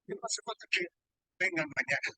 Yo no sé cuánto que vengan mañana.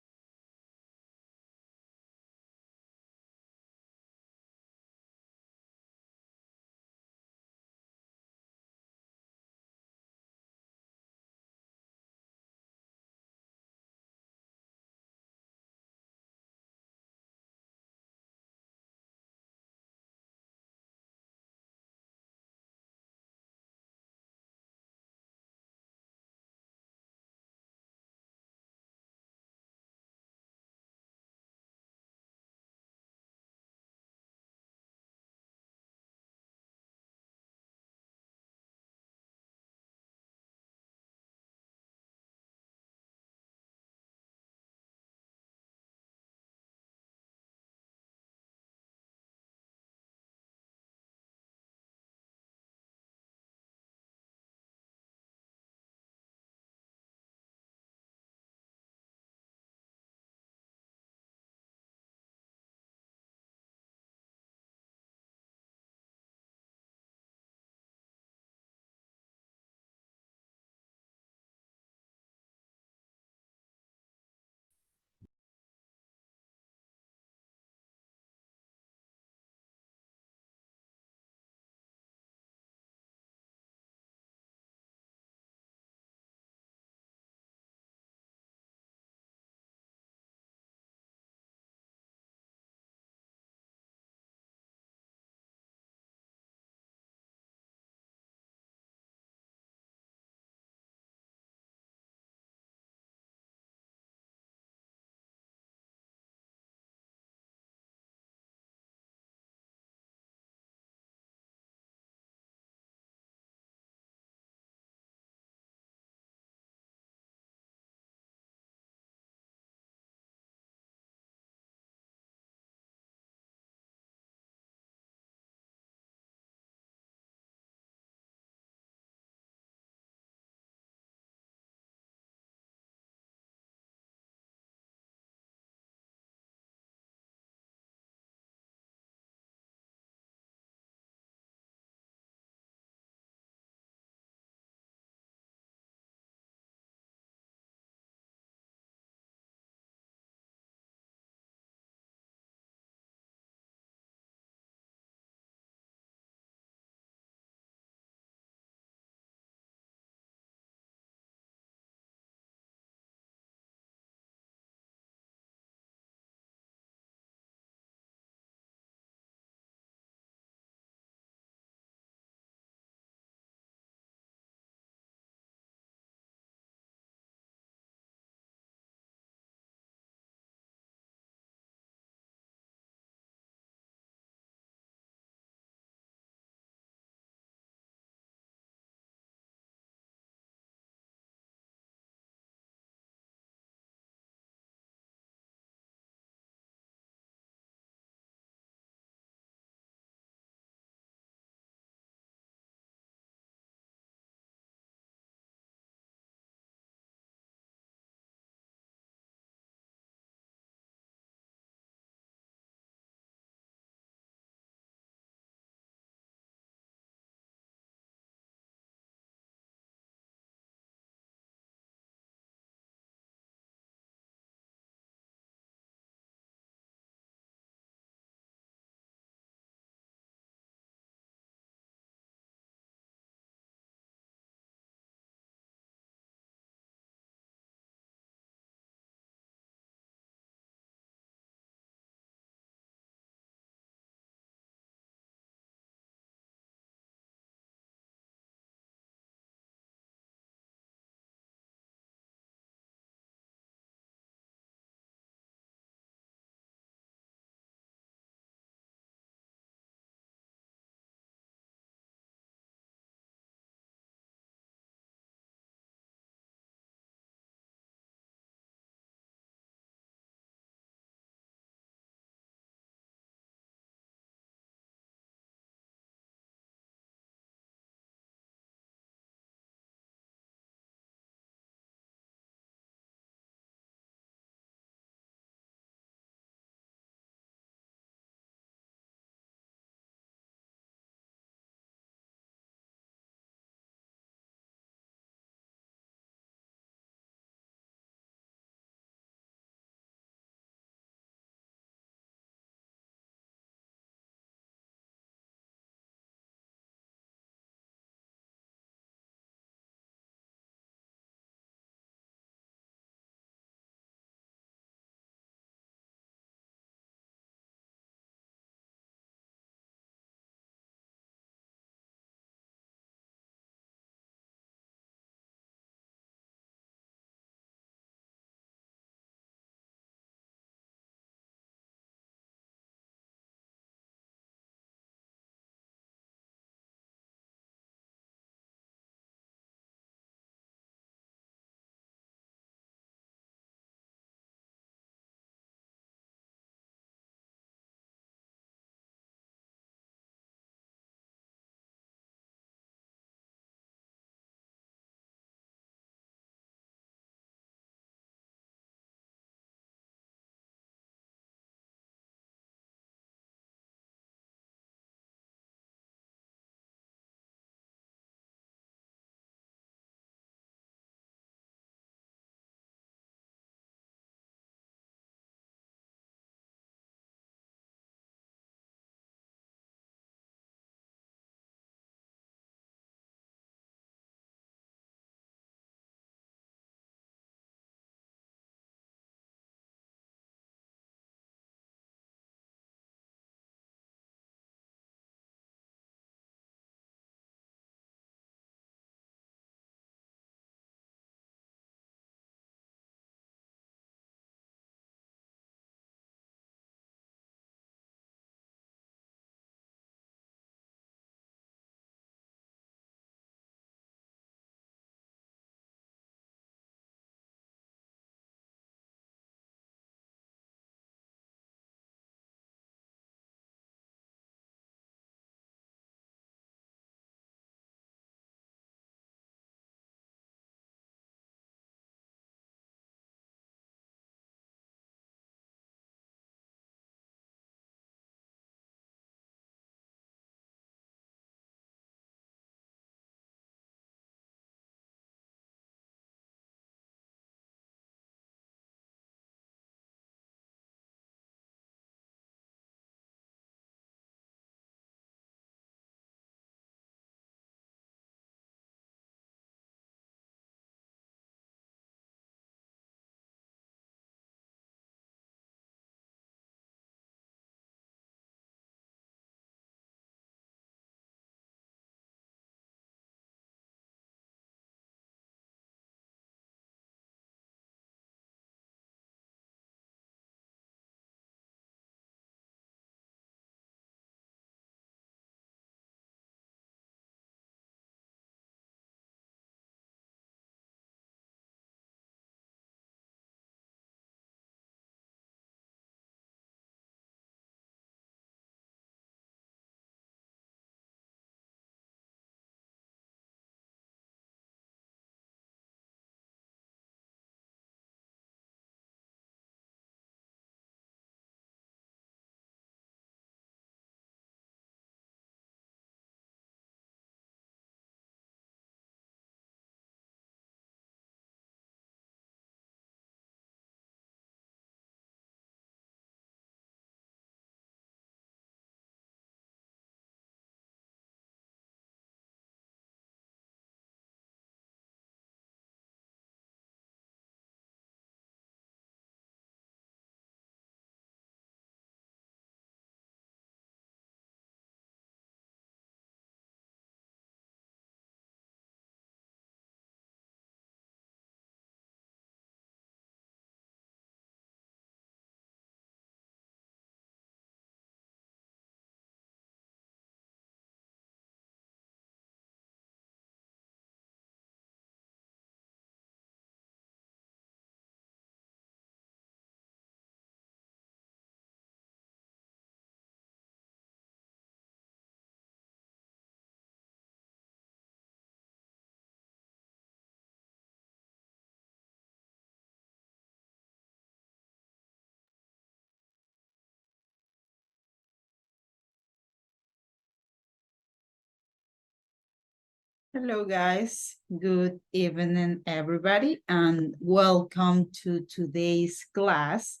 Hello, guys. Good evening, everybody, and welcome to today's class.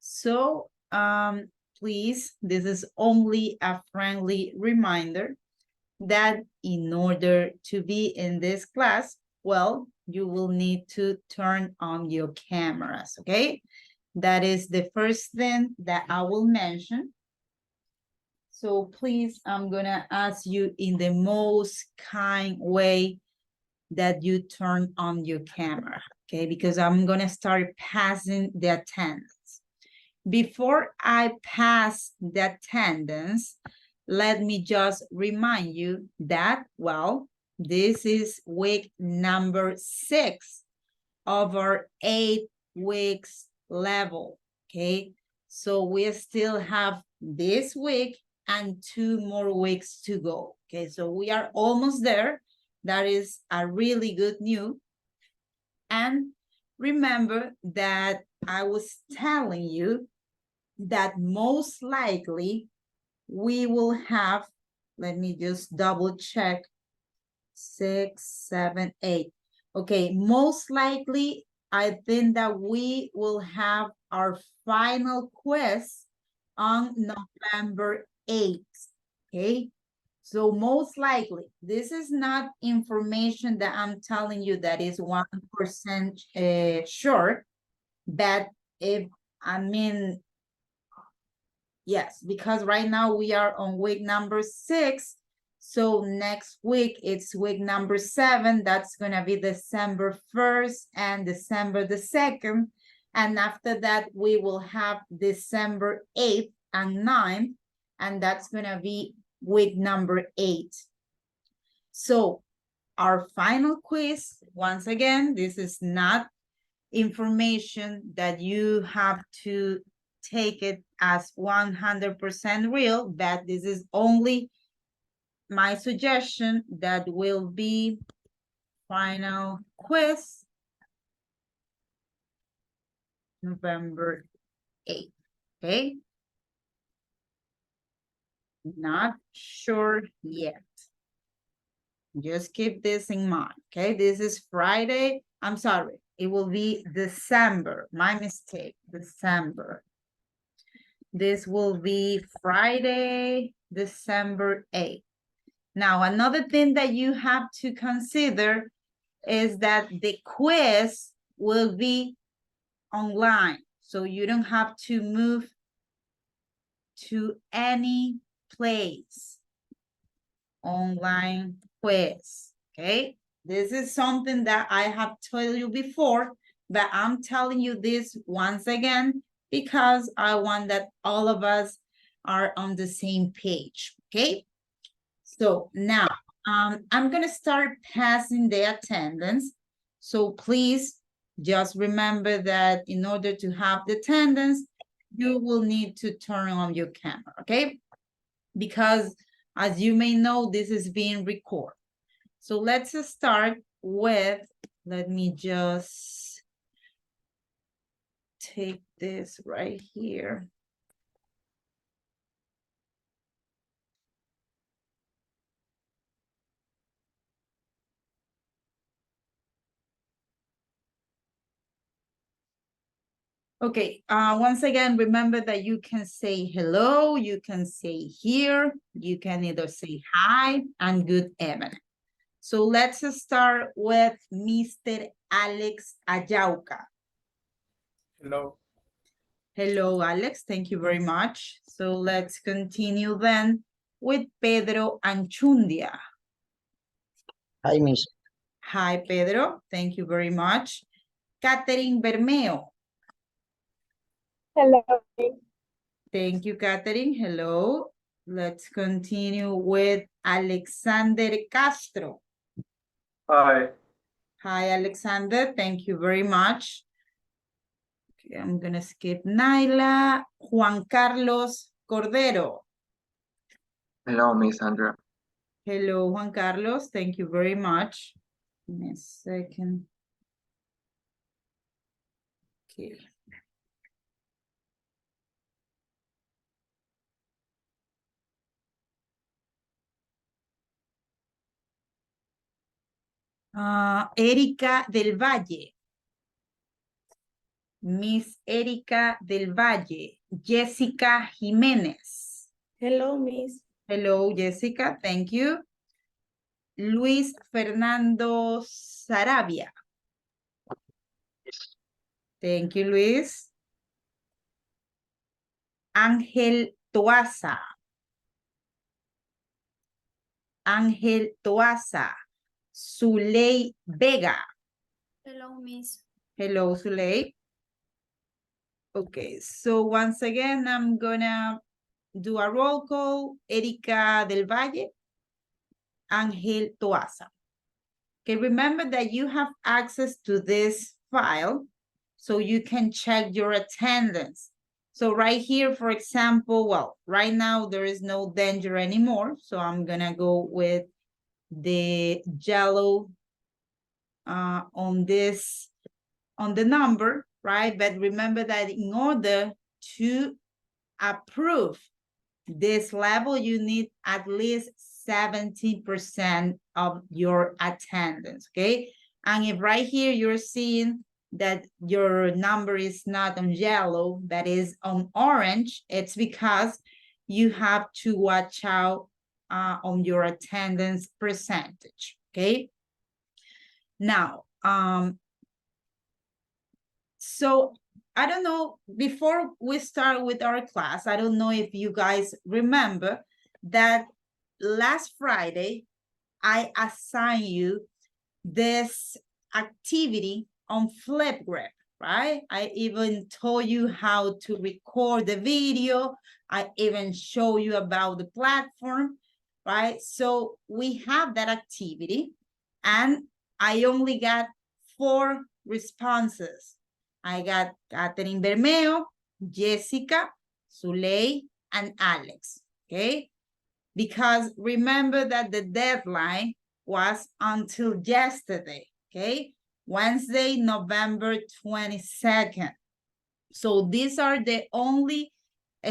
So, please, this is only a friendly reminder that in order to be in this class, well, you will need to turn on your cameras, okay? That is the first thing that I will mention. So please, I'm gonna ask you in the most kind way that you turn on your camera, okay? Because I'm gonna start passing the attendance. Before I pass the attendance, let me just remind you that, well, this is week number 6 of our 8 weeks level, okay? So we still have this week and 2 more weeks to go, okay? So we are almost there. That is a really good news. And remember that I was telling you that most likely we will have, let me just double check, 6, 7, 8. Okay, most likely I think that we will have our final quiz on November 8th, okay? So most likely, this is not information that I'm telling you that is 1% sure, but if, I mean, yes, because right now we are on week number 6. So next week, it's week number 7. That's going to be December 1st and December the 2nd. And after that, we will have December 8th and 9th. And that's going to be week number 8. So our final quiz, once again, this is not information that you have to take it as 100% real, but this is only my suggestion that will be final quiz November 8th, okay? Not sure yet. Just keep this in mind, okay? This is Friday. I'm sorry. It will be December. My mistake. December. This will be Friday, December 8th. Now, another thing that you have to consider is that the quiz will be online. So you don't have to move to any place. Online quiz, okay? This is something that I have told you before, but I'm telling you this once again because I want that all of us are on the same page, okay? So now, I'm gonna start passing the attendance. So please just remember that in order to have the attendance, you will need to turn on your camera, okay? Because as you may know, this is being recorded. So let's start with, let me just take this right here. Okay, once again, remember that you can say hello, you can say here, you can either say hi and good evening. So let's start with Mr. Alex Ayauca. Hello. Hello, Alex. Thank you very much. So let's continue then with Pedro Anchundia. Hi, Miss. Hi, Pedro. Thank you very much. Catherine Bermeo. Hello. Thank you, Catherine. Hello. Let's continue with Alexander Castro. Hi. Hi, Alexander. Thank you very much. Okay, I'm going to skip Naila. Juan Carlos Cordero. Hello, Miss Andrea. Hello, Juan Carlos. Thank you very much. Give me a second. Okay. Erika del Valle. Miss Erika del Valle. Jessica Jiménez. Hello, Miss. Hello, Jessica. Thank you. Luis Fernando Sarabia. Thank you, Luis. Ángel Toaza. Ángel Toaza. Zuley Vega. Hello, Miss. Hello, Zuley. Okay, so once again, I'm gonna do a roll call. Erika del Valle. Ángel Toaza. Okay, remember that you have access to this file so you can check your attendance. So right here, for example, well, right now there is no danger anymore. So I'm gonna go with the yellow on the number, right? But remember that in order to approve this level, you need at least 70% of your attendance, okay? And if right here you're seeing that your number is not on yellow, that is on orange, it's because you have to watch out on your attendance percentage, okay? Now, so I don't know, before we start with our class, I don't know if you guys remember that last Friday, I assigned you this activity on Flipgrid, right? I even told you how to record the video. I even show you about the platform, right? So we have that activity and I only got 4 responses. I got Catherine Bermeo, Jessica, Zuley, and Alex, okay? Because remember that the deadline was until yesterday, okay? Wednesday, November 22nd. So these are the only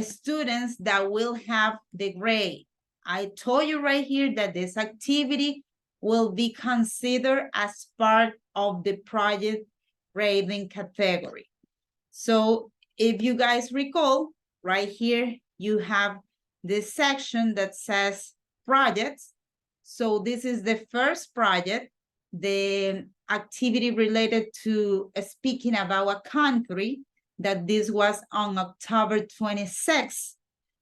students that will have the grade. I told you right here that this activity will be considered as part of the project grading category. So if you guys recall, right here, you have this section that says projects. So this is the first project, the activity related to speaking about a country, that this was on October 26th.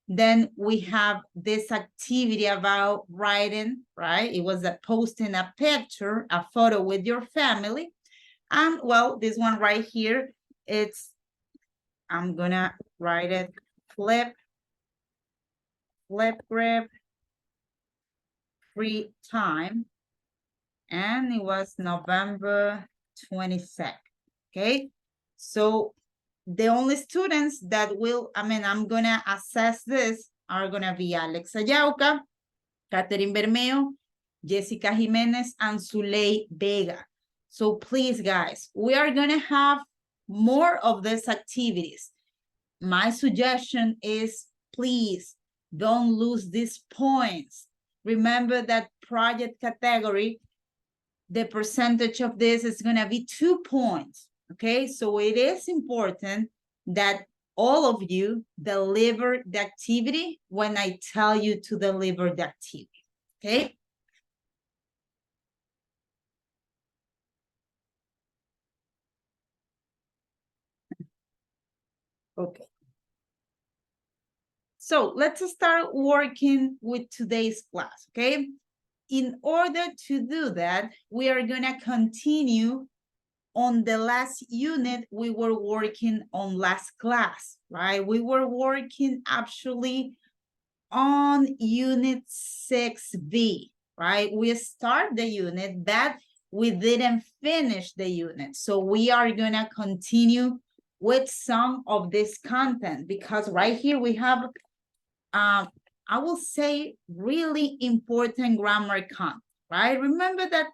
Then we have this activity about writing, right? It was posting a picture, a photo with your family. And well, this one right here, I'm gonna write it, Flipgrid free time. And it was November 22nd, okay? So the only students that will, I'm gonna assess this are gonna be Alex Ayauca, Catherine Bermeo, Jessica Jimenez, and Zuley Vega. So please, guys, we are gonna have more of these activities. My suggestion is, please don't lose these points. Remember that project category, the percentage of this is gonna be 2 points, okay? So it is important that all of you deliver the activity when I tell you to deliver the activity, okay? Okay. So let's start working with today's class, okay? In order to do that, we are gonna continue on the last unit we were working on last class, right? We were working actually on unit 6B, right? We start the unit, but we didn't finish the unit. So we are gonna continue with some of this content because right here we have, I will say, really important grammar content, right? Remember that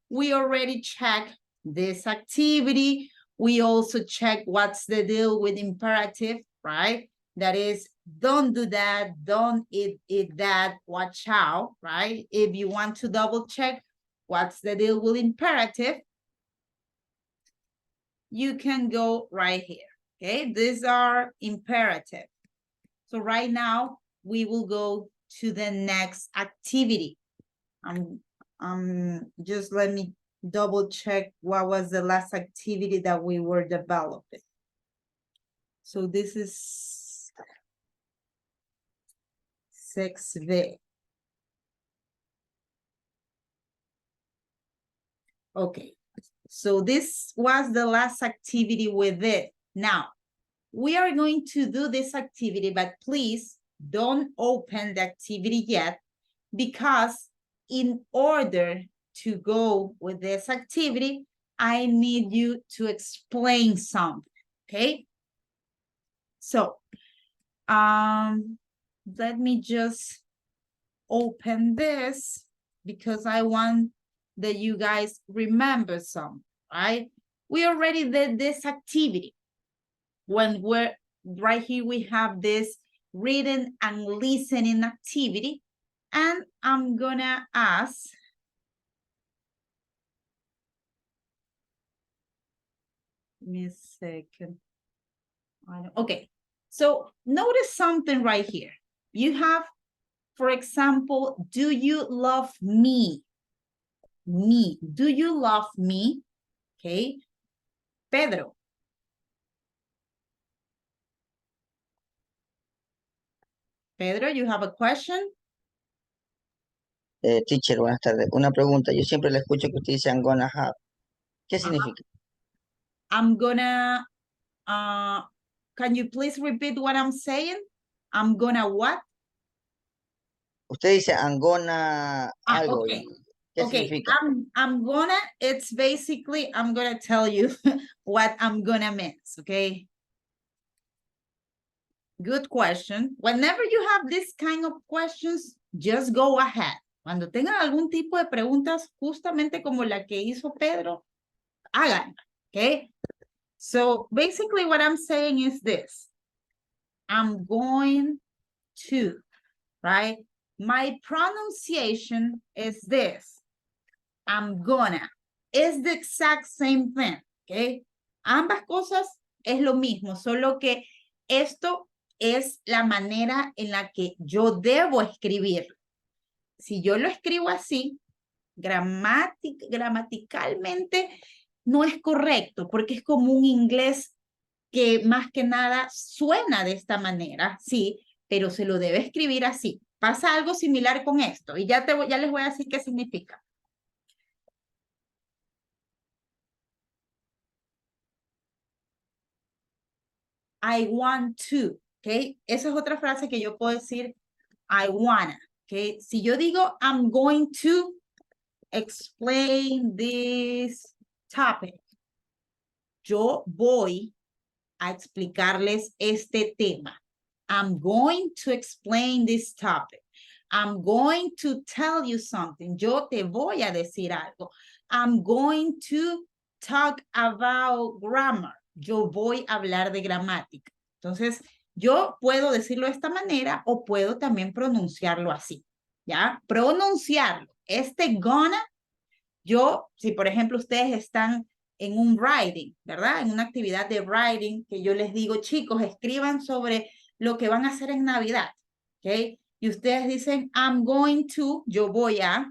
we already checked this activity. We also check what's the deal with imperative, right? That is, don't do that, don't eat that, watch out, right? If you want to double check, what's the deal with imperative? You can go right here, okay? These are imperative. So right now, we will go to the next activity. Just let me double check what was the last activity that we were developing. So this is 6B. Okay, so this was the last activity with it. Now, we are going to do this activity, but please don't open the activity yet, because in order to go with this activity, I need you to explain something, okay? So, let me just open this because I want that you guys remember some, right? We already did this activity. When we're right here, we have this reading and listening activity. And I'm gonna ask, give me a second. Okay, so notice something right here. You have, for example, do you love me? Me, do you love me? Okay, Pedro. Pedro, you have a question? Teacher, buenas tardes. Una pregunta. Yo siempre le escucho que usted dice I'm gonna have. ¿Qué significa? I'm gonna, can you please repeat what I'm saying? I'm gonna what? Usted dice I'm gonna algo. Okay. ¿Qué Okay, significa? I'm gonna, it's basically, I'm gonna tell you what I'm gonna miss, okay? Good question. Whenever you have this kind of questions, just go ahead. Cuando tengan algún tipo de preguntas, justamente como la que hizo Pedro, hagan, okay? So basically what I'm saying is this. I'm going to, right? My pronunciation is this. I'm gonna. It's the exact same thing, okay? Ambas cosas es lo mismo, solo que esto es la manera en la que yo debo escribir. Si yo lo escribo así, gramaticalmente no es correcto, porque es como un inglés que más que nada suena de esta manera, sí, pero se lo debe escribir así. Pasa algo similar con esto, y ya les voy a decir qué significa. I want to, ¿ok? Esa es otra frase que yo puedo decir, I wanna, ¿ok? Si yo digo, I'm going to explain this topic, yo voy a explicarles este tema. I'm going to explain this topic. I'm going to tell you something. Yo te voy a decir algo. I'm going to talk about grammar. Yo voy a hablar de gramática. Entonces, yo puedo decirlo de esta manera o puedo también pronunciarlo así, ¿ya? Pronunciarlo. Este gonna, yo, si por ejemplo ustedes están en un writing, ¿verdad? En una actividad de writing, que yo les digo, chicos, escriban sobre lo que van a hacer en Navidad, ¿ok? Y ustedes dicen, I'm going to, yo voy a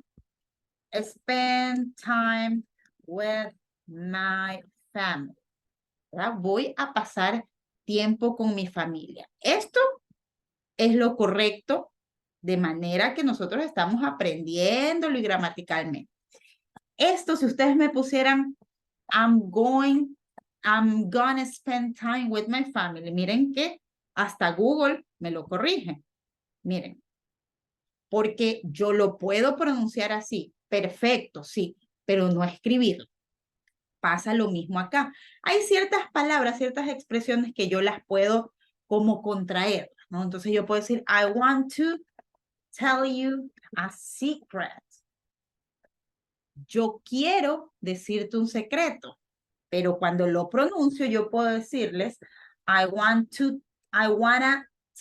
spend time with my family, ¿verdad? Voy a pasar tiempo con mi familia. Esto es lo correcto, de manera que nosotros estamos aprendiéndolo y gramaticalmente. Esto, si ustedes me pusieran, I'm gonna spend time with my family. Miren que hasta Google me lo corrige. Miren, porque yo lo puedo pronunciar así, perfecto, sí, pero no escribirlo. Pasa lo mismo acá. Hay ciertas palabras, ciertas expresiones que yo las puedo como contraer, ¿no? Entonces yo puedo decir, I want to tell you a secret. Yo quiero decirte un secreto, pero cuando lo pronuncio yo puedo decirles, I wanna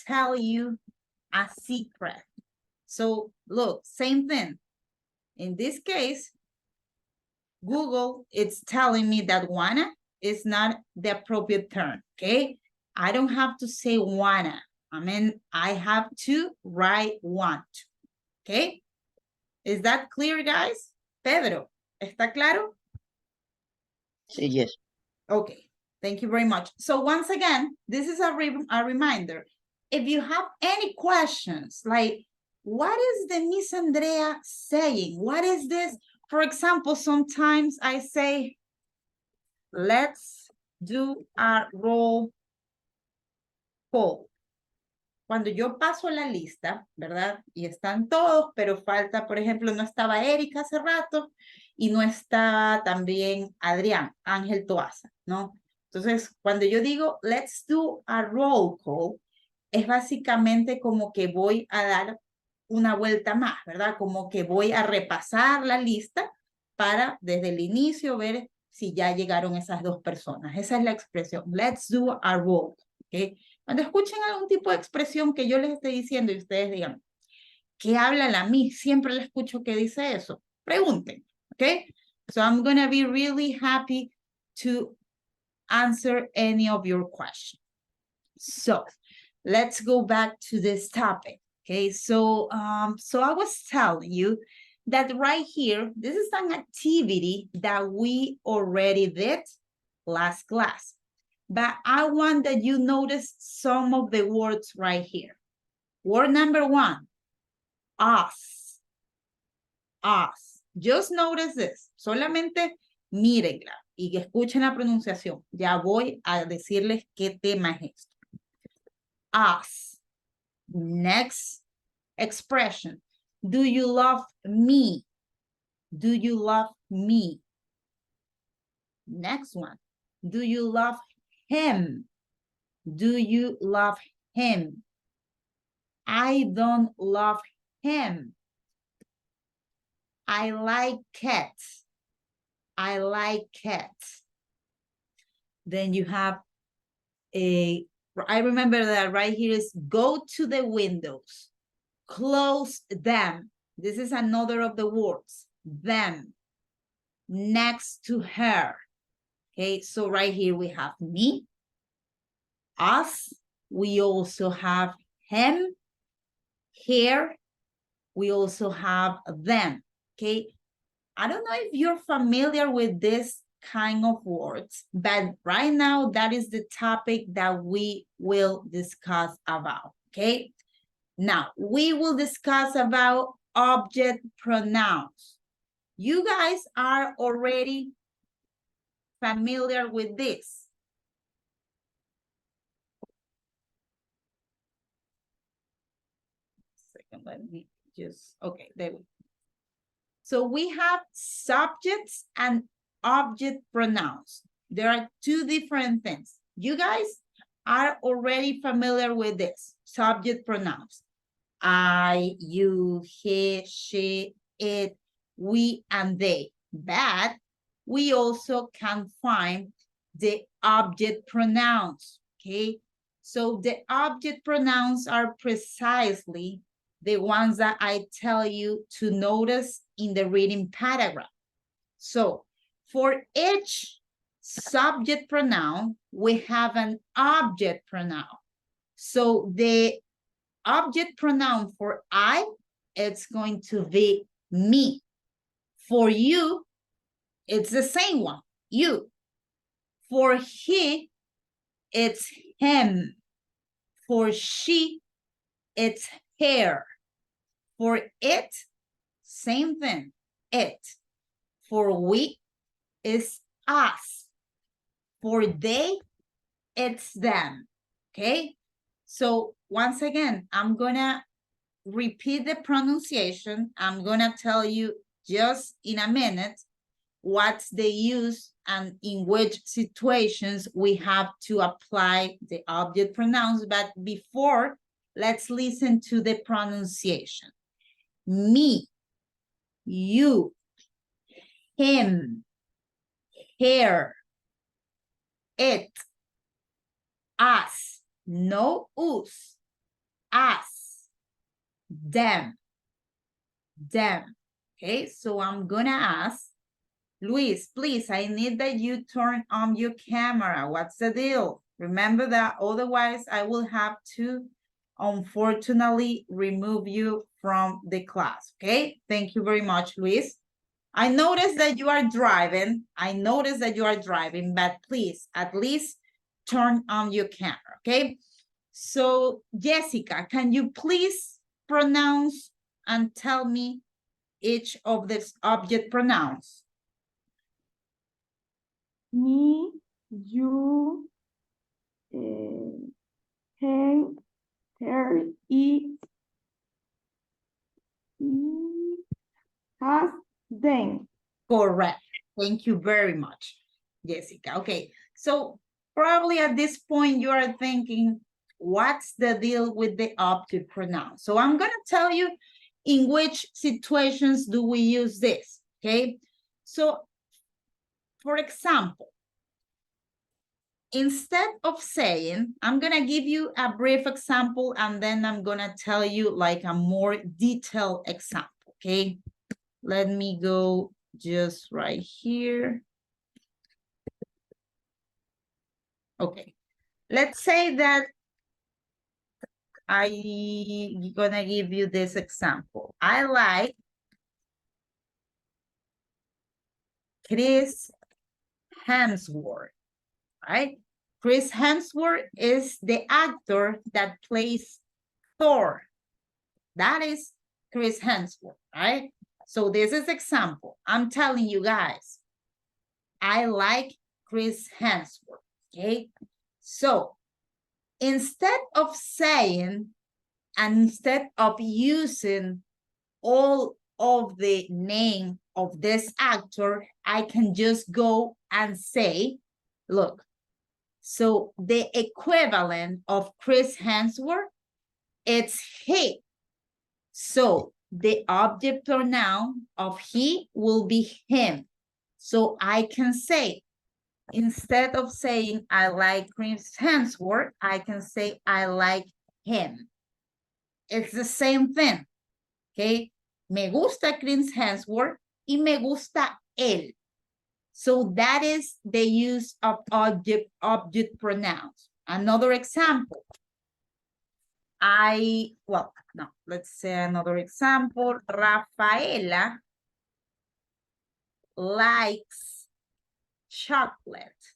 tell you a secret. So look, same thing. In this case, Google, it's telling me that wanna is not the appropriate term, okay? I don't have to say wanna. I mean, I have to write want, okay? Is that clear, guys? Pedro, ¿está claro? Sí, yes. Okay, thank you very much. So once again, this is a reminder. If you have any questions, like, what is the Miss Andrea saying? What is this? For example, sometimes I say, let's do a roll call. Cuando yo paso la lista, ¿verdad? Y están todos, pero falta, por ejemplo, no estaba Erika hace rato y no está también Adrián, Ángel Toaza, ¿no? Entonces, cuando yo digo, let's do a roll call, es básicamente como que voy a dar una vuelta más, ¿verdad? Como que voy a repasar la lista para desde el inicio ver si ya llegaron esas dos personas. Esa es la expresión, let's do a roll, ¿ok? Cuando escuchen algún tipo de expresión que yo les esté diciendo y ustedes digan, ¿qué habla la Miss? Siempre le escucho que dice eso. Pregunten, ¿ok? So I'm going to be really happy to answer any of your questions. So let's go back to this topic. Okay, so I was telling you that right here, this is an activity that we already did last class. But I want that you notice some of the words right here. Word number 1, us. Us. Just notice this. Solamente mírenla y que escuchen la pronunciación. Ya voy a decirles qué tema es esto. Us. Next expression. Do you love me? Do you love me? Next one. Do you love him? Do you love him? I don't love him. I like cats. I like cats. Then you have I remember that right here is go to the windows. Close them. This is another of the words. Them. Next to her. Okay, so right here we have me, us. We also have him, here. We also have them. Okay, I don't know if you're familiar with this kind of words, but right now that is the topic that we will discuss about. Okay, now we will discuss about object pronouns. You guys are already familiar with this. Second, let me just, okay, there we go. So we have subjects and object pronouns. There are two different things. You guys are already familiar with this, subject pronouns. I, you, he, she, it, we, and they. But we also can find the object pronouns, okay? So the object pronouns are precisely the ones that I tell you to notice in the reading paragraph. So for each subject pronoun, we have an object pronoun. So the object pronoun for I, it's going to be me. For you, it's the same one, you. For he, it's him. For she, it's her. For it, same thing, it. For we, it's us. For they, it's them, okay? So once again, I'm gonna repeat the pronunciation. I'm gonna tell you just in a minute what's the use and in which situations we have to apply the object pronouns. But before, let's listen to the pronunciation. Me, you, him, her, it, us, no us, us, them. Okay, so I'm gonna ask Luis, please, I need that you turn on your camera. What's the deal? Remember that, otherwise I will have to, unfortunately, remove you from the class, okay? Thank you very much, Luis. I noticed that you are driving. But please, at least turn on your camera, okay? So, Jessica, can you please pronounce and tell me each of these object pronouns? Me, you, him, her, it, he, has, them. Correct. Thank you very much, Jessica. Okay, so probably at this point you are thinking, what's the deal with the object pronoun? So I'm going to tell you in which situations do we use this, okay? So, for example, instead of saying, I'm going to give you a brief example and then I'm going to tell you like a more detailed example, okay? Let me go just right here. Okay, let's say that I'm gonna give you this example. I like Chris Hemsworth, right? Chris Hemsworth is the actor that plays Thor. That is Chris Hemsworth, right? So this is example. I'm telling you guys, I like Chris Hemsworth, okay? So instead of saying, and instead of using all of the name of this actor, I can just go and say, look, so the equivalent of Chris Hemsworth, it's he. So the object pronoun of he will be him. So I can say, instead of saying I like Chris Hemsworth, I can say I like him. It's the same thing, okay? Me gusta Chris Hemsworth y me gusta él. So that is the use of object pronouns. Another example. Let's say another example. Rafaela likes chocolate.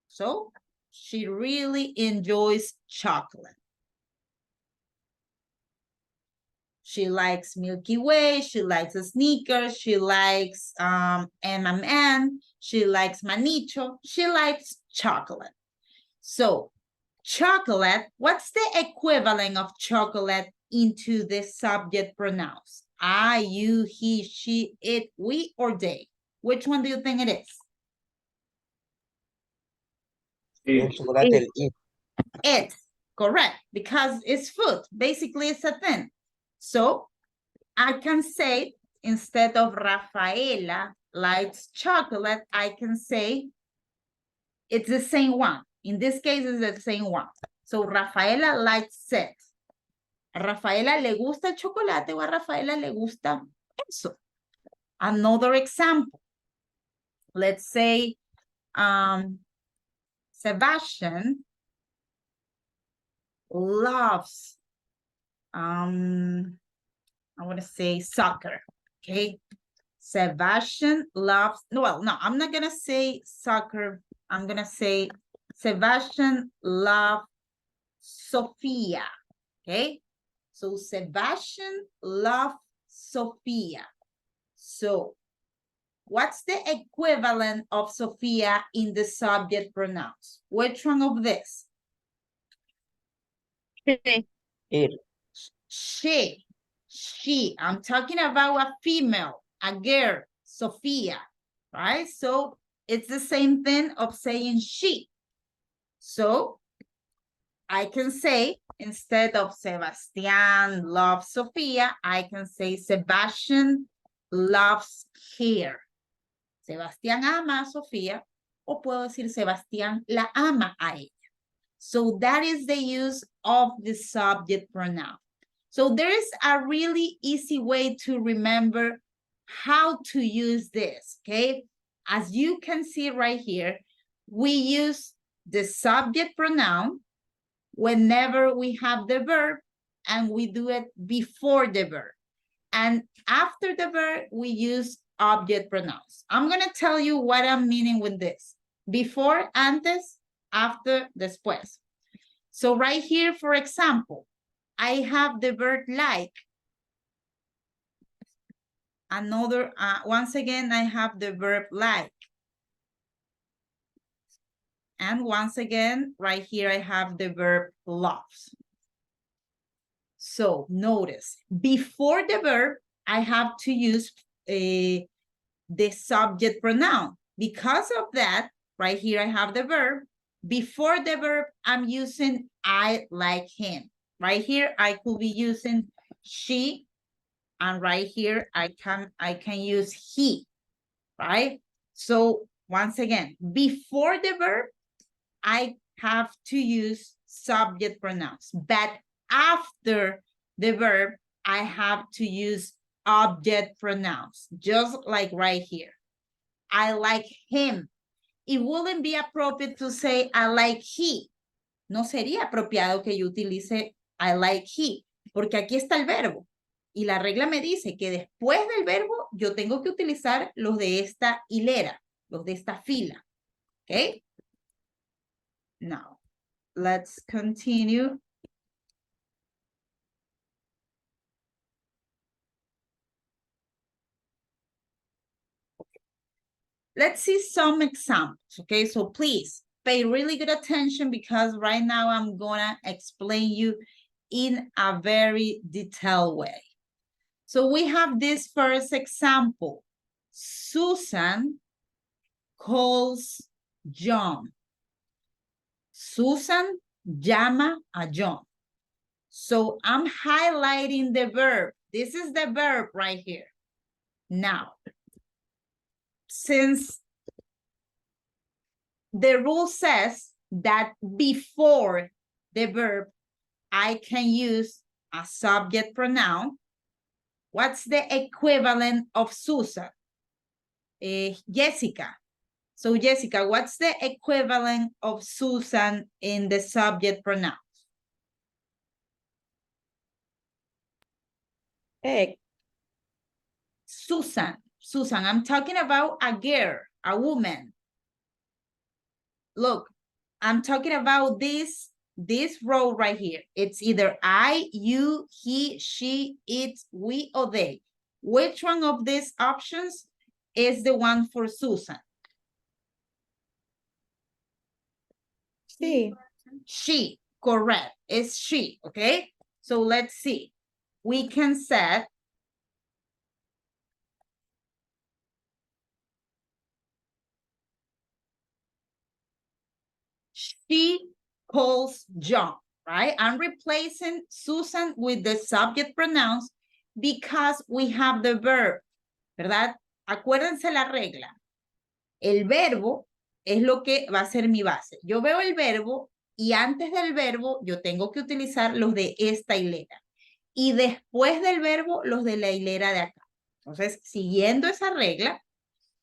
So she really enjoys chocolate. She likes Milky Way, she likes Snickers, she likes M&M, she likes Manicho, she likes chocolate. So chocolate, what's the equivalent of chocolate into the subject pronouns? I, you, he, she, it, we, or they? Which one do you think it is? El chocolate, el it. It, correct, because it's food. Basically, it's a thing. So I can say, instead of Rafaela likes chocolate, I can say it's the same one. In this case, it's the same one. So Rafaela likes it. A Rafaela le gusta el chocolate o a Rafaela le gusta eso. Another example. Let's say Sebastian loves I want to say soccer, okay? Sebastian loves, well, no, I'm not going to say soccer. I'm going to say Sebastian loves Sophia, okay? So Sebastian loves Sophia. So what's the equivalent of Sophia in the subject pronouns? Which one of this? It. She, I'm talking about a female, a girl, Sophia, right? So it's the same thing of saying she. So I can say, instead of Sebastian loves Sophia, I can say Sebastian loves her. Sebastián ama a Sofía, o puedo decir Sebastián la ama a ella. So that is the use of the subject pronoun. So there is a really easy way to remember how to use this, okay? As you can see right here, we use the subject pronoun whenever we have the verb, and we do it before the verb. And after the verb, we use object pronouns. I'm gonna tell you what I'm meaning with this. Before, antes, after, después. So right here, for example, I have the verb like. Another, once again, I have the verb like. And once again, right here, I have the verb loves. So notice, before the verb, I have to use the subject pronoun. Because of that, right here, I have the verb. Before the verb, I'm using I like him. Right here, I could be using she, and right here, I can use he, right? So once again, before the verb, I have to use subject pronouns, but after the verb, I have to use object pronouns, just like right here. I like him. It wouldn't be appropriate to say I like he. No sería apropiado que yo utilice I like he, porque aquí está el verbo. Y la regla me dice que después del verbo yo tengo que utilizar los de esta hilera, los de esta fila. ¿Ok? Now, let's continue. Let's see some examples, okay? So please pay really good attention because right now I'm gonna explain you in a very detailed way. So we have this first example. Susan calls John. Susan llama a John. So I'm highlighting the verb. This is the verb right here. Now, since the rule says that before the verb, I can use a subject pronoun. What's the equivalent of Susan? Jessica. So Jessica, what's the equivalent of Susan in the subject pronoun? Susan. Susan, I'm talking about a girl, a woman. Look, I'm talking about this role right here. It's either I, you, he, she, it, we, or they. Which one of these options is the one for Susan? She, correct. It's she, okay? So let's see. We can set she calls John, right? I'm replacing Susan with the subject pronouns because we have the verb, ¿verdad? Acuérdense la regla. El verbo es lo que va a ser mi base. Yo veo el verbo y antes del verbo yo tengo que utilizar los de esta hilera. Y después del verbo, los de la hilera de acá. Entonces, siguiendo esa regla,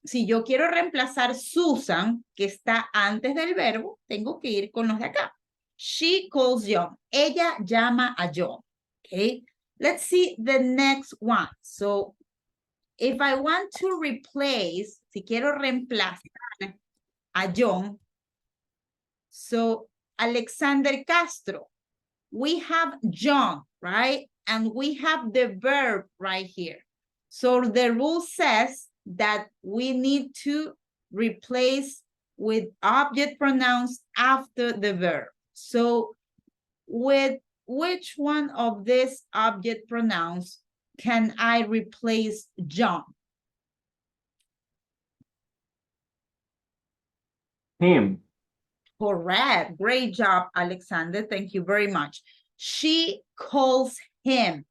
si yo quiero reemplazar Susan, que está antes del verbo, tengo que ir con los de acá. She calls John. Ella llama a John. Okay. Let's see the next one. So, if I want to replace, si quiero reemplazar a John, so Alexander Castro, we have John, right? And we have the verb right here. So the rule says that we need to replace with object pronouns after the verb. So with which one of these object pronouns can I replace John? Him. Correct. Great job, Alexander. Thank you very much. She calls him.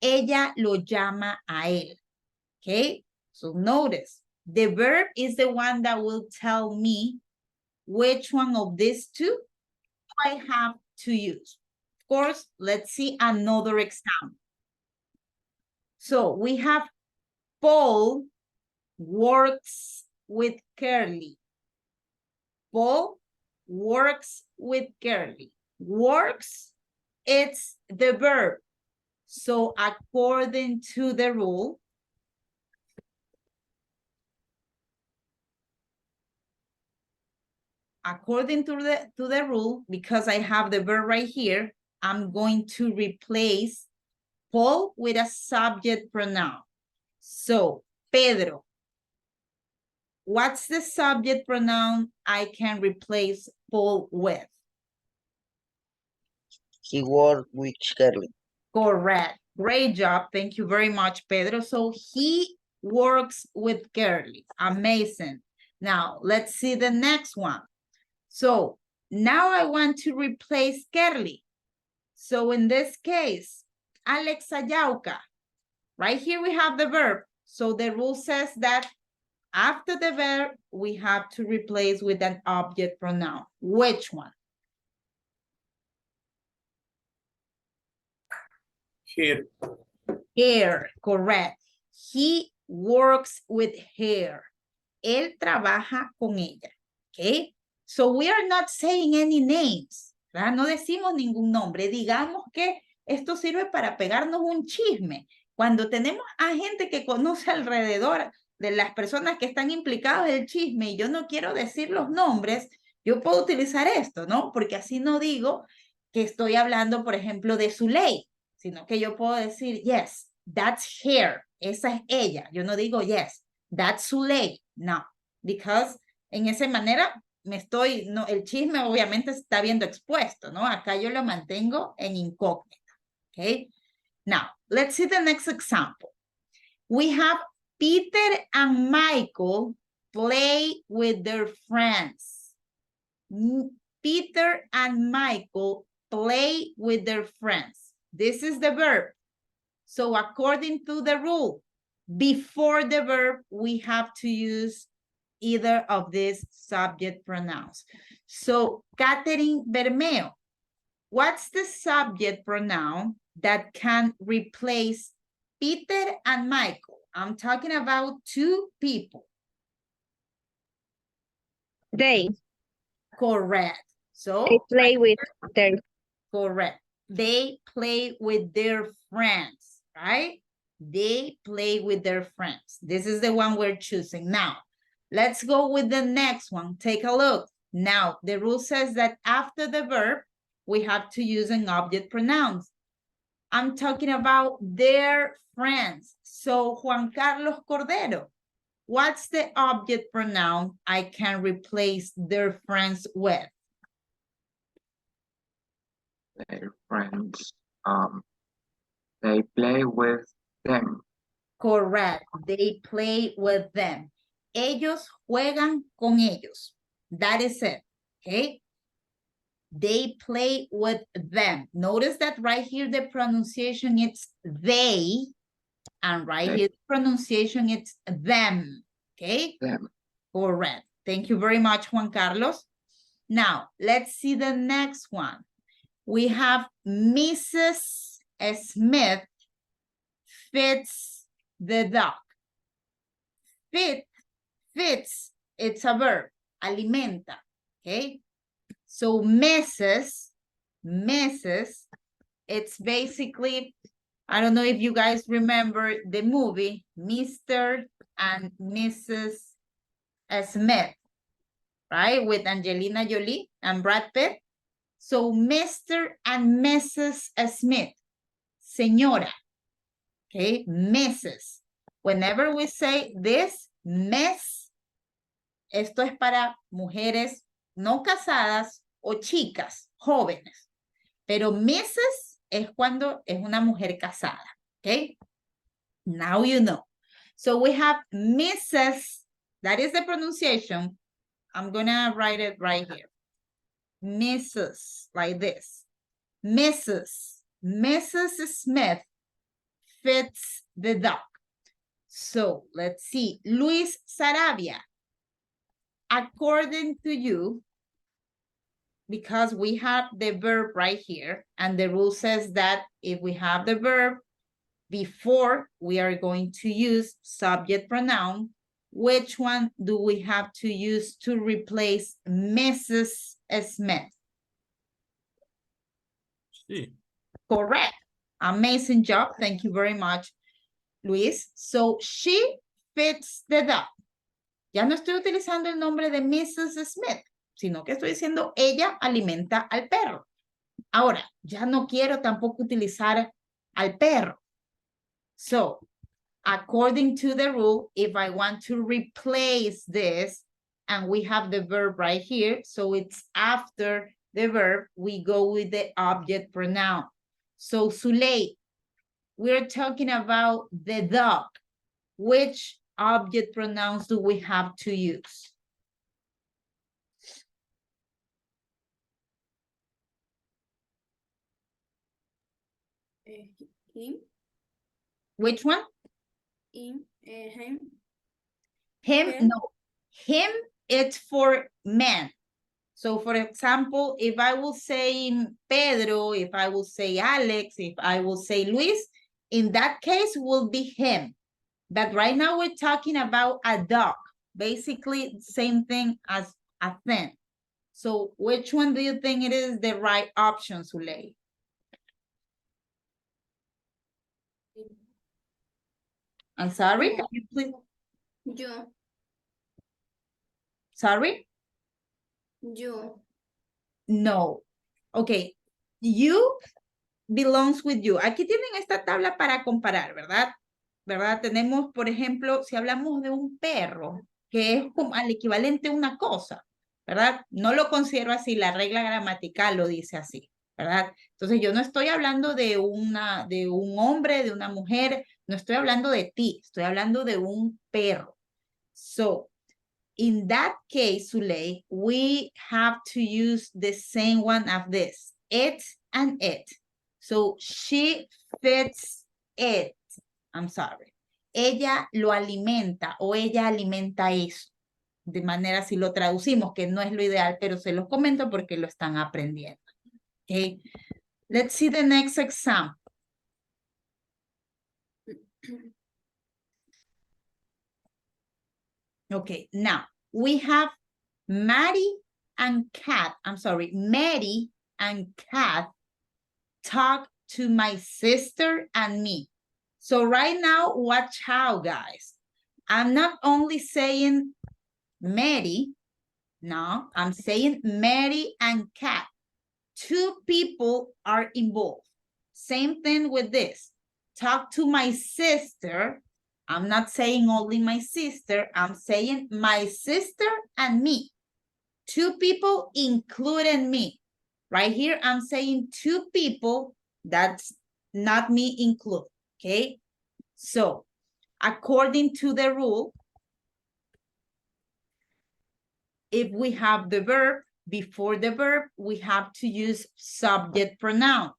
Ella lo llama a él. Okay, so notice the verb is the one that will tell me which one of these two I have to use. Of course, let's see another example. So we have Paul works with Curly. Paul works with Curly. Works, it's the verb. So according to the rule, because I have the verb right here, I'm going to replace Paul with a subject pronoun. So, Pedro, what's the subject pronoun I can replace Paul with? He worked with Shirley. Correct. Great job. Thank you very much, Pedro. So he works with Curly. Amazing. Now, let's see the next one. So now I want to replace Curly. So in this case, Alex Ayauca. Right here we have the verb. So the rule says that after the verb, we have to replace with an object pronoun. Which one? Here. Hair, correct. He works with hair. Él trabaja con ella. Okay. So we are not saying any names. ¿Verdad? No decimos ningún nombre. Digamos que esto sirve para pegarnos un chisme. Cuando tenemos a gente que conoce alrededor de las personas que están implicadas en el chisme y yo no quiero decir los nombres, yo puedo utilizar esto, ¿no? Porque así no digo que estoy hablando, por ejemplo, de Zuley, sino que yo puedo decir, yes, that's her, esa es ella. Yo no digo, yes, that's Zuley, no, because en esa manera no, el chisme obviamente está viendo expuesto, ¿no? Acá yo lo mantengo en incógnita, okay? Now, let's see the next example. We have Peter and Michael play with their friends. Peter and Michael play with their friends. This is the verb. So according to the rule, before the verb, we have to use either of these subject pronouns. So Catherine Bermeo, what's the subject pronoun that can replace Peter and Michael? I'm talking about two people. They Correct. So play with their correct. They play with their friends, right? They play with their friends. This is the one we're choosing. Now, let's go with the next one. Take a look. Now, the rule says that after the verb, we have to use an object pronouns. I'm talking about their friends. So, Juan Carlos Cordero, what's the object pronoun I can replace their friends with? Their friends. They play with them. Correct. They play with them. Ellos juegan con ellos. That is it. Okay. They play with them. Notice that right here, the pronunciation, it's they. And right here, the pronunciation, it's them. Okay. Them. Correct. Thank you very much, Juan Carlos. Now, let's see the next one. We have Mrs. Smith feeds the dog. Feeds, it's a verb, alimenta, okay? So Mrs., it's basically, I don't know if you guys remember the movie, Mr. and Mrs. Smith, right? With Angelina Jolie and Brad Pitt. So Mr. and Mrs. Smith, señora, okay, Mrs. Whenever we say this, Miss, esto es para mujeres no casadas o chicas, jóvenes. Pero Mrs. es cuando es una mujer casada, okay? Now you know. So we have Mrs. That is the pronunciation. I'm gonna write it right here. Mrs. like this. Mrs. Smith feeds the dog. So let's see. Luis Sarabia, according to you, because we have the verb right here, and the rule says that if we have the verb before we are going to use subject pronoun, which one do we have to use to replace Mrs. Smith? Sí. Correct. Amazing job. Thank you very much, Luis. So she fits the dog. Ya no estoy utilizando el nombre de Mrs. Smith, sino que estoy diciendo ella alimenta al perro. Ahora, ya no quiero tampoco utilizar al perro. So, according to the rule, if I want to replace this, and we have the verb right here, so it's after the verb, we go with the object pronoun. So, Zuley, we're talking about the dog. Which object pronouns do we have to use? Him, Which one? him, him. Him, Him. no. Him, it's for men. So, for example, if I will say Pedro, if I will say Alex, if I will say Luis, in that case will be him. But right now we're talking about a dog. Basically, same thing as a thing. So, which one do you think it is the right option, Zuley? I'm sorry, can you please? You, Sorry? you. No. Okay. You belongs with you. Aquí tienen esta tabla para comparar, ¿verdad? ¿Verdad? Tenemos, por ejemplo, si hablamos de un perro, que es como al equivalente a una cosa, ¿verdad? No lo considero así, la regla gramatical lo dice así, ¿verdad? Entonces yo no estoy hablando de un hombre, de una mujer, no estoy hablando de ti, estoy hablando de un perro. So, in that case, Zuley, we have to use the same one of this, it and it. So, she fits it. I'm sorry. Ella lo alimenta o ella alimenta eso. De manera si lo traducimos, que no es lo ideal, pero se los comento porque lo están aprendiendo. Okay. Let's see the next example. Okay, now we have Mary and Kat talk to my sister and me. So right now, watch out, guys. I'm not only saying Mary, no, I'm saying Mary and Kat. Two people are involved. Same thing with this. Talk to my sister. I'm not saying only my sister. I'm saying my sister and me. Two people including me. Right here, I'm saying two people. That's not me included. Okay. So, according to the rule, if we have the verb, before the verb, we have to use subject pronouns.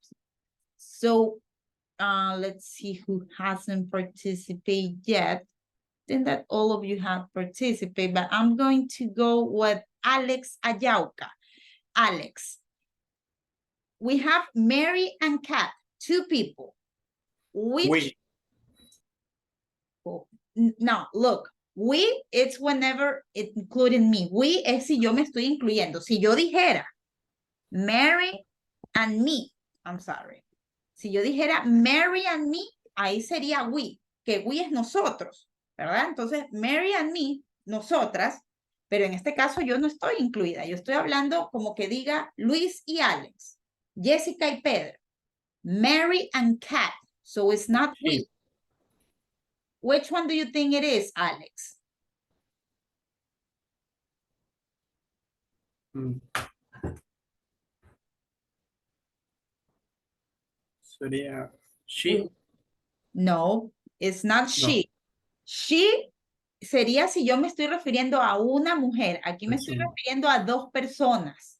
So, let's see who hasn't participated yet. I think that all of you have participated, but I'm going to go with Alex Ayauca. Alex, we have Mary and Kat, two people. Which? Now, look, we, it's whenever it's including me. We es si yo me estoy incluyendo. Si yo dijera Mary and me, I'm sorry. Si yo dijera Mary and me, ahí sería we, que we es nosotros, ¿verdad? Entonces, Mary and me, nosotras, pero en este caso yo no estoy incluida. Yo estoy hablando como que diga Luis y Alex, Jessica y Pedro, Mary and Kat. So it's not we. Which one do you think it is, Alex? Sería she. No, it's not she. She sería si yo me estoy refiriendo a una mujer. Aquí me estoy refiriendo a dos personas.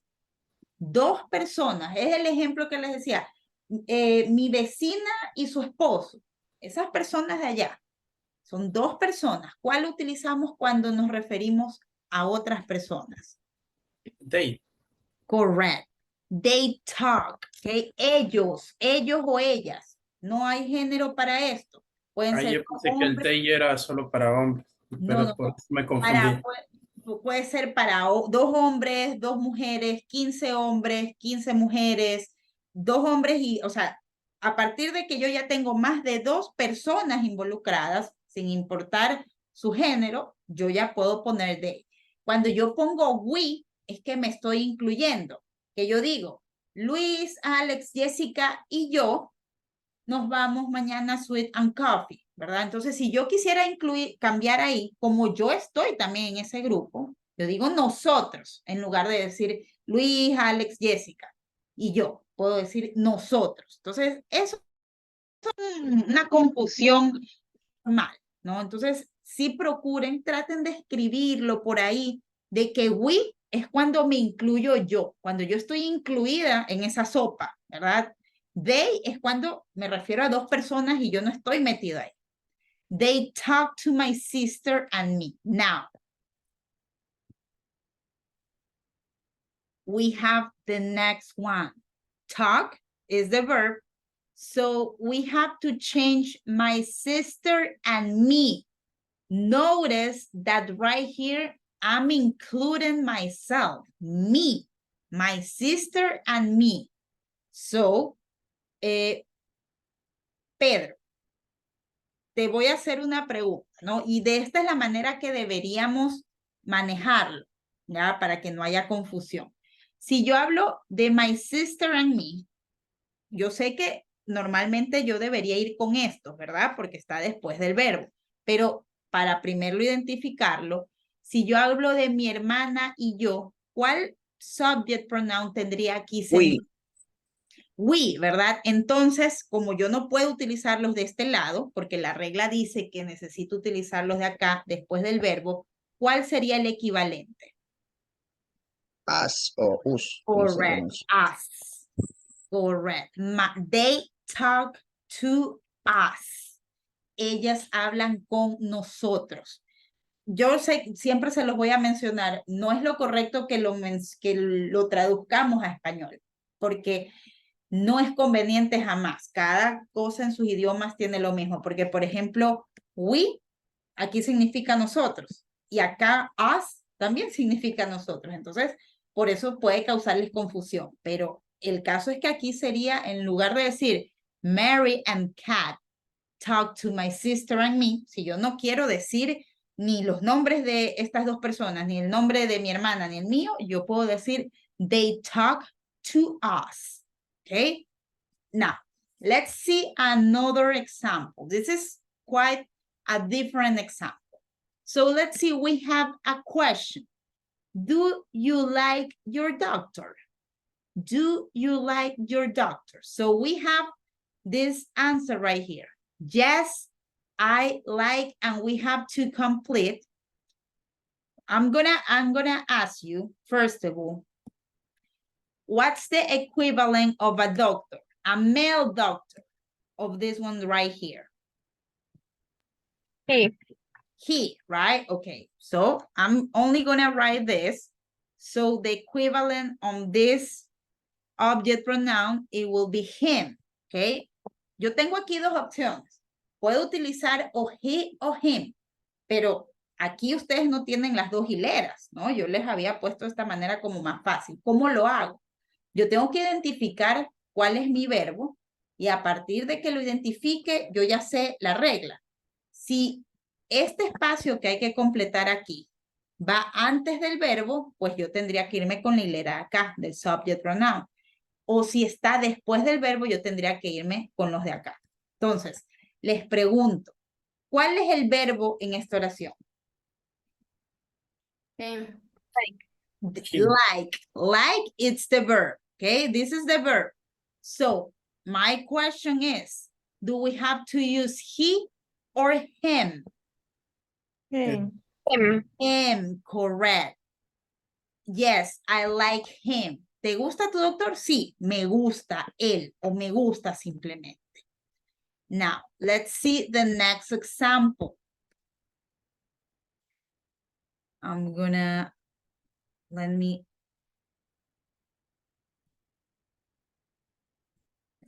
Dos personas. Es el ejemplo que les decía. Mi vecina y su esposo. Esas personas de allá. Son dos personas. ¿Cuál utilizamos cuando nos referimos a otras personas? They. Correct. They talk. Okay. Ellos o ellas. No hay género para esto. Pueden Ahí ser yo pensé que el hombres. they era solo para hombres, No, pero no, por eso me para, confundí. puede ser para 2 hombres, 2 mujeres, 15 hombres, 15 mujeres, 2 hombres y, o sea, a partir de que yo ya tengo más de 2 personas involucradas, sin importar su género, yo ya puedo poner they. Cuando yo pongo we, es que me estoy incluyendo, que yo digo, Luis, Alex, Jessica y yo nos vamos mañana a Sweet and Coffee, ¿verdad? Entonces, si yo quisiera incluir, cambiar ahí, como yo estoy también en ese grupo, yo digo nosotros, en lugar de decir Luis, Alex, Jessica, y yo, puedo decir nosotros. Entonces, eso es una confusión mal, ¿no? Entonces, sí procuren, traten de escribirlo por ahí, de que we es cuando me incluyo yo, cuando yo estoy incluida en esa sopa, ¿verdad? They es cuando me refiero a 2 personas y yo no estoy metido ahí. They talk to my sister and me. Now, we have the next one. Talk is the verb. So we have to change my sister and me. Notice that right here, I'm including myself, me, my sister and me. So, Pedro, te voy a hacer una pregunta, ¿no? Y de esta es la manera que deberíamos manejarlo, ¿ya? Para que no haya confusión. Si yo hablo de my sister and me, yo sé que normalmente yo debería ir con esto, ¿verdad? Porque está después del verbo. Pero para primero identificarlo, si yo hablo de mi hermana y yo, ¿cuál subject pronoun tendría aquí? We. We, ¿verdad? Entonces, como yo no puedo utilizarlos de este lado, porque la regla dice que necesito utilizarlos de acá después del verbo, ¿cuál sería el equivalente? Us o us. como se Correct. pronuncia. Us. Correct. They talk to us. Ellas hablan con nosotros. Yo sé, siempre se los voy a mencionar, no es lo correcto que lo traduzcamos a español, porque no es conveniente jamás. Cada cosa en sus idiomas tiene lo mismo, porque por ejemplo, we aquí significa nosotros y acá us también significa nosotros. Entonces, por eso puede causarles confusión, pero el caso es que aquí sería, en lugar de decir Mary and Kat talk to my sister and me, si yo no quiero decir ni los nombres de estas 2 personas, ni el nombre de mi hermana, ni el mío, yo puedo decir they talk to us. Okay? Now, let's see another example. This is quite a different example. So let's see, we have a question. Do you like your doctor? Do you like your doctor? So we have this answer right here. Yes, I like, and we have to complete. I'm gonna ask you, first of all, what's the equivalent of a doctor? A male doctor of this one right here. He, right? Okay, so I'm only gonna write this. So the equivalent on this object pronoun, it will be him, okay? Yo tengo aquí 2 opciones. Puedo utilizar o he o him, pero aquí ustedes no tienen las 2 hileras, ¿no? Yo les había puesto de esta manera como más fácil. ¿Cómo lo hago? Yo tengo que identificar cuál es mi verbo y a partir de que lo identifique, yo ya sé la regla. Si este espacio que hay que completar aquí va antes del verbo, pues yo tendría que irme con la hilera acá, del subject pronoun. O si está después del verbo, yo tendría que irme con los de acá. Entonces, les pregunto, ¿cuál es el verbo en esta oración? Him. Like, it's the verb, okay? This is the verb. So, my question is, do we have to use he or him? Okay. Him, correct. Yes, I like him. ¿Te gusta tu doctor? Sí, me gusta él o me gusta simplemente. Now, let's see the next example. Let me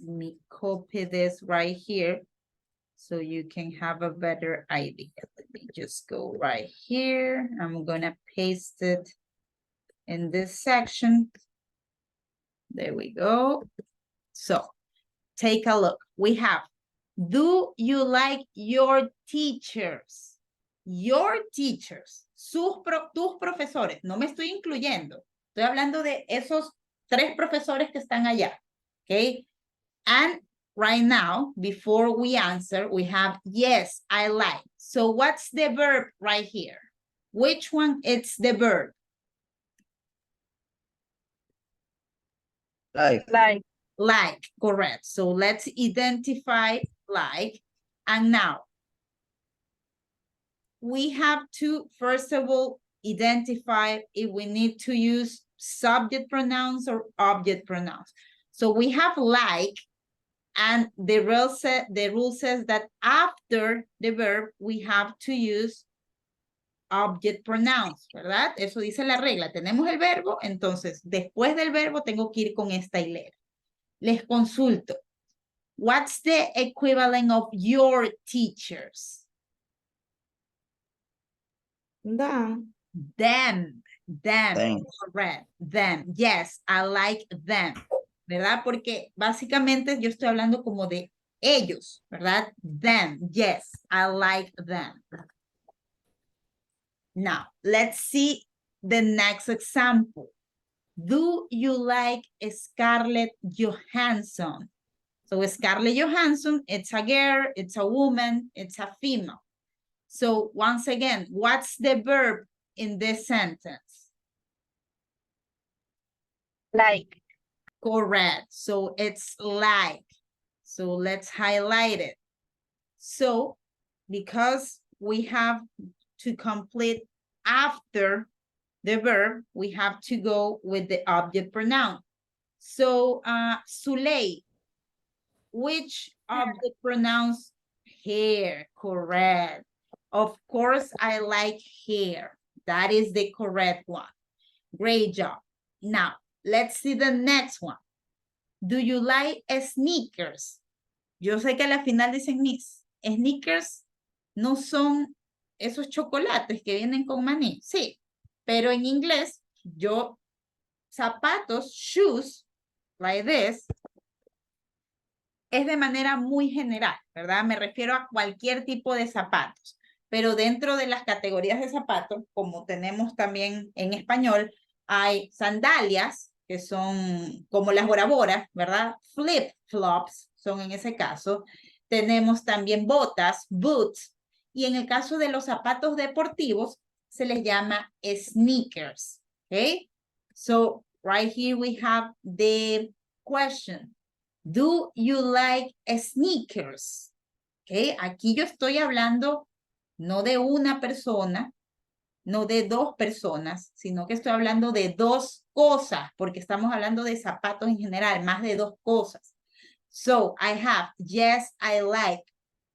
Let me copy this right here so you can have a better idea. Let me just go right here. I'm gonna paste it in this section. There we go. So take a look. We have, do you like your teachers? Your teachers, tus profesores. No me estoy incluyendo. Estoy hablando de esos 3 profesores que están allá. Okay. And right now, before we answer, we have, yes, I like. So what's the verb right here? Which one is the verb? Like, Like, correct. So let's identify like. And now, we have to, first of all, identify if we need to use subject pronouns or object pronouns. So we have like, and the rule says that after the verb, we have to use object pronouns, ¿verdad? Eso dice la regla. Tenemos el verbo, entonces, después del verbo tengo que ir con esta hilera. Les consulto. What's the equivalent of your teachers? Them. Them, Them. correct, them, yes, I like them, ¿verdad? Porque básicamente yo estoy hablando como de ellos, ¿verdad? Them, yes, I like them. Now, let's see the next example. Do you like Scarlett Johansson? So Scarlett Johansson, it's a girl, it's a woman, it's a female. So once again, what's the verb in this sentence? Like. Correct. So it's like. So let's highlight it. So because we have to complete after the verb, we have to go with the object pronoun. So Suley, which object pronouns? Hair, correct. Of course, I like hair. That is the correct one. Great job. Now, let's see the next one. Do you like sneakers? Yo sé que a la final dicen mis sneakers no son esos chocolates que vienen con maní. Sí, pero en inglés, yo, zapatos, shoes, like this, es de manera muy general, ¿verdad? Me refiero a cualquier tipo de zapatos. Pero dentro de las categorías de zapatos, como tenemos también en español, hay sandalias, que son como las Bora Bora, ¿verdad? Flip-flops son en ese caso. Tenemos también botas, boots. Y en el caso de los zapatos deportivos, se les llama sneakers. ¿Ok? So, right here we have the question. Do you like sneakers? ¿Ok? Aquí yo estoy hablando no de una persona, no de 2 personas, sino que estoy hablando de 2 cosas, porque estamos hablando de zapatos en general, más de 2 cosas. So, I have, yes, I like.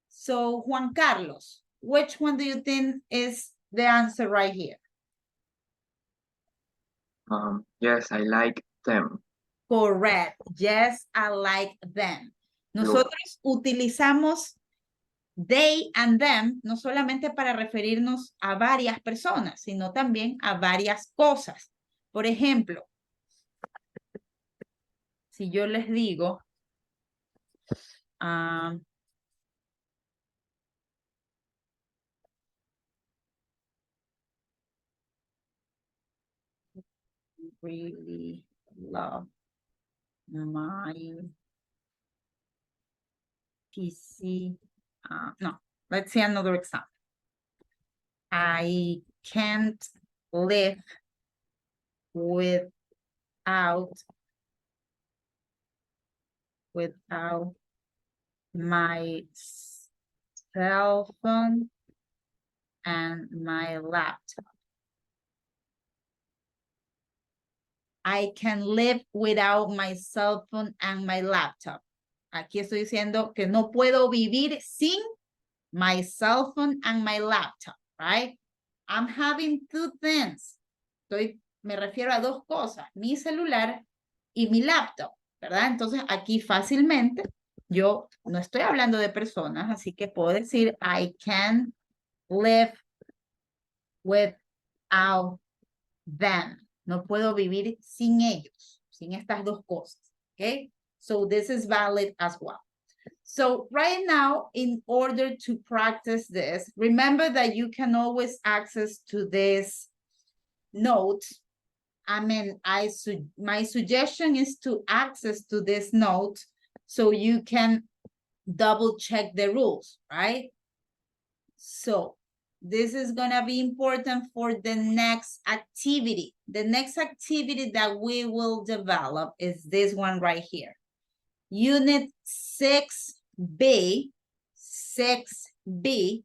So, Juan Carlos, which one do you think is the answer right here? Yes, I like them. Correct. Yes, I like them. Nosotros utilizamos they and them no solamente para referirnos a varias personas, sino también a varias cosas. Por ejemplo, si yo les digo, really love my PC. No, let's see another example. I can't live without my cell phone and my laptop. I can live without my cell phone and my laptop. Aquí estoy diciendo que no puedo vivir sin my cell phone and my laptop, right? I'm having 2 things. Me refiero a 2 cosas, mi celular y mi laptop. ¿verdad? Entonces aquí fácilmente yo no estoy hablando de personas, así que puedo decir I can live without them. No puedo vivir sin ellos, sin estas dos cosas, okay? So this is valid as well. So right now, in order to practice this, remember that you can always access to this note. I mean, my suggestion is to access to this note so you can double check the rules, right? So this is gonna be important for the next activity. The next activity that we will develop is this one right here. Unit 6B, 6B,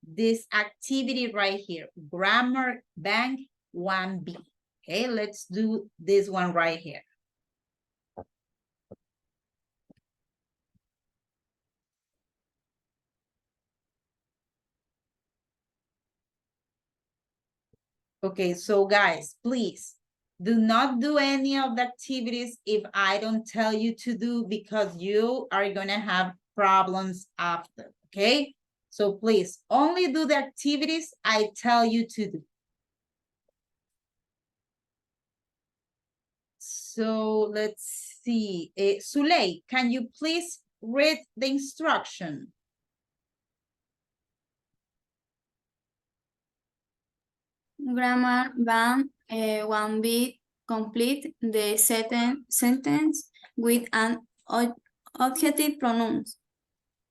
this activity right here, Grammar Bank 1B. Okay, let's do this one right here. Okay, so guys, please do not do any of the activities if I don't tell you to do, because you are gonna have problems after, okay? So please only do the activities I tell you to do. So let's see, Suley, can you please read the instruction? Grammar Bank 1B. Complete the sentence with an objective pronouns.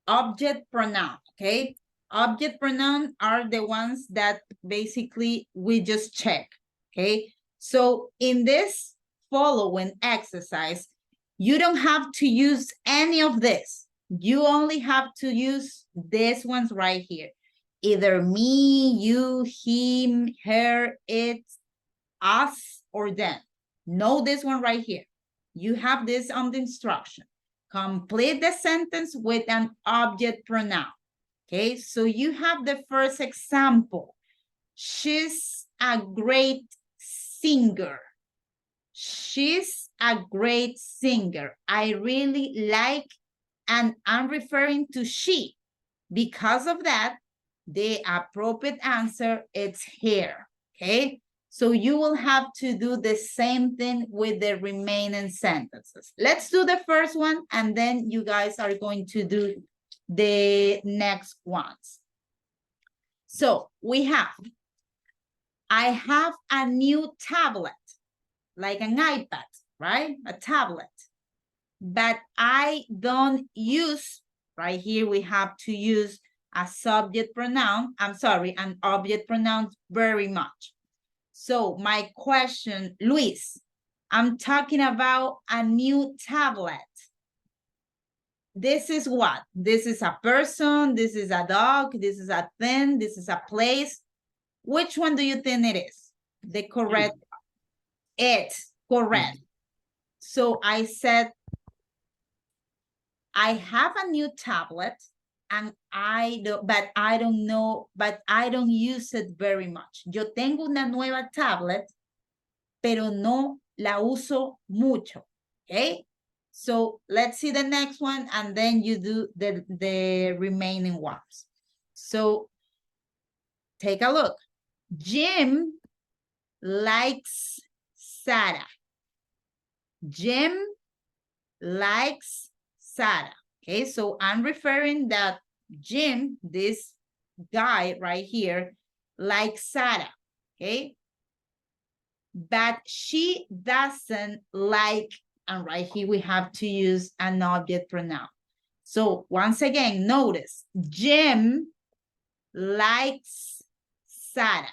Object pronoun, okay? Object pronoun are the ones that basically we just check, okay? So in this following exercise, you don't have to use any of this. You only have to use these ones right here. Either me, you, him, her, it, us, or them. Know this one right here. You have this on the instruction. Complete the sentence with an object pronoun. Okay, so you have the first example. She's a great singer. She's a great singer. I really like, and I'm referring to she. Because of that, the appropriate answer is here, okay? So you will have to do the same thing with the remaining sentences. Let's do the first one, and then you guys are going to do the next ones. So we have, I have a new tablet, like an iPad, right? A tablet. But I don't use, right here we have to use a subject pronoun, I'm sorry, an object pronoun very much. So my question, Luis, I'm talking about a new tablet. This is what? This is a person, this is a dog, this is a thing, this is a place. Which one do you think it is? The correct, it, correct. So I said, I have a new tablet and I don't use it very much. Yo tengo una nueva tablet, pero no la uso mucho, okay? So let's see the next one, and then you do the remaining ones. So take a look. Jim likes Sarah. Jim likes Sarah. Okay, so I'm referring that Jim, this guy right here, likes Sarah. Okay, but she doesn't like, and right here we have to use an object pronoun. So once again, notice Jim likes Sarah.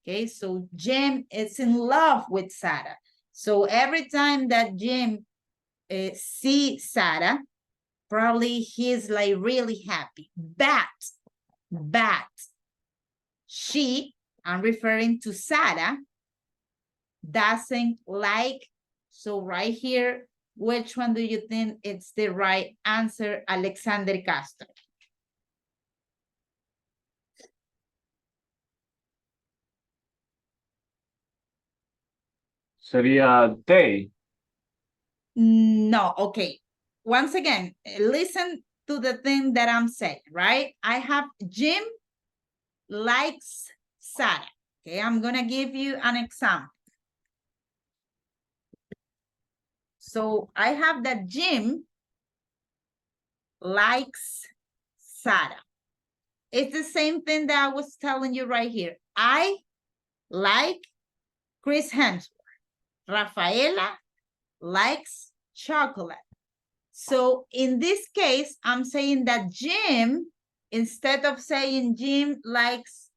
Okay, so Jim is in love with Sarah. So every time that Jim sees Sarah, probably he's like really happy. But she, I'm referring to Sarah, doesn't like. So right here, which one do you think it's the right answer, Alexander Castro? Sería they. No, okay. Once again, listen to the thing that I'm saying, right? I have Jim likes Sarah. Okay, I'm gonna give you an example. So I have that Jim likes Sarah. It's the same thing that I was telling you right here. I like Chris Hemsworth. Rafaela likes chocolate. So in this case, I'm saying that Jim, instead of saying Jim likes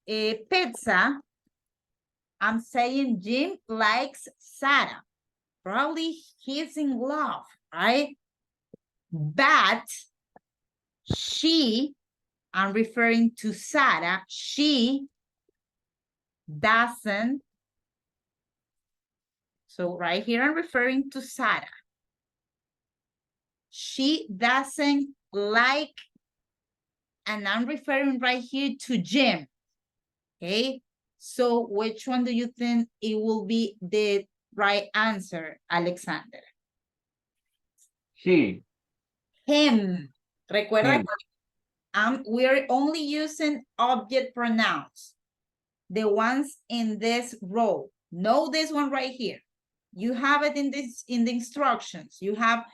a pizza, I'm saying Jim likes Sarah. Probably he's in love, right? But she, I'm referring to Sarah, she doesn't. So right here, I'm referring to Sarah. She doesn't like, and I'm referring right here to Jim. Okay, so which one do you think it will be the right answer, Alexander? She. Him. Recuerda Him. que we're only using object pronouns, the ones in this row. Know this one right here. You have it in the instructions. You have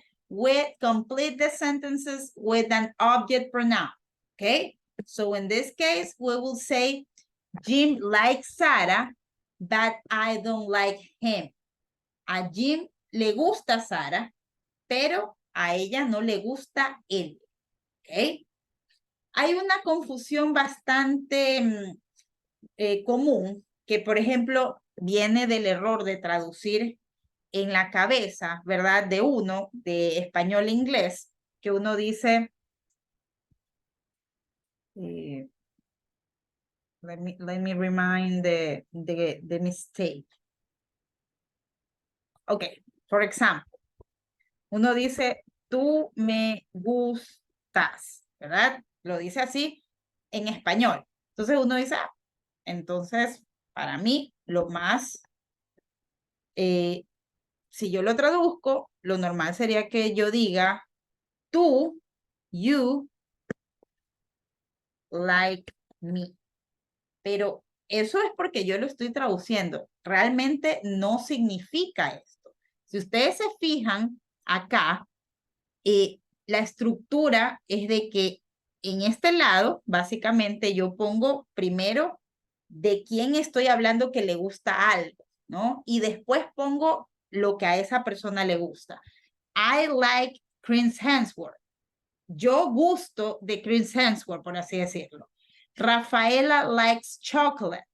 complete the sentences with an object pronoun. Okay, so in this case, we will say Jim likes Sarah, but I don't like him. A Jim le gusta Sarah, pero a ella no le gusta él. ¿Ok? Hay una confusión bastante común que, por ejemplo, viene del error de traducir en la cabeza, ¿verdad? De uno, de español a inglés, que uno dice... let me remind the mistake. Okay, for example, uno dice, tú me gustas, ¿verdad? Lo dice así en español. Entonces uno dice, entonces, para mí, lo más, si yo lo traduzco, lo normal sería que yo diga, tú, you, like me. Pero eso es porque yo lo estoy traduciendo. Realmente no significa esto. Si ustedes se fijan acá, la estructura es de que en este lado, básicamente yo pongo primero de quién estoy hablando que le gusta algo, ¿no? Y después pongo lo que a esa persona le gusta. I like Chris Hemsworth. Yo gusto de Chris Hemsworth, por así decirlo. Rafaela likes chocolate.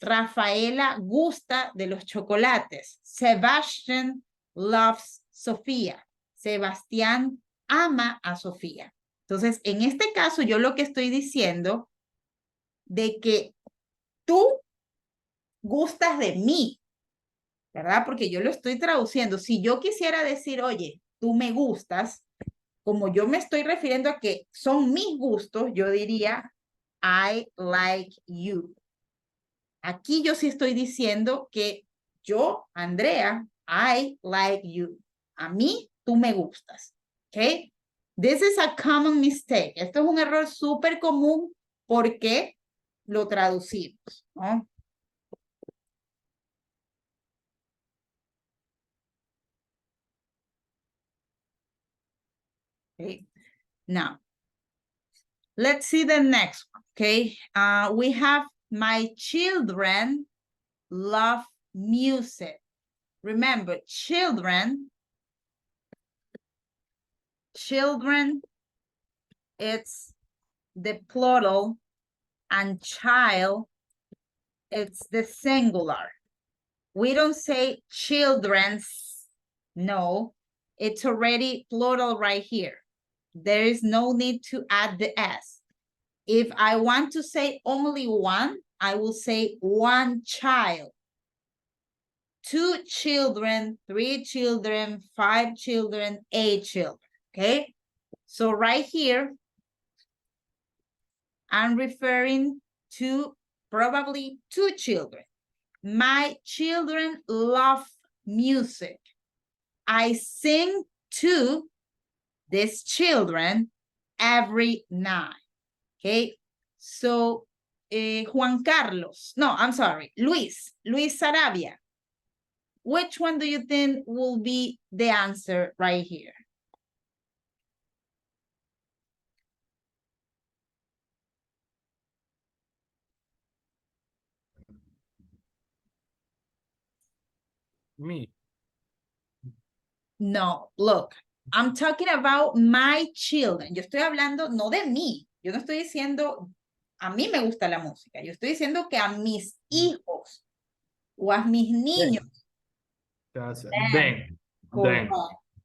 Rafaela gusta de los chocolates. Sebastian loves Sofía. Sebastián ama a Sofía. Entonces, en este caso, yo lo que estoy diciendo de que tú gustas de mí, ¿verdad? Porque yo lo estoy traduciendo. Si yo quisiera decir, oye, tú me gustas, como yo me estoy refiriendo a que son mis gustos, yo diría, I like you. Aquí yo sí estoy diciendo que yo, Andrea, I like you. A mí, tú me gustas. ¿Ok? This is a common mistake. Esto es un error súper común porque lo traducimos, ¿no? Okay. Now, let's see the next one, okay? We have my children love music. Remember, children, it's the plural, and child, it's the singular. We don't say children's, no, it's already plural right here. There is no need to add the S. If I want to say only one, I will say one child. 2 children, 3 children, 5 children, 8 children, okay? So right here, I'm referring to probably 2 children. My children love music. I sing to these children every night. Okay, so Juan Carlos, no, I'm sorry, Luis Sarabia. Which one do you think will be the answer right here? Me. No, look, I'm talking about my children. Yo estoy hablando no de mí. Yo no estoy diciendo, a mí me gusta la música. Yo estoy diciendo que a mis hijos o a mis niños. That's Then. then.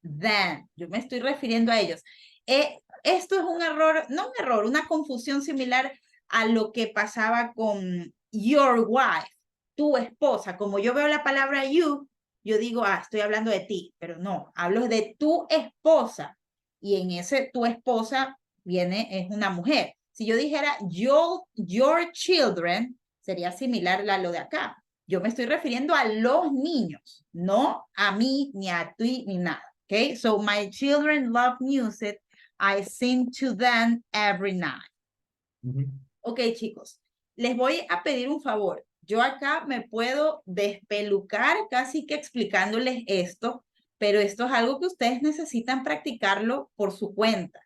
Then. Yo me estoy refiriendo a ellos. Esto es un error, no un error, una confusión similar a lo que pasaba con your wife, tu esposa. Como yo veo la palabra you, yo digo, estoy hablando de ti, pero no, hablo de tu esposa. Y en ese tu esposa es una mujer. Si yo dijera your children, sería similar a lo de acá. Yo me estoy refiriendo a los niños, no a mí, ni a ti, ni nada. Okay, so my children love music. I sing to them every night. Ok, chicos, les voy a pedir un favor. Yo acá me puedo despelucar casi que explicándoles esto, pero esto es algo que ustedes necesitan practicarlo por su cuenta.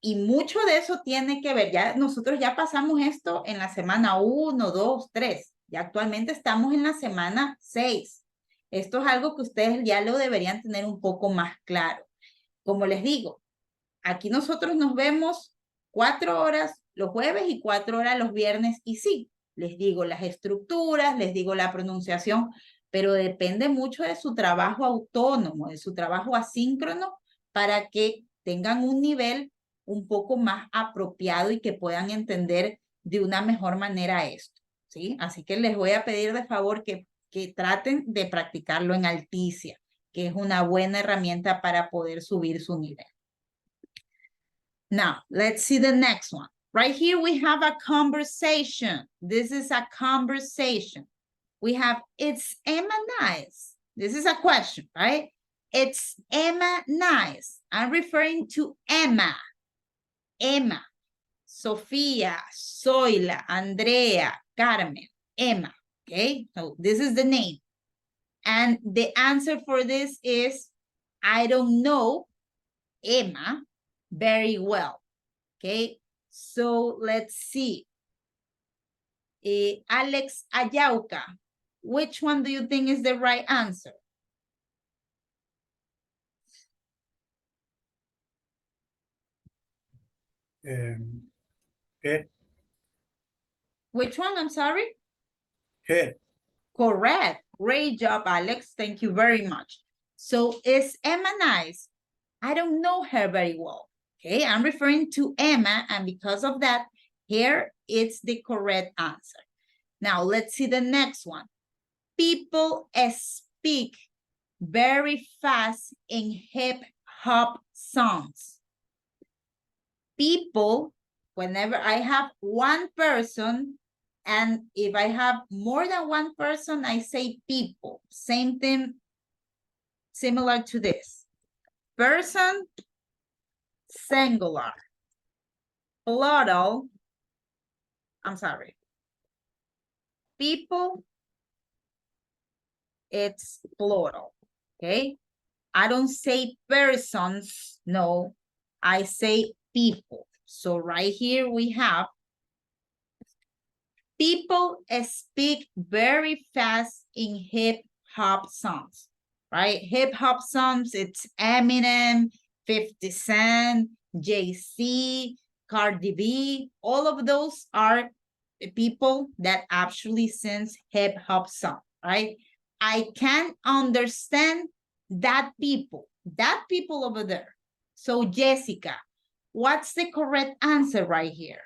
Y mucho de eso tiene que ver, nosotros ya pasamos esto en la semana 1, 2, 3. Ya actualmente estamos en la semana 6. Esto es algo que ustedes ya lo deberían tener un poco más claro. Como les digo, aquí nosotros nos vemos 4 horas los jueves y 4 horas los viernes. Y sí, les digo las estructuras, les digo la pronunciación, pero depende mucho de su trabajo autónomo, de su trabajo asíncrono, para que tengan un nivel un poco más apropiado y que puedan entender de una mejor manera esto, ¿sí? Así que les voy a pedir de favor que traten de practicarlo en Alticia, que es una buena herramienta para poder subir su nivel. Now, let's see the next one. Right here, we have a conversation. This is a conversation. We have, it's Emma nice? This is a question, right? It's Emma nice. I'm referring to Emma. Emma, Sofía, Zoila, Andrea, Carmen, Emma. Okay, so this is the name. And the answer for this is, I don't know Emma very well. Okay, so let's see. Alex Ayauca, which one do you think is the right answer? Head. Which one? I'm sorry? Head. Correct. Great job, Alex. Thank you very much. So is Emma nice? I don't know her very well. Okay, I'm referring to Emma, and because of that, here it's the correct answer. Now, let's see the next one. People speak very fast in hip-hop songs. People, whenever I have one person, and if I have more than one person, I say people. Same thing, similar to this. Person, singular. Plural, I'm sorry. People, it's plural, okay? I don't say persons, no, I say people. So right here we have people speak very fast in hip-hop songs, right? Hip-hop songs, it's Eminem, 50 Cent, Jay-Z, Cardi B, all of those are people that actually sings hip-hop song, right? I can understand that people over there. So Jessica, what's the correct answer right here?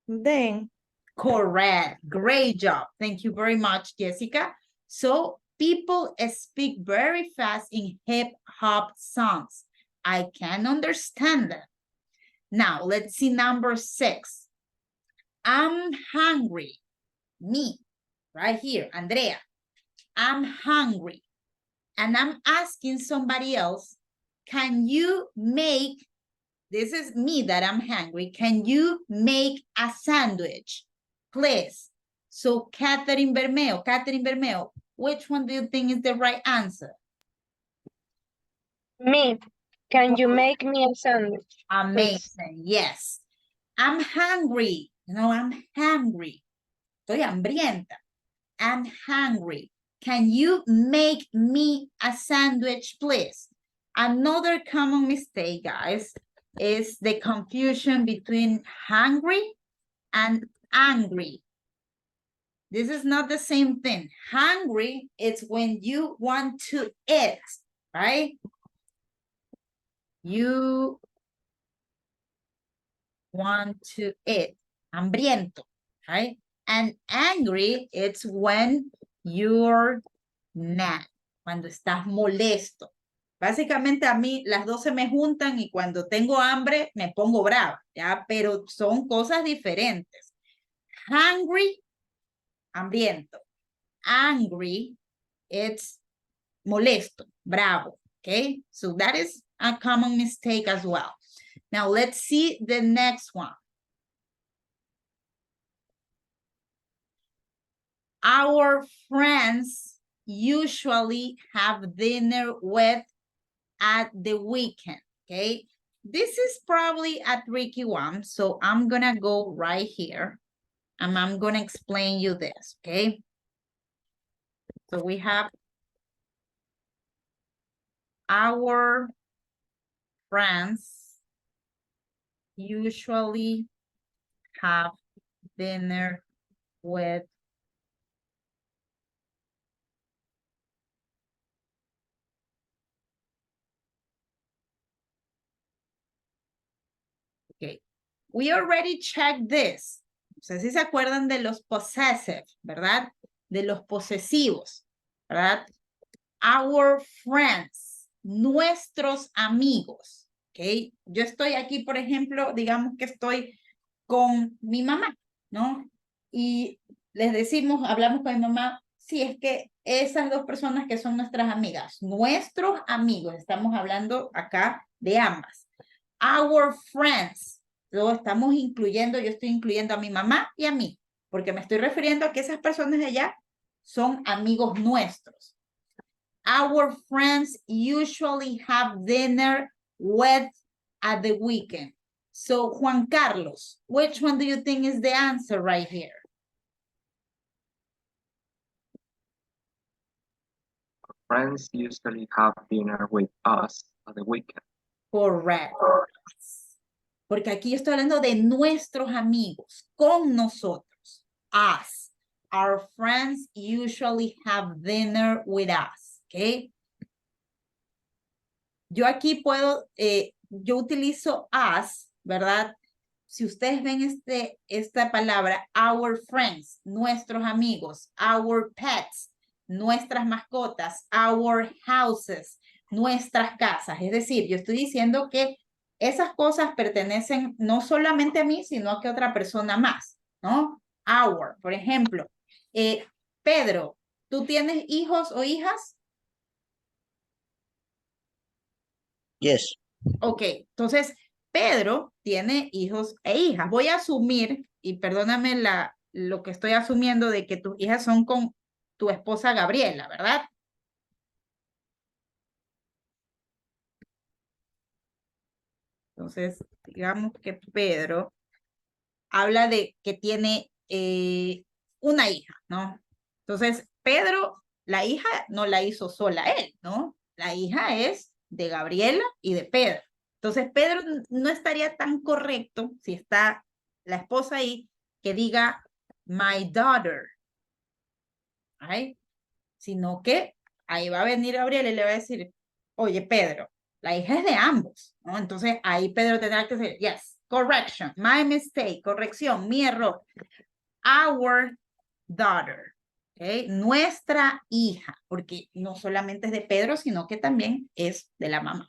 Then. Correct. Great job. Thank you very much, Jessica. So people speak very fast in hip-hop songs. I can understand them. Now, let's see number 6. I'm hungry. Me, right here, Andrea. I'm hungry. and I'm asking somebody else, can you make, this is me that I'm hungry, can you make a sandwich, please? So Catherine Bermeo, which one do you think is the right answer? Me. Can you make me a sandwich? Amazing, yes. I'm hungry, I'm hungry. Estoy hambrienta. I'm hungry. Can you make me a sandwich, please? Another common mistake, guys, is the confusion between hungry and angry. This is not the same thing. Hungry is when you want to eat, right? You want to eat. Hambriento, right? And angry, it's when you're mad, cuando estás molesto. Básicamente a mí las dos se me juntan y cuando tengo hambre me pongo brava, ¿ya? Pero son cosas diferentes. Hungry, hambriento. Angry, it's molesto, bravo, okay? So that is a common mistake as well. Now let's see the next one. Our friends usually have dinner with at the weekend, okay? This is probably a tricky one, so I'm gonna go right here and I'm gonna explain you this, okay? So we have our friends usually have dinner with okay. We already checked this. No sé si se acuerdan de los possessive, ¿verdad? De los posesivos, ¿verdad? Our friends, nuestros amigos, ¿ok? Yo estoy aquí, por ejemplo, digamos que estoy con mi mamá, ¿no? Y les decimos, hablamos con mi mamá, sí, es que esas dos personas que son nuestras amigas, nuestros amigos, estamos hablando acá de ambas. Our friends, lo estamos incluyendo, yo estoy incluyendo a mi mamá y a mí, porque me estoy refiriendo a que esas personas de allá son amigos nuestros. Our friends usually have dinner with at the weekend. So, Juan Carlos, which one do you think is the answer right here? Friends usually have dinner with us at the weekend. Correct. Porque aquí yo estoy hablando de nuestros amigos, con nosotros, us. Our friends usually have dinner with us, ¿ok? Yo aquí puedo, yo utilizo us, ¿verdad? Si ustedes ven esta palabra, our friends, nuestros amigos, our pets, nuestras mascotas, our houses, nuestras casas. Es decir, yo estoy diciendo que esas cosas pertenecen no solamente a mí, sino a que otra persona más, ¿no? Our, por ejemplo. Pedro, ¿tú tienes hijos o hijas? Yes. Ok, entonces Pedro tiene hijos e hijas. Voy a asumir, y perdóname lo que estoy asumiendo de que tus hijas son con tu esposa Gabriela, ¿verdad? Entonces, digamos que Pedro habla de que tiene una hija, ¿no? Entonces, Pedro, la hija no la hizo sola él, ¿no? La hija es de Gabriela y de Pedro. Entonces, Pedro no estaría tan correcto si está la esposa ahí que diga my daughter, ¿right? Sino que ahí va a venir Gabriela y le va a decir, oye, Pedro, la hija es de ambos, ¿no? Entonces, ahí Pedro tendrá que decir, yes, correction, my mistake, corrección, mi error. Our daughter, ¿okay? Nuestra hija, porque no solamente es de Pedro, sino que también es de la mamá.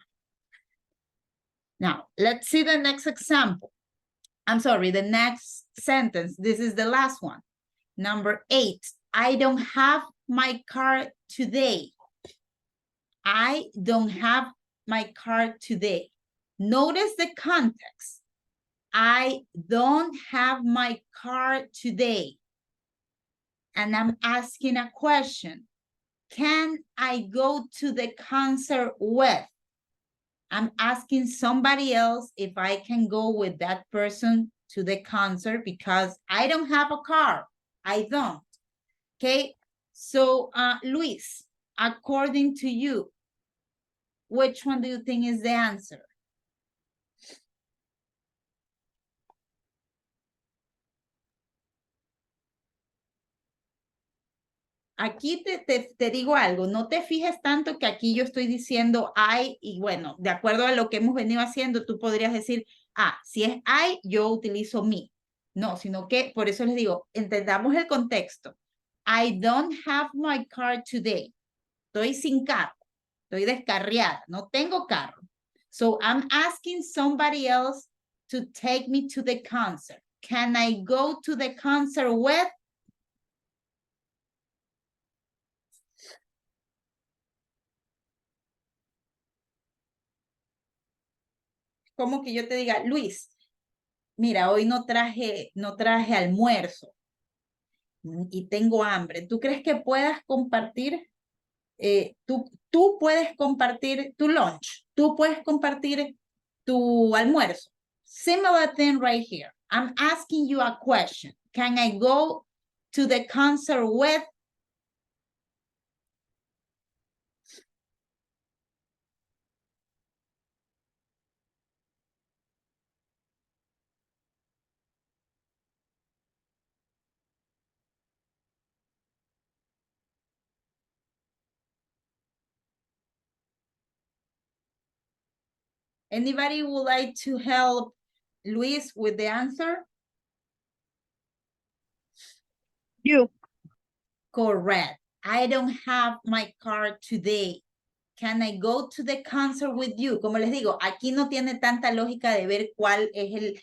Now, let's see the next example. I'm sorry, the next sentence. This is the last one. Number 8, I don't have my car today. I don't have my car today. Notice the context. I don't have my car today. And I'm asking a question. Can I go to the concert with? I'm asking somebody else if I can go with that person to the concert because I don't have a car. I don't. Okay. So, Luis, according to you, which one do you think is the answer? Aquí te digo algo, no te fijes tanto que aquí yo estoy diciendo I y bueno, de acuerdo a lo que hemos venido haciendo, tú podrías decir, si es I, yo utilizo me. No, sino que por eso les digo, entendamos el contexto. I don't have my car today. Estoy sin carro, estoy descarriada, no tengo carro. So I'm asking somebody else to take me to the concert. Can I go to the concert with? Como que yo te diga, Luis, mira, hoy no traje almuerzo y tengo hambre. ¿Tú crees que puedas compartir? Tú puedes compartir tu lunch. Tú puedes compartir tu almuerzo. Similar thing right here. I'm asking you a question. Can I go to the concert with? Anybody would like to help Luis with the answer? You. Correct. I don't have my car today. Can I go to the concert with you? Como les digo, aquí no tiene tanta lógica de ver cuál es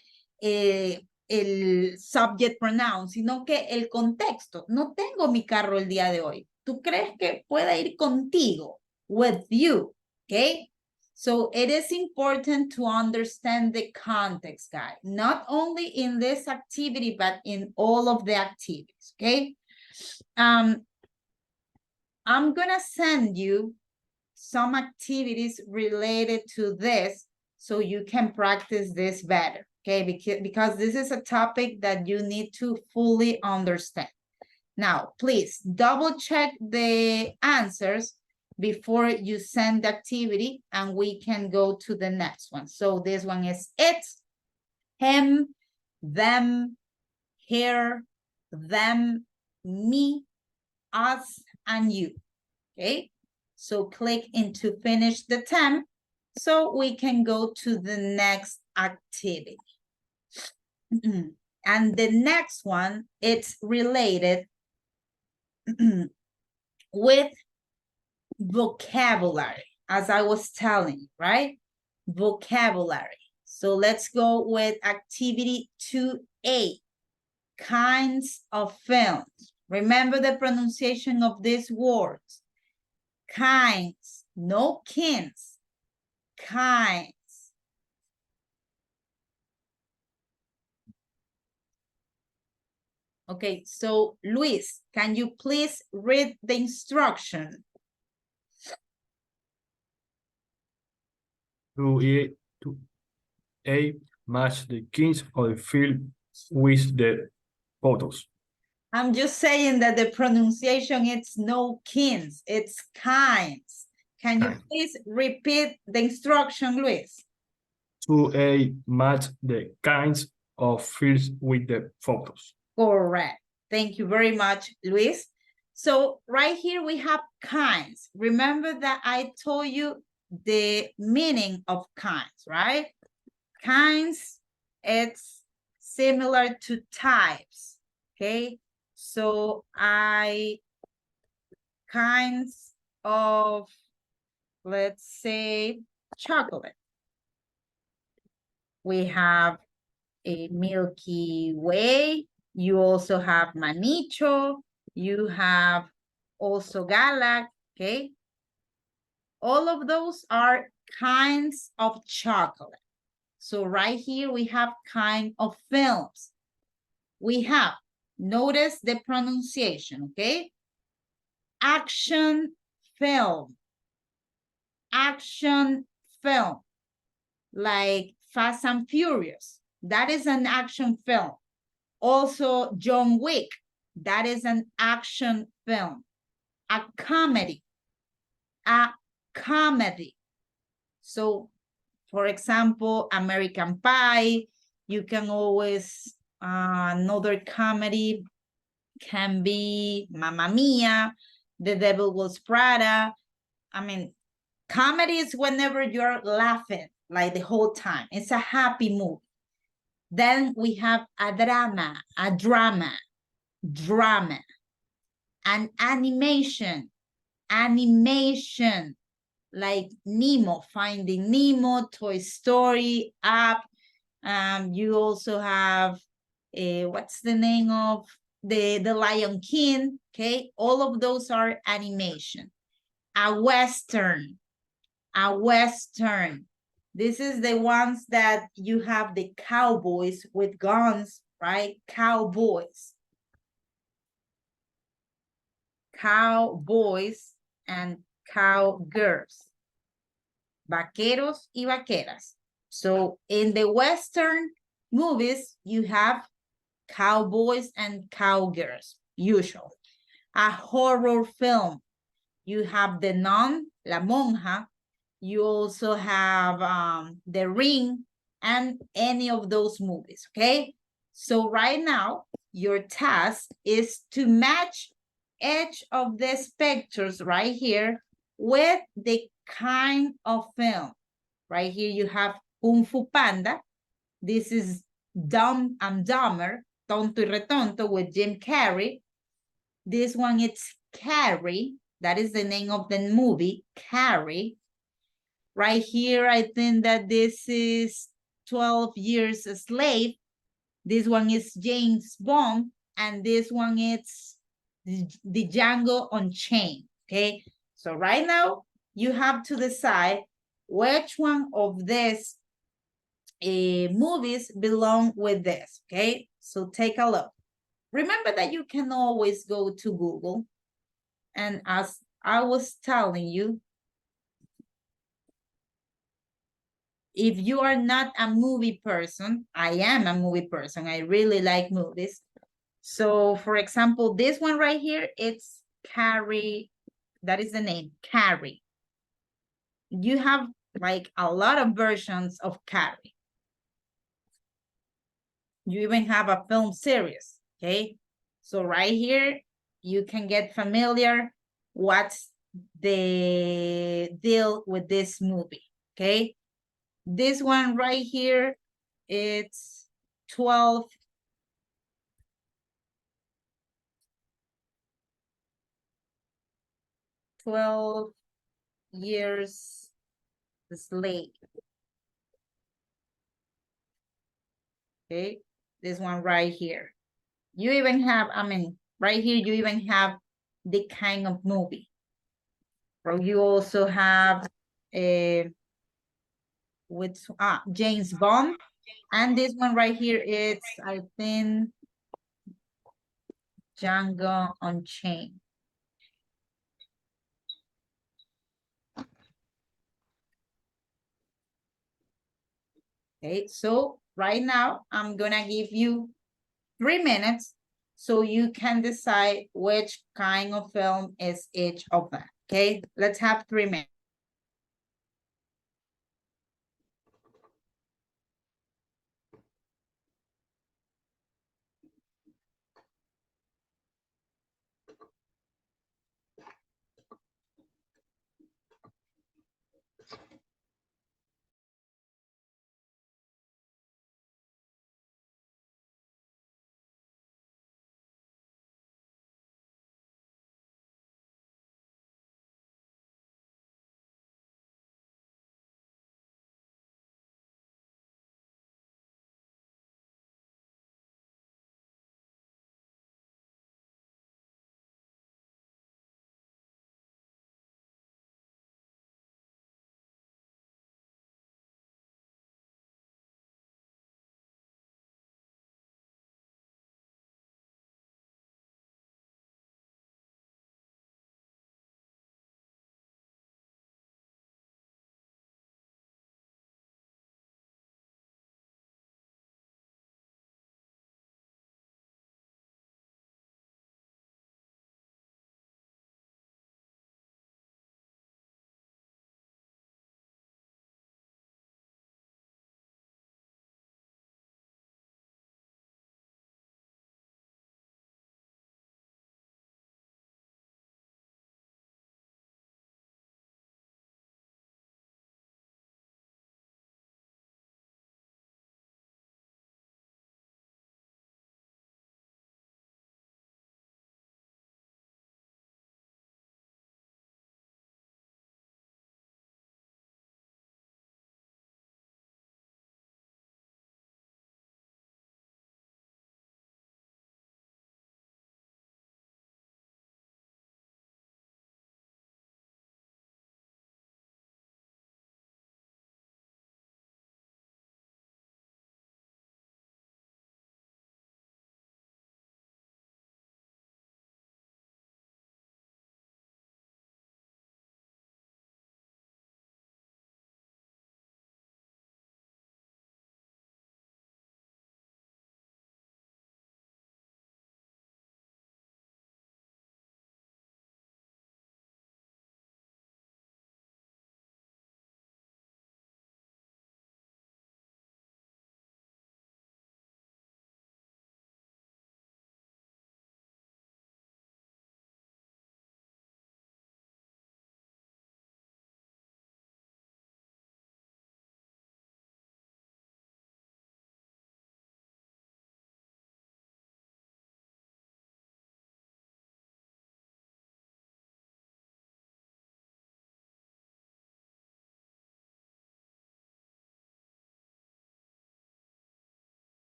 el subject pronoun, sino que el contexto. No tengo mi carro el día de hoy. ¿Tú crees que pueda ir contigo? With you, okay? So it is important to understand the context, guys. Not only in this activity, but in all of the activities, okay? I'm gonna send you some activities related to this so you can practice this better, okay? Because this is a topic that you need to fully understand. Now, please double check the answers before you send the activity and we can go to the next one. So this one is it, him, them, her, them, me, us, and you, okay? So click into finish the temp so we can go to the next activity. And the next one, it's related with vocabulary, as I was telling you, right? Vocabulary. So let's go with activity 2A, kinds of films. Remember the pronunciation of these words. Kinds, no kins, kinds. Okay, so Luis, can you please read the instruction? To A match the kings of the film with the photos. I'm just saying that the pronunciation, it's no kins, it's kinds. Can you Kind. please repeat the instruction, Luis? To A match the kinds of fields with the photos. Correct. Thank you very much, Luis. So right here we have kinds. Remember that I told you the meaning of kinds, right? Kinds, it's similar to types, okay? So kinds of, let's say, chocolate. We have a Milky Way. You also have Manicho. You have also Galac, okay? All of those are kinds of chocolate. So right here we have kind of films. We have, notice the pronunciation, okay? Action film. Action film. Like Fast and Furious. That is an action film. Also, John Wick. That is an action film. A comedy. A comedy. So, for example, American Pie. You can always, another comedy can be Mamma Mia, The Devil Wears Prada. I mean, comedy is whenever you're laughing like the whole time. It's a happy movie. Then we have a drama, an animation, like Nemo, Finding Nemo, Toy Story, Up. You also have, what's the name of the Lion King, okay? All of those are animation. A Western. This is the ones that you have the cowboys with guns, right? Cowboys and cowgirls. Vaqueros y vaqueras. So in the Western movies, you have cowboys and cowgirls, usually. A horror film. You have The Nun, La Monja. You also have The Ring and any of those movies, okay? So right now, your task is to match each of these pictures right here with the kind of film. Right here you have Kung Fu Panda. This is Dumb and Dumber, Tonto y Retonto with Jim Carrey. This one it's Carrie. That is the name of the movie, Carrie. Right here, I think that this is 12 Years a Slave. This one is James Bond. And this one is the Django Unchained, okay? So right now, you have to decide which one of these movies belong with this, okay? So take a look. Remember that you can always go to Google. And as I was telling you, if you are not a movie person, I am a movie person. I really like movies. So for example, this one right here, it's Carrie. That is the name, Carrie. You have like a lot of versions of Carrie. You even have a film series, okay? So right here, you can get familiar what's the deal with this movie, okay? This one right here, it's 12 Years a Slave. Okay, this one right here. You even have, I mean, right here, you even have the kind of movie. Or you also have with James Bond. And this one right here, it's, I think, Django Unchained. Okay, so right now, I'm gonna give you 3 minutes so you can decide which kind of film is each of them. Okay, let's have 3 minutes.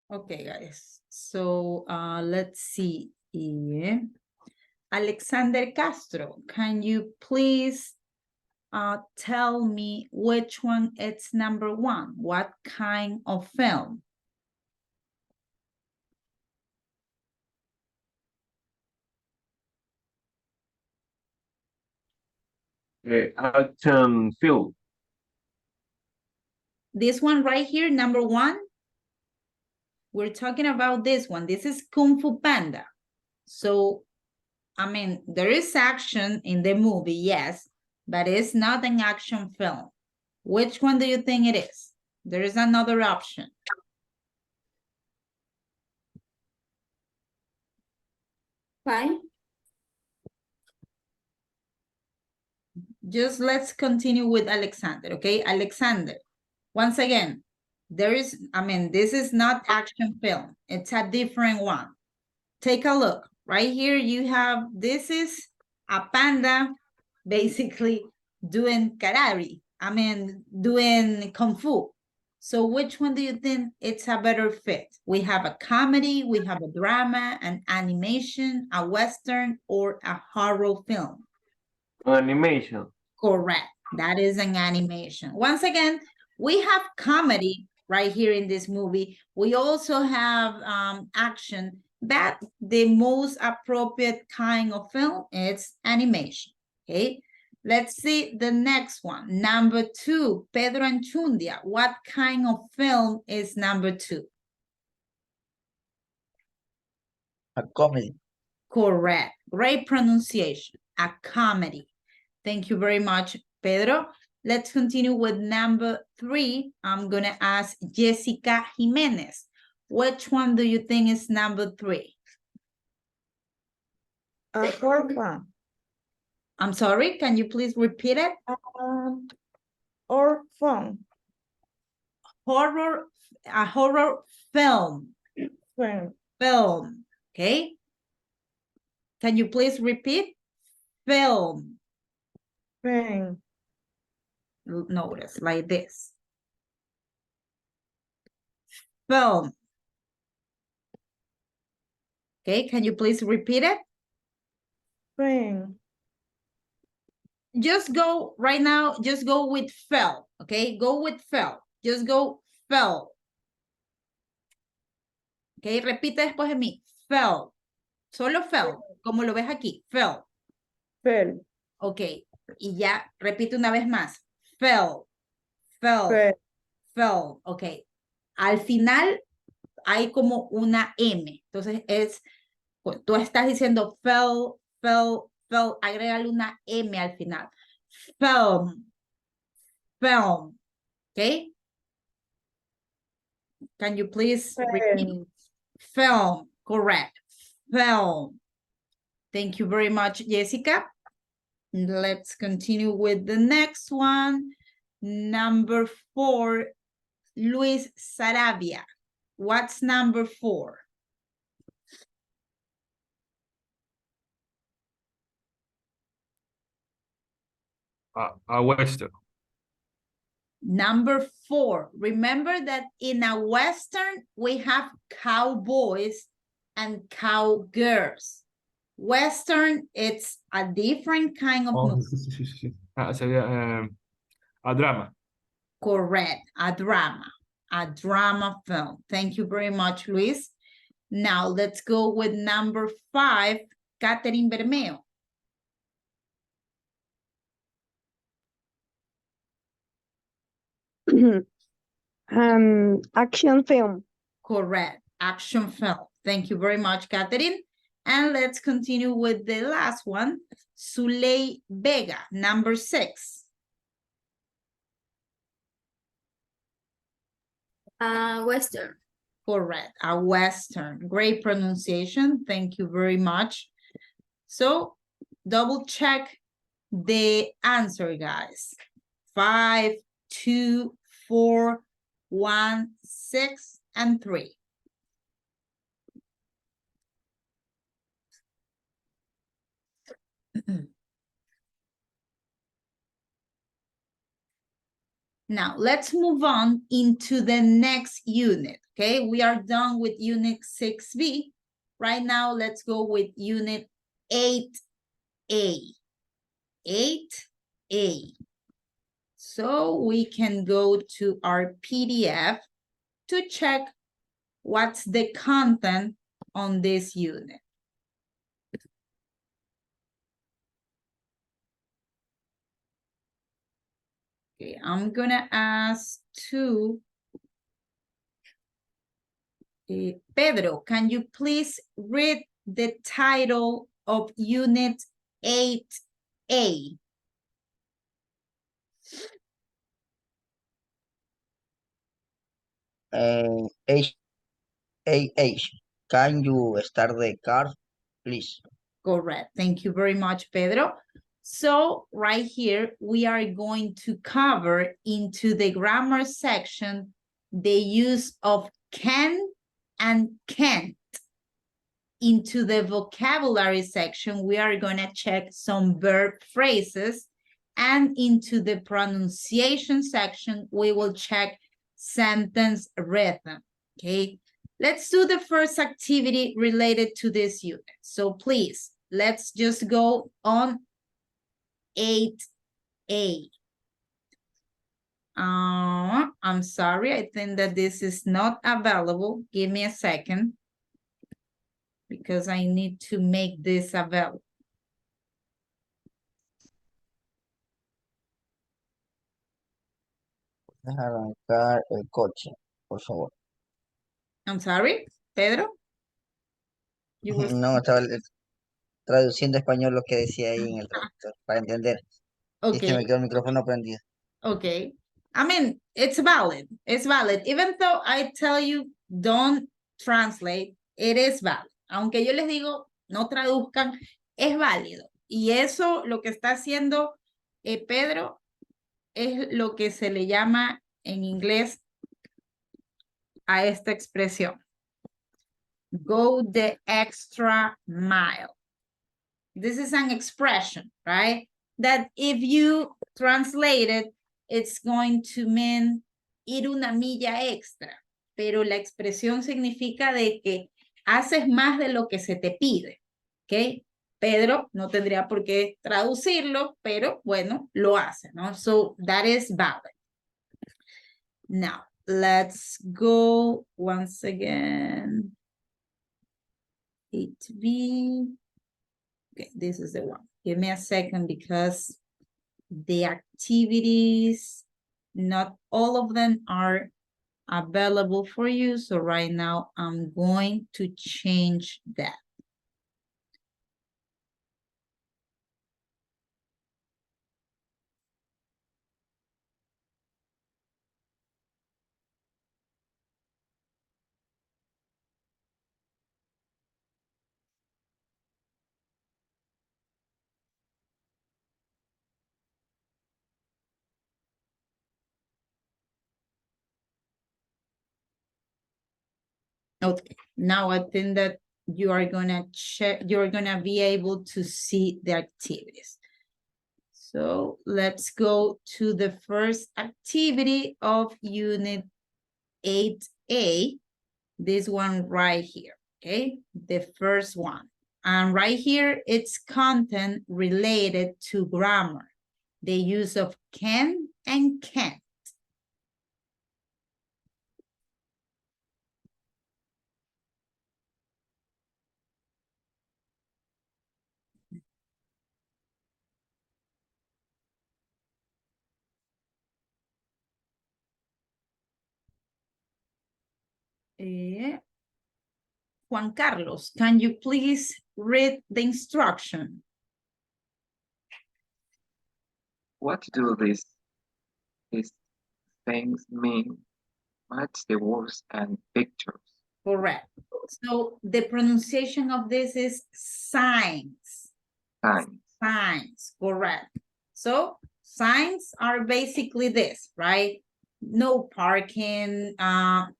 Okay, guys. So let's see here. Alexander Castro, can you please tell me which one is number one? What kind of film? Action film. This one right here, number one. We're talking about this one. This is Kung Fu Panda. So, I mean, there is action in the movie, yes, but it's not an action film. Which one do you think it is? There is another option. Why? Just let's continue with Alexander, okay? Alexander, once again, there is, I mean, this is not action film. It's a different one. Take a look. Right here you have, this is a panda basically doing karate. I mean, doing kung fu. So which one do you think it's a better fit? We have a comedy, we have a drama, an animation, a Western, or a horror film? Animation. Correct. That is an animation. Once again, we have comedy right here in this movie. We also have action, but the most appropriate kind of film is animation. Okay. Let's see the next one. Number two, Pedro Anchundia. What kind of film is number two? A comedy. Correct. Great pronunciation. A comedy. Thank you very much, Pedro. Let's continue with number three. I'm going to ask Jessica Jimenez. Which one do you think is number three? A horror film. I'm sorry, can you please repeat it? Or film. Horror, a horror film. Film, okay? Can you please repeat? Film. Film. Notice, like this. Film. Okay, can you please repeat it? Film. Just go right now, just go with fell, okay? Go with fell. Just go fell. Okay, repite después de mí. Fell. Solo fell, como lo ves aquí. Fell. Film. Ok, y ya repite una vez más. Fell. Fell. Film. Fell. Ok. Al final hay como una M. Entonces es, pues, tú estás diciendo fell, fell, fell. Agrégale una M al final. Film. Film. Ok. Can you please repeat? Film. Film. Correct. Film. Thank you very much, Jessica. Let's continue with the next one. Number four, Luis Sarabia. What's number four? A Western. Number four. Remember that in a Western, we have cowboys and cowgirls. Western, it's a different kind of Oh, movie. sí. Sería a drama. Correct, a drama film. Thank you very much, Luis. Now let's go with number five, Catherine Bermeo. Action film. Correct, action film. Thank you very much, Catherine. And let's continue with the last one, Zuley Vega, number six. Western. Correct, a Western. Great pronunciation. Thank you very much. So double check the answer, guys. 5, 2, 4, 1, 6, and 3. Now, let's move on into the next unit, Okay, we are done with Unit 6B. Right now, let's go with Unit 8A. 8A. So we can go to our PDF to check what's the content on this unit. Okay, I'm gonna ask to Pedro, can you please read the title of Unit 8A? H. Can you start the car, please? Correct. Thank you very much, Pedro. So right here, we are going to cover into the grammar section the use of can and can't. Into the vocabulary section, we are going to check some verb phrases. And into the pronunciation section, we will check sentence rhythm. Okay, let's do the first activity related to this unit. So please, let's just go on 8A. I'm sorry, I think that this is not available. Give me a second, because I need to make this available. Arrancar el coche, por favor. I'm sorry, Pedro? You were... No, estaba traduciendo español lo que decía ahí en el traductor, para entender. Es que me Okay, quedó el micrófono prendido. okay. I mean, it's valid. It's valid. Even though I tell you don't translate, it is valid. Aunque yo les digo, no traduzcan, es válido. Y eso lo que está haciendo Pedro es lo que se le llama en inglés a esta expresión. Go the extra mile. This is an expression, right? That if you translate it, it's going to mean ir una milla extra. Pero la expresión significa de que haces más de lo que se te pide, ¿ok? Pedro no tendría por qué traducirlo, pero bueno, lo hace, ¿no? So that is valid. Now, let's go once again. 8B. Okay, this is the one. Give me a second because the activities, not all of them are available for you. So right now I'm going to change that. Okay, now I think that you are gonna check, you're gonna be able to see the activities. So let's go to the first activity of Unit 8A, this one right here, okay? The first one. And right here, it's content related to grammar, the use of can and can't. Juan Carlos, can you please read the instruction? What do these things mean? Match the words and pictures. Correct. So the pronunciation of this is signs. Signs. Signs, correct. So signs are basically this, right? No parking,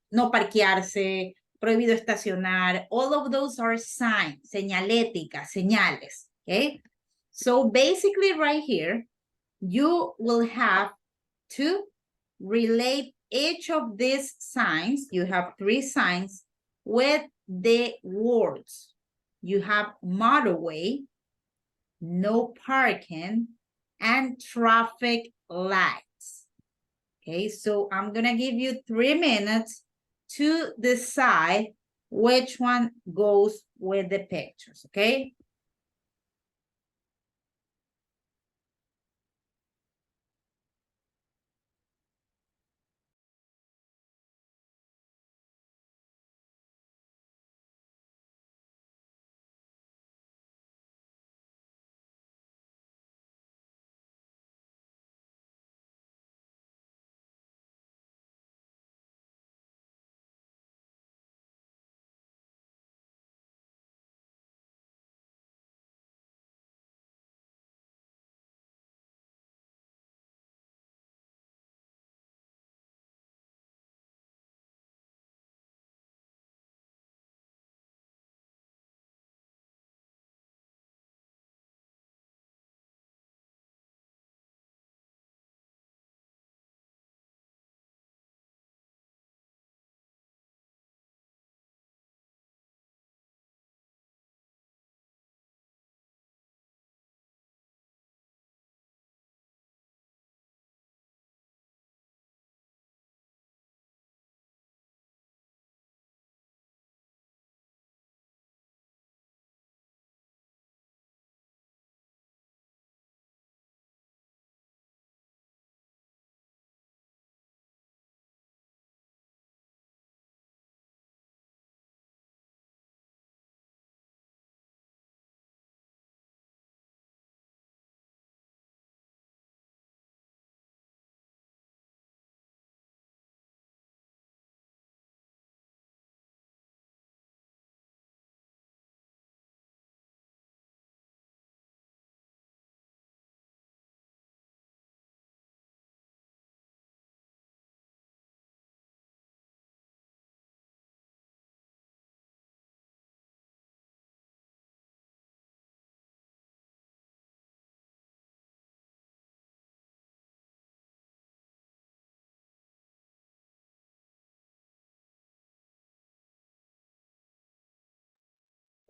no parquearse, prohibido estacionar. All of those are signs, señalética, señales, okay? So basically right here, you will have to relate each of these signs, you have 3 signs with the words. You have motorway, no parking, and traffic lights. Okay, so I'm gonna give you 3 minutes to decide which one goes with the pictures, okay?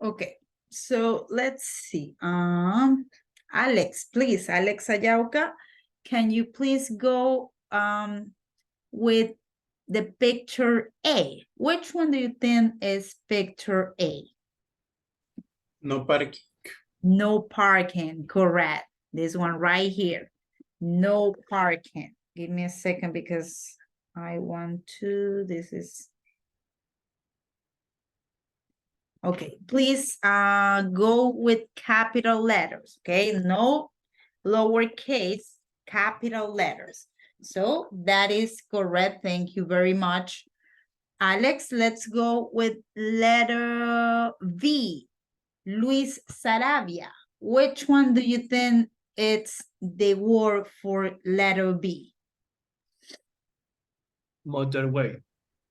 Okay, so let's see. Alex, please, Alex Ayauca, can you please go with the picture A? Which one do you think is picture A? No parking. No parking, correct. This one right here. No parking. Give me a second because I want to, this is. Okay, please go with capital letters, okay? No lowercase, capital letters. So that is correct. Thank you very much. Alex, let's go with letter V. Luis Sarabia. Which one do you think it's the word for letter B? Motorway.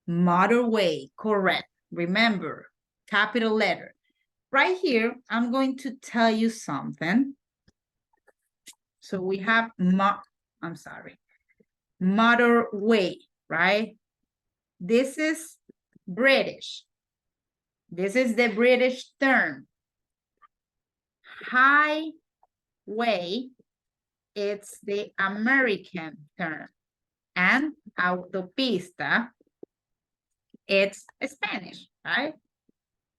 Motorway, correct. Remember, capital letter. Right here, I'm going to tell you something. So we have, motorway, right? This is British. This is the British term. Highway, it's the American term. And autopista, it's Spanish, right?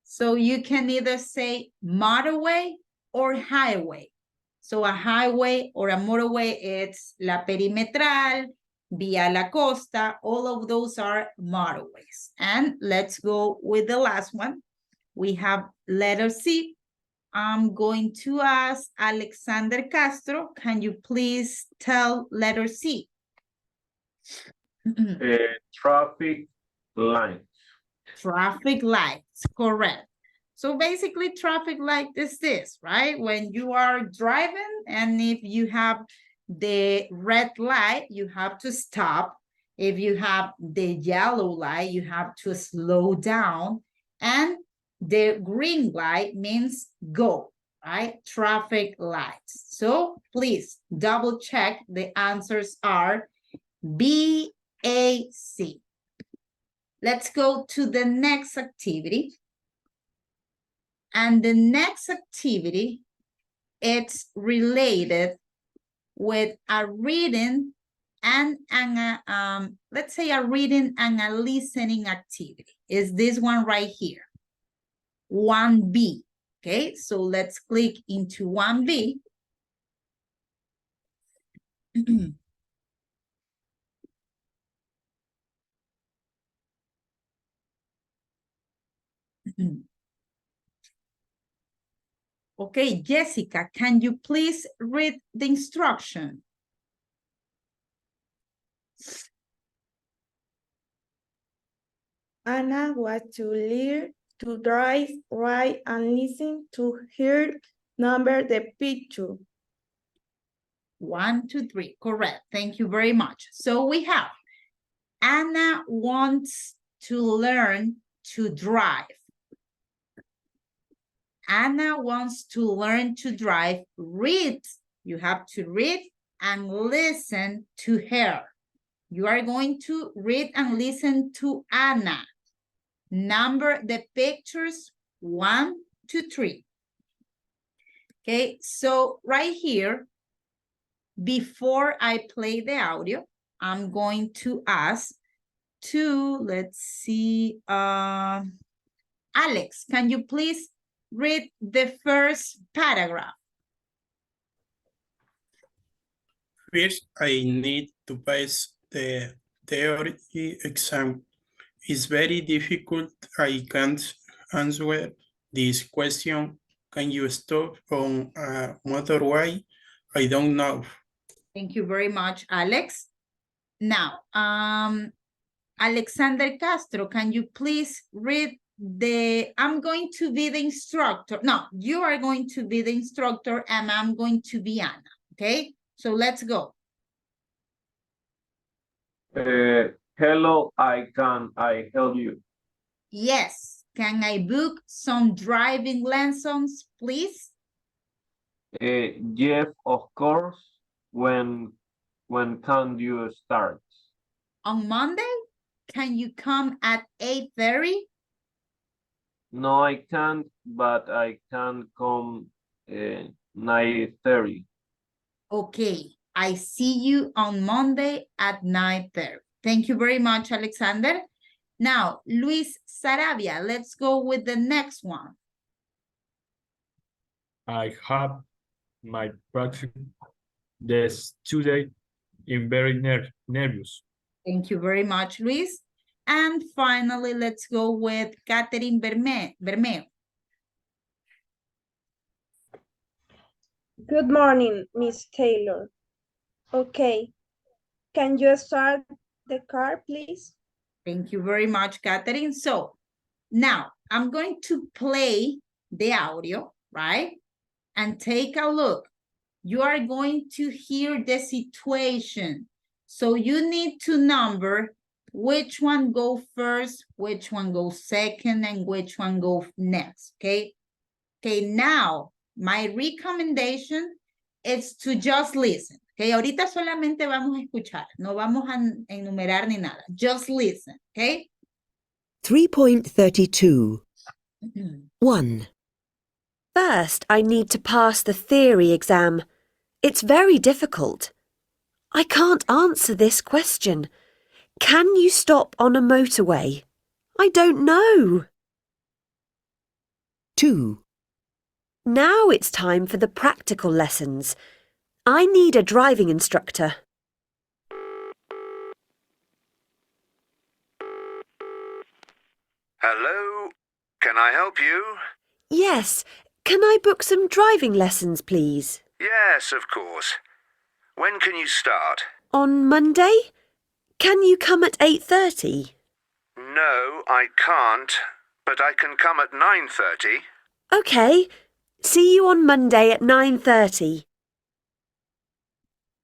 So you can either say motorway or highway. So a highway or a motorway, it's La Perimetral, Via La Costa, all of those are motorways. And let's go with the last one. We have letter C. I'm going to ask Alexander Castro, can you please tell letter C? Traffic light. Traffic lights, correct. So basically traffic light is this, right? When you are driving and if you have the red light, you have to stop. If you have the yellow light, you have to slow down. And the green light means go, right? Traffic lights. So please double check the answers are B AC. Let's go to the next activity. And the next activity, it's related with a reading and let's say a reading and a listening activity. Is this one right here? 1B. Okay, so let's click into 1B. Okay, Jessica, can you please read the instruction? Anna was to learn to drive, write, and listen to hear number the picture. 1, 2, 3, correct. Thank you very much. So we have Anna wants to learn to drive. Anna wants to learn to drive. Read. You have to read and listen to her. You are going to read and listen to Anna. Number the pictures 1 to 3. Okay, so right here, before I play the audio, I'm going to ask to, let's see, Alex, can you please read the first paragraph? First, I need to pass the theory exam. It's very difficult. I can't answer this question. Can you stop on a motorway? I don't know. Thank you very much, Alex. Now, Alexander Castro, can you please read I'm going to be the instructor. No, you are going to be the instructor and I'm going to be Anna, okay? So let's go. Hello, can I help you? Yes, can I book some driving lessons, please? Yes, of course. When can you start? On Monday, can you come at 8:30? No, I can't, but I can come 9:30. Okay, I see you on Monday at 9:30. Thank you very much, Alexander. Now, Luis Sarabia, let's go with the next one. I have my practice the student in very nervous. Thank you very much, Luis. And finally, let's go with Catherine Bermeo. Good morning, Miss Taylor. Okay, can you start the car, please? Thank you very much, Catherine. So now I'm going to play the audio, right? And take a look. You are going to hear the situation. So you need to number which one go first, which one goes second, and which one go next, okay? Okay, now my recommendation is to just listen. Okay, ahorita solamente vamos a escuchar. No vamos a enumerar ni nada. Just listen, okay? 3.32. 1. First, I need to pass the theory exam. It's very difficult. I can't answer this question. Can you stop on a motorway? I don't know. 2. Now it's time for the practical lessons. I need a driving instructor. Hello, can I help you? Yes, can I book some driving lessons, please? Yes, of course. When can you start? On Monday? Can you come at 8:30? No, I can't, but I can come at 9:30. Okay, see you on Monday at 9:30.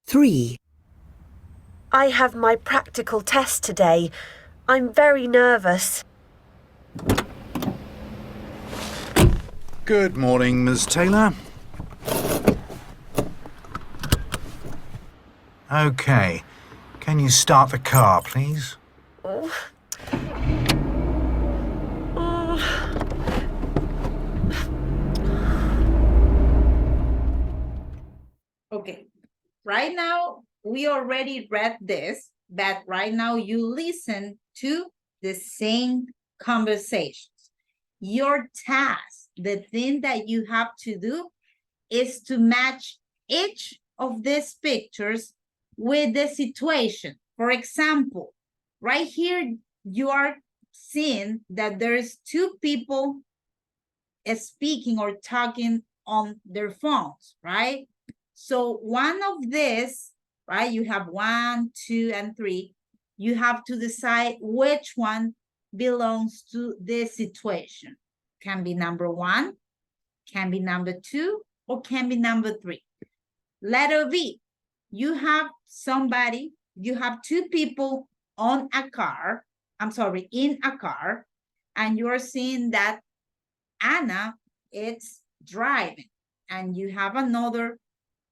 3. I have my practical test today. I'm very nervous. Good morning, Ms. Taylor. Okay. Can you start the car, please? Okay, right now we already read this, but right now you listen to the same conversations. Your task, the thing that you have to do is to match each of these pictures with the situation. For example, right here, you are seeing that there's two people speaking or talking on their phones, right? So one of this, right, you have 1, 2, and 3. You have to decide which one belongs to this situation. Can be number 1, can be number 2, or can be number 3. Letter B, you have somebody, you have two people on a car, in a car, and you're seeing that Anna is driving, and you have another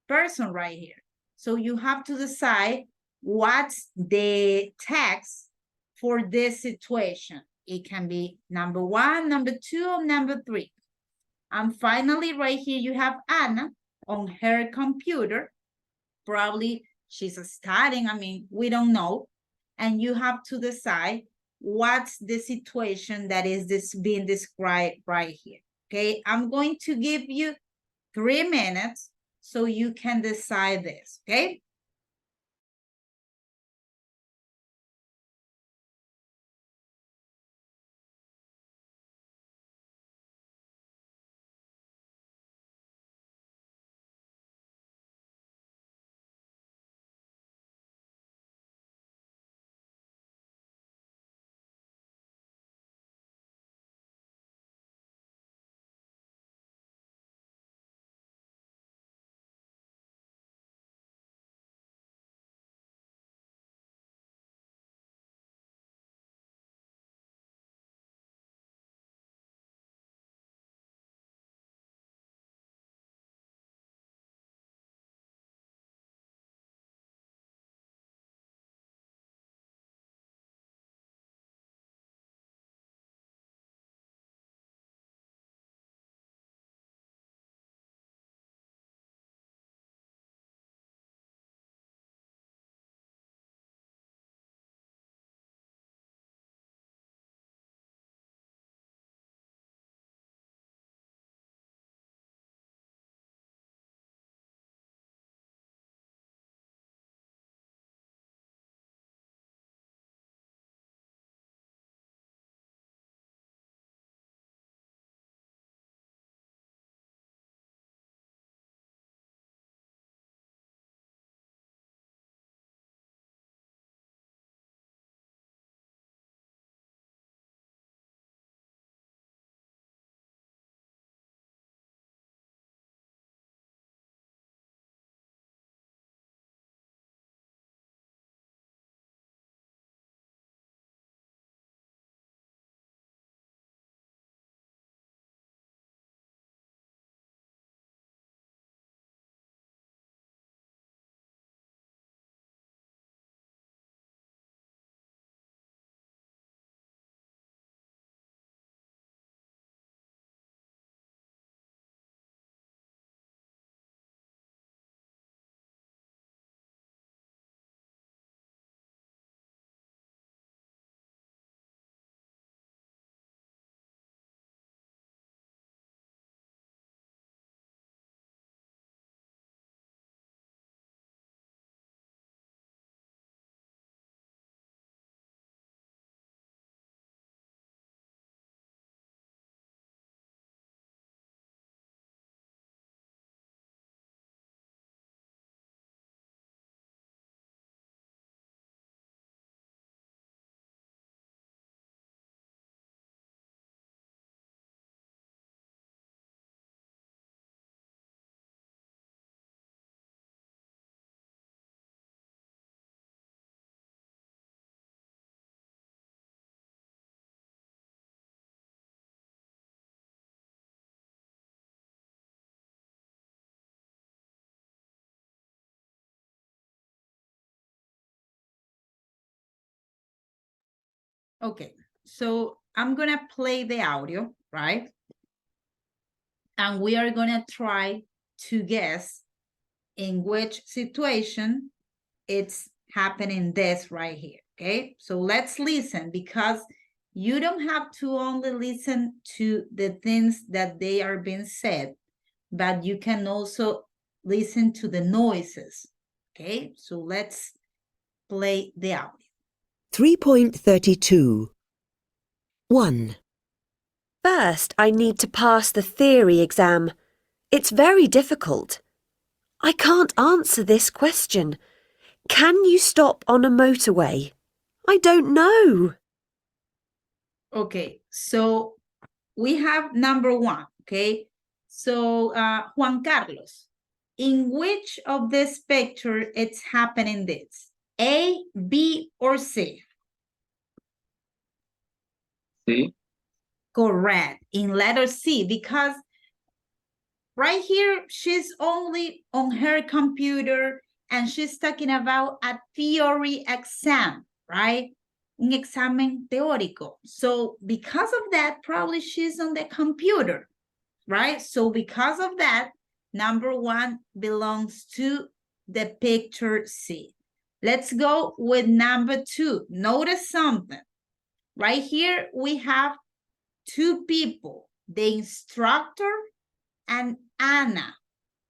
person right here. So you have to decide what's the text for this situation. It can be number 1, number 2, or number 3. And finally, right here, you have Anna on her computer. Probably she's studying, we don't know. And you have to decide what's the situation that is being described right here. Okay, I'm going to give you 3 minutes so you can decide this, okay? Okay, so I'm gonna play the audio, right? And we are gonna try to guess in which situation it's happening this right here, okay? So let's listen, because you don't have to only listen to the things that they are being said, but you can also listen to the noises, okay? So let's play the audio. 3.32. 1. First, I need to pass the theory exam. It's very difficult. I can't answer this question. Can you stop on a motorway? I don't know. Okay, so we have number one, okay? So Juan Carlos, in which of this picture it's happening this? A, B, or C? C. Correct, in letter C, because right here, she's only on her computer and she's talking about a theory exam, right? Un examen teórico. So because of that, probably she's on the computer, right? So because of that, number one belongs to the picture C. Let's go with number two. Notice something. Right here, we have two people, the instructor and Anna,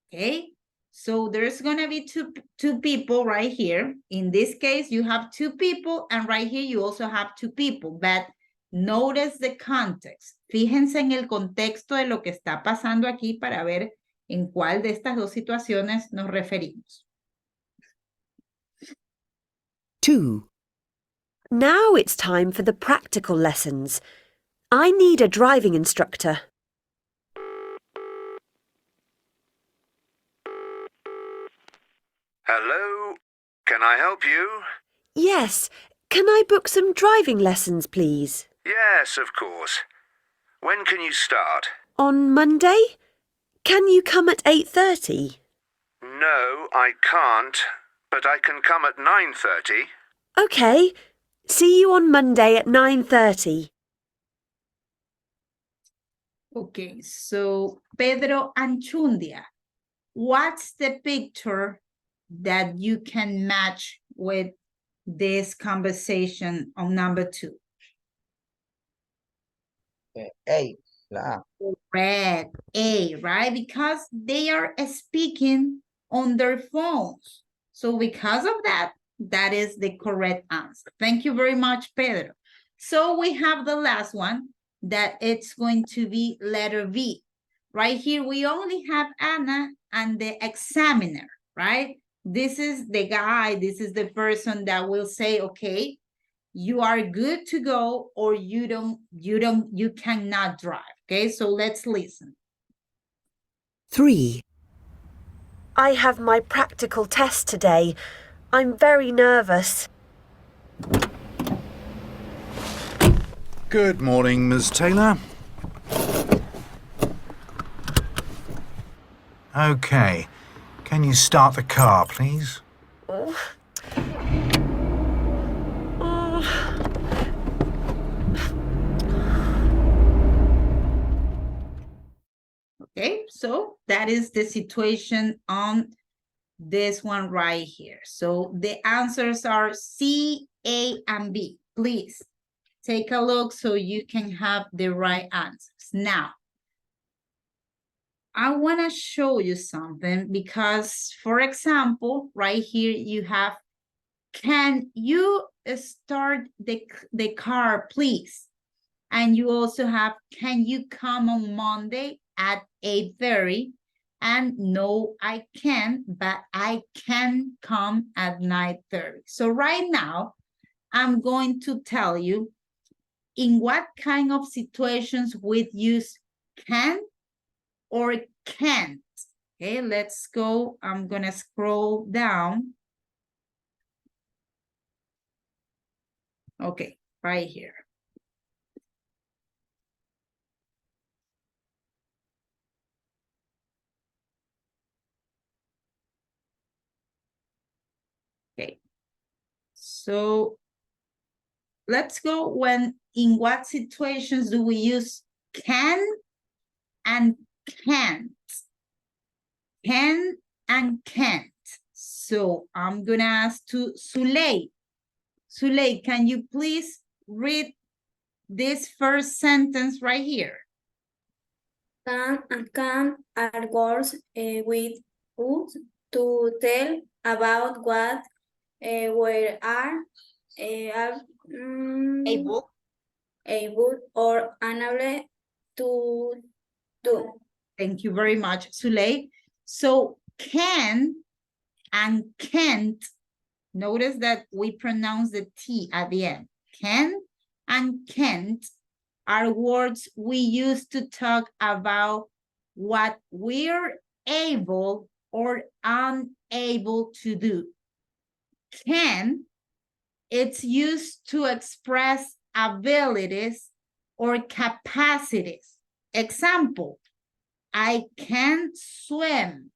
okay? So there's gonna be two people right here. In this case, you have two people, and right here you also have two people, but notice the context. Fíjense en el contexto de lo que está pasando aquí para ver en cuál de estas dos situaciones nos referimos. 2. Now it's time for the practical lessons. I need a driving instructor. Hello? Can I help you? Yes, can I book some driving lessons, please? Yes, of course. When can you start? On Monday? Can you come at 8:30? No, I can't, but I can come at 9:30. Okay, see you on Monday at 9:30. Okay, so Pedro Anchundia, what's the picture that you can match with this conversation on number two? A, la A. Correct, A, right? Because they are speaking on their phones. So because of that, that is the correct answer. Thank you very much, Pedro. So we have the last one, that it's going to be letter B. Right here, we only have Anna and the examiner, right? This is the guy, this is the person that will say, okay, you are good to go, or you cannot drive. Okay, so let's listen. 3. I have my practical test today. I'm very nervous. Good morning, Ms. Taylor. Okay. Can you start the car, please? Oh. Okay, so that is the situation on this one right here. So the answers are C, A, and B. Please take a look so you can have the right answers. Now, I want to show you something because, for example, right here you have, can you start the car, please? And you also have, can you come on Monday at 8:30? And no, I can't, but I can come at 9:30. So right now, I'm going to tell you in what kind of situations we use can or can't. Okay, let's go. I'm gonna scroll down. Okay, right here. Okay, so let's go when, in what situations do we use can and can't? Can and can't. So I'm gonna ask to Suley. Suley, can you please read this first sentence right here? Can and can are words with us to tell about what we are Able. able or unable to do. Thank you very much, Suley. So can and can't, notice that we pronounce the T at the end. Can and can't are words we use to talk about what we're able or unable to do. Can, it's used to express abilities or capacities. Example, I can't swim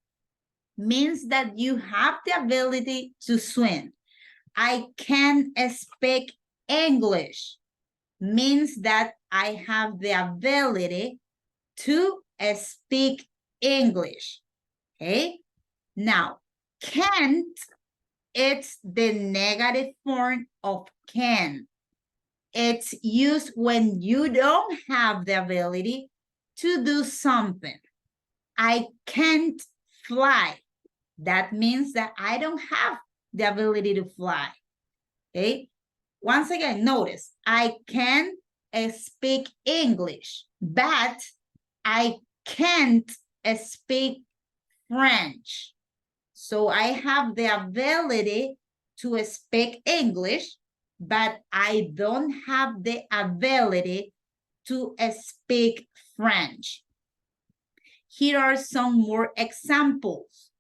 means that you have the ability to swim. I can speak English means that I have the ability to speak English. Okay? Now, can't, it's the negative form of can. It's used when you don't have the ability to do something. I can't fly. That means that I don't have the ability to fly. Okay? Once again, notice, I can speak English, but I can't speak French. So I have the ability to speak English, but I don't have the ability to speak French. Here are some more examples.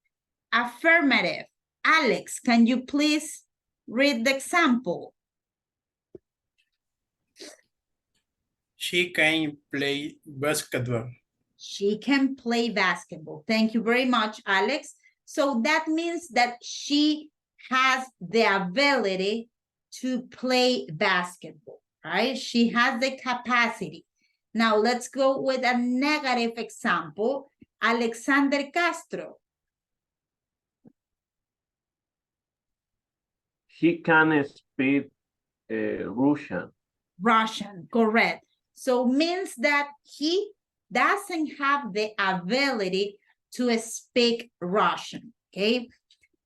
Affirmative. Alex, can you please read the example? She can play basketball. She can play basketball. Thank you very much, Alex. So that means that she has the ability to play basketball, right? She has the capacity. Now let's go with a negative example. Alexander Castro. He can speak Russian. Russian, correct. So means that he doesn't have the ability to speak Russian, okay?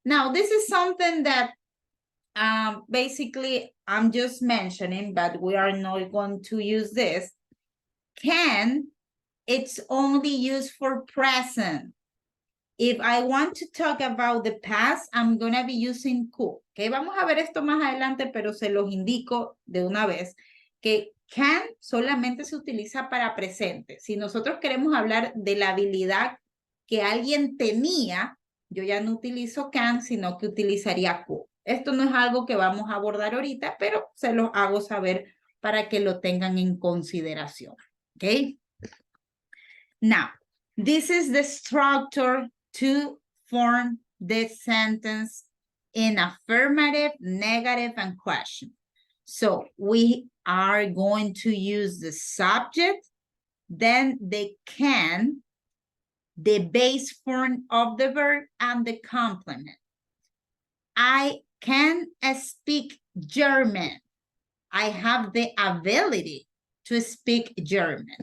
Now, this is something that basically I'm just mentioning, but we are not going to use this. Can, it's only used for present. If I want to talk about the past, I'm going to be using could. Okay, vamos a ver esto más adelante, pero se los indico de una vez que can solamente se utiliza para presente. Si nosotros queremos hablar de la habilidad que alguien tenía, yo ya no utilizo can, sino que utilizaría could. Esto no es algo que vamos a abordar ahorita, pero se los hago saber para que lo tengan en consideración. Okay? Now, this is the structure to form this sentence in affirmative, negative, and question. So we are going to use the subject, then the can, the base form of the verb, and the complement. I can speak German. I have the ability to speak German.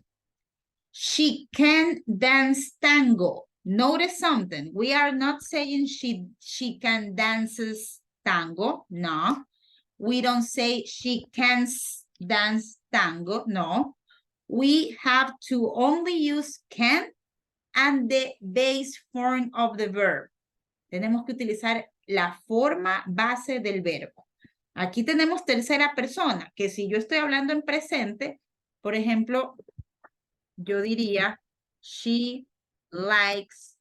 She can dance tango. Notice something. We are not saying she can dance tango. No. We don't say she can dance tango. No. We have to only use can and the base form of the verb. Tenemos que utilizar la forma base del verbo. Aquí tenemos tercera persona, que si yo estoy hablando en presente, por ejemplo, yo diría, she likes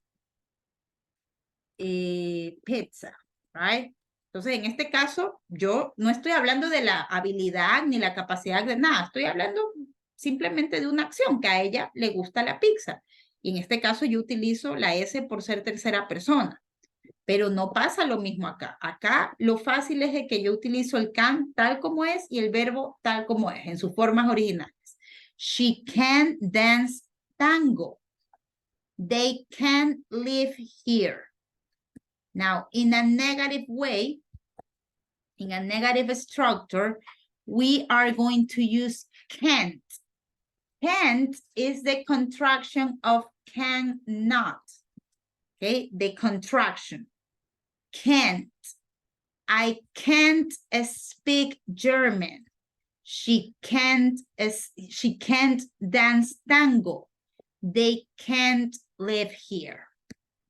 pizza, right? Entonces, en este caso, yo no estoy hablando de la habilidad ni la capacidad de nada. Estoy hablando simplemente de una acción, que a ella le gusta la pizza. Y en este caso, yo utilizo la S por ser tercera persona. Pero no pasa lo mismo acá. Acá lo fácil es que yo utilizo el can tal como es y el verbo tal como es, en sus formas originales. She can dance tango. They can live here. Now, in a negative way, in a negative structure, we are going to use can't. Can't is the contraction of cannot. Okay, the contraction. Can't. I can't speak German. She can't dance tango. They can't live here.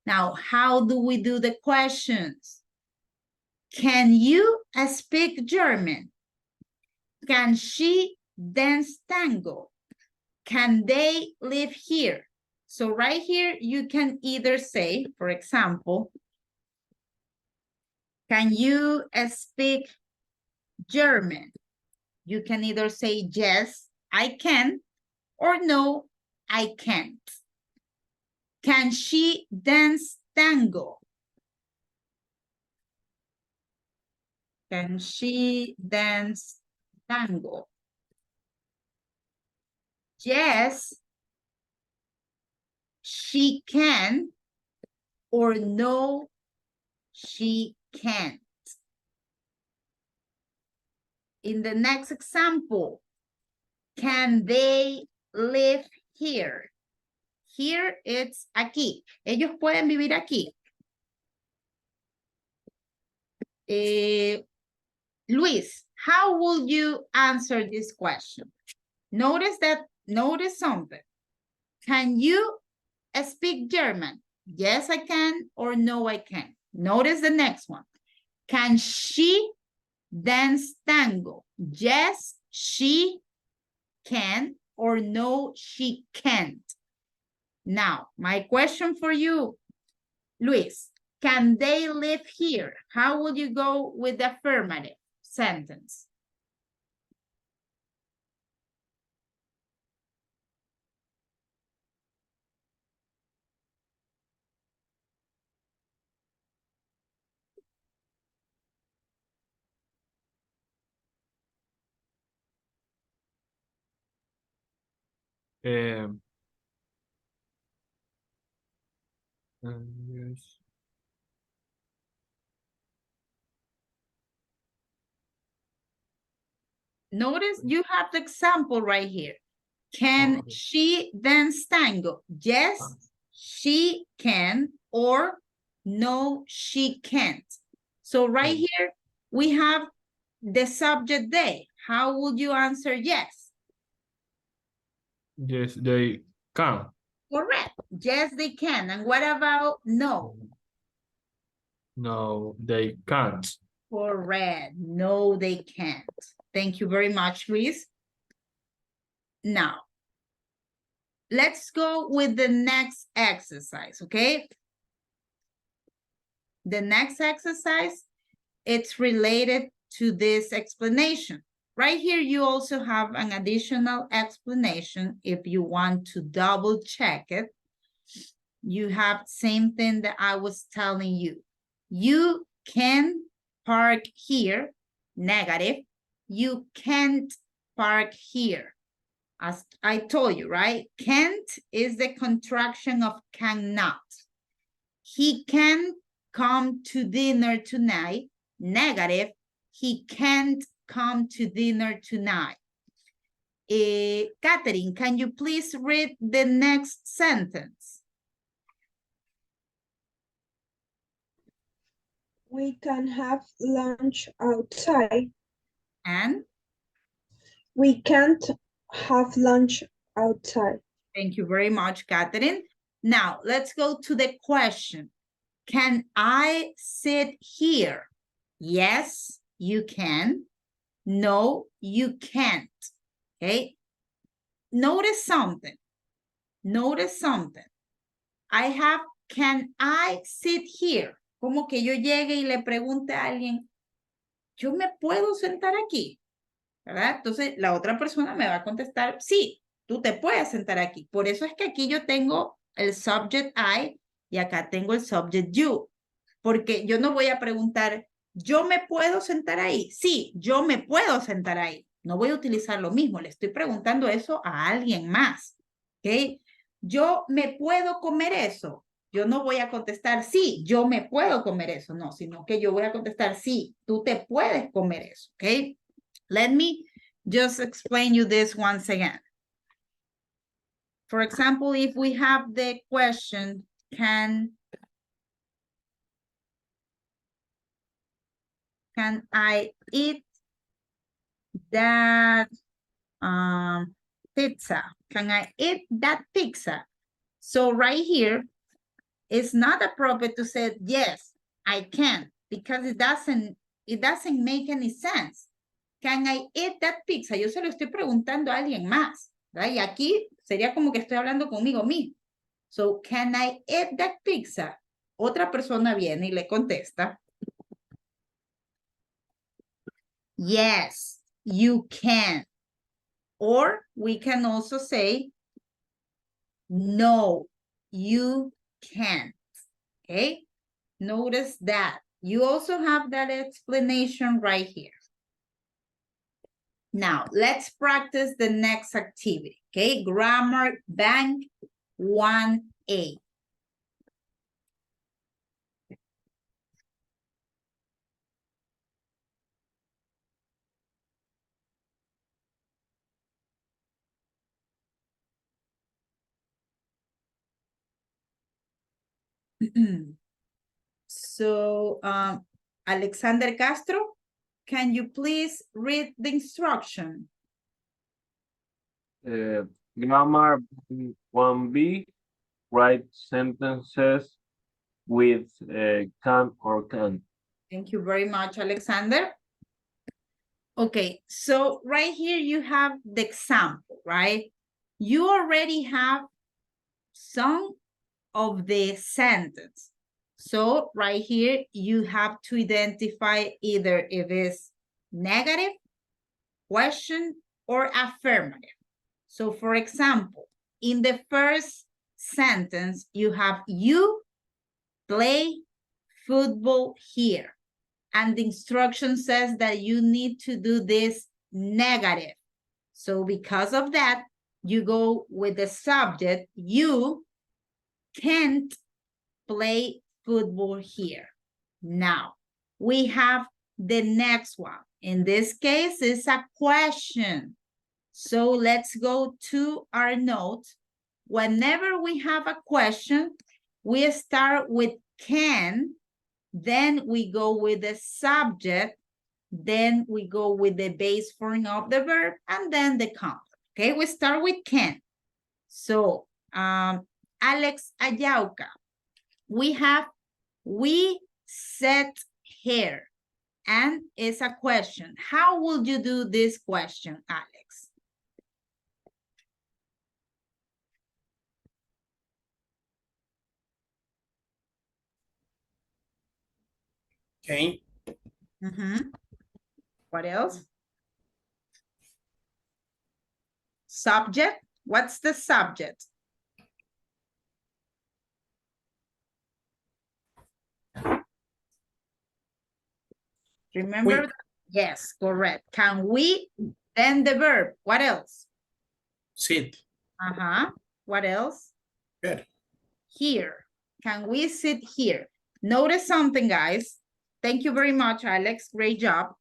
Now, how do we do the questions? Can you speak German? Can she dance tango? Can they live here? So right here, you can either say, for example, can you speak German? You can either say, yes, I can, or no, I can't. Can she dance tango? Can she dance tango? Yes, she can, or no, she can't. In the next example, can they live here? Here it's aquí. Ellos pueden vivir aquí. Luis, how will you answer this question? Notice something. Can you speak German? Yes, I can, or no, I can. Notice the next one. Can she dance tango? Yes, she can, or no, she can't. Now, my question for you, Luis, can they live here? How would you go with the affirmative sentence? Yes. Notice you have the example right here. Can she dance tango? Yes, she can, or no, she can't. So right here, we have the subject they. How would you answer yes? Yes, they can. Correct. Yes, they can. And what about no? No, they can't. Correct. No, they can't. Thank you very much, Luis. Now, let's go with the next exercise, okay? The next exercise, it's related to this explanation. Right here, you also have an additional explanation if you want to double check it. You have same thing that I was telling you. You can park here, negative. You can't park here. As I told you, right? Can't is the contraction of cannot. He can come to dinner tonight, negative. He can't come to dinner tonight. Catherine, can you please read the next sentence? We can have lunch outside. And? We can't have lunch outside. Thank you very much, Catherine. Now, let's go to the question. Can I sit here? Yes, you can. No, you can't. Okay. Notice something. Notice something. I have, can I sit here? Como que yo llegue y le pregunte a alguien, ¿yo me puedo sentar aquí? ¿Verdad? Entonces, la otra persona me va a contestar, sí, tú te puedes sentar aquí. Por eso es que aquí yo tengo el subject I y acá tengo el subject you. Porque yo no voy a preguntar, ¿yo me puedo sentar ahí? Sí, yo me puedo sentar ahí. No voy a utilizar lo mismo, le estoy preguntando eso a alguien más. ¿Ok? ¿Yo me puedo comer eso? Yo no voy a contestar, sí, yo me puedo comer eso. No, sino que yo voy a contestar, sí, tú te puedes comer eso. ¿Ok? Let me just explain you this once again. For example, if we have the question, can I eat that pizza? Can I eat that pizza? So right here, it's not appropriate to say, yes, I can, because it doesn't make any sense. Can I eat that pizza? Yo se lo estoy preguntando a alguien más, ¿verdad? Y aquí sería como que estoy hablando conmigo mismo. So, can I eat that pizza? Otra persona viene y le contesta, yes, you can. Or we can also say, no, you can't. Okay? Notice that. You also have that explanation right here. Now, let's practice the next activity. Okay? Grammar Bank 1A. So, Alexander Castro, can you please read the instruction? Grammar 1B, write sentences with can or can't. Thank you very much, Alexander. Okay, so right here you have the example, right? You already have some of the sentence. So right here, you have to identify either if it's negative, question, or affirmative. So for example, in the first sentence, you have you play football here. And the instruction says that you need to do this negative. So because of that, you go with the subject, you can't play football here. Now, we have the next one. In this case, it's a question. So let's go to our notes. Whenever we have a question, we start with can, then we go with the subject, then we go with the base form of the verb, and then the complement. Okay, we start with can. So, Alex Ayauca, we set here, and it's a question. How would you do this question, Alex? Okay. What else? Subject. What's the subject? Remember? Yes, correct. Can we? Then the verb. What else? Sit. What else? Good. Here. Can we sit here? Notice something, guys. Thank you very much, Alex. Great job.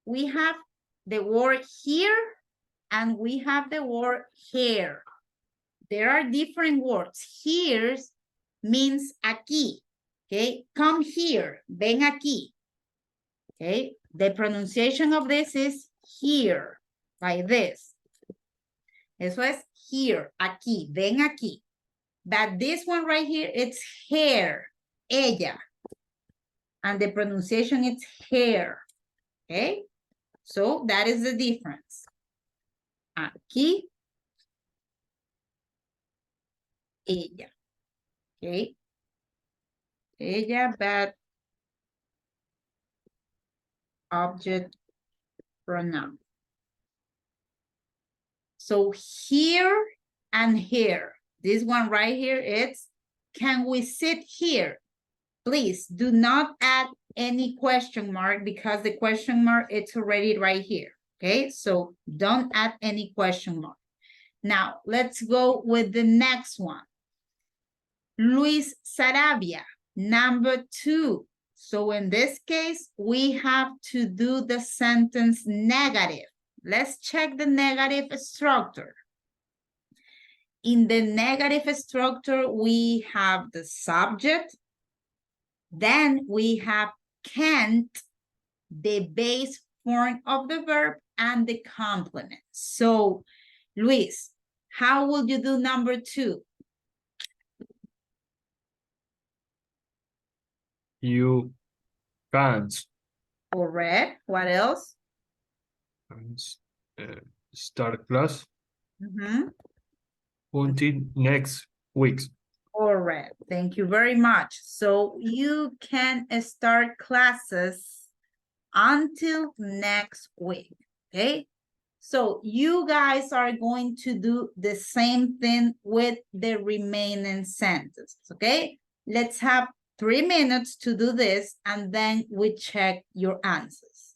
We have the word here and we have the word here. There are different words. Here means aquí. Okay, come here. Ven aquí. Okay, the pronunciation of this is here, like this. Eso es here, aquí, ven aquí. But this one right here, it's hair, ella. And the pronunciation is hair. Okay, so that is the difference. Aquí, ella. Okay, ella, but object pronoun. So here and here, this one right here, it's can we sit here? Please do not add any question mark because the question mark it's already right here. Okay, so don't add any question mark. Now let's go with the next one. Luis Sarabia, number 2. So in this case, we have to do the sentence negative. Let's check the negative structure. In the negative structure, we have the subject. Then we have can't, the base form of the verb, and the complement. So, Luis, how will you do number 2? You can't. Correct. What else? Start class Mm-hmm. until next week. Correct. Thank you very much. So you can start classes until next week. Okay. So you guys are going to do the same thing with the remaining sentences. Okay. Let's have 3 minutes to do this and then we check your answers.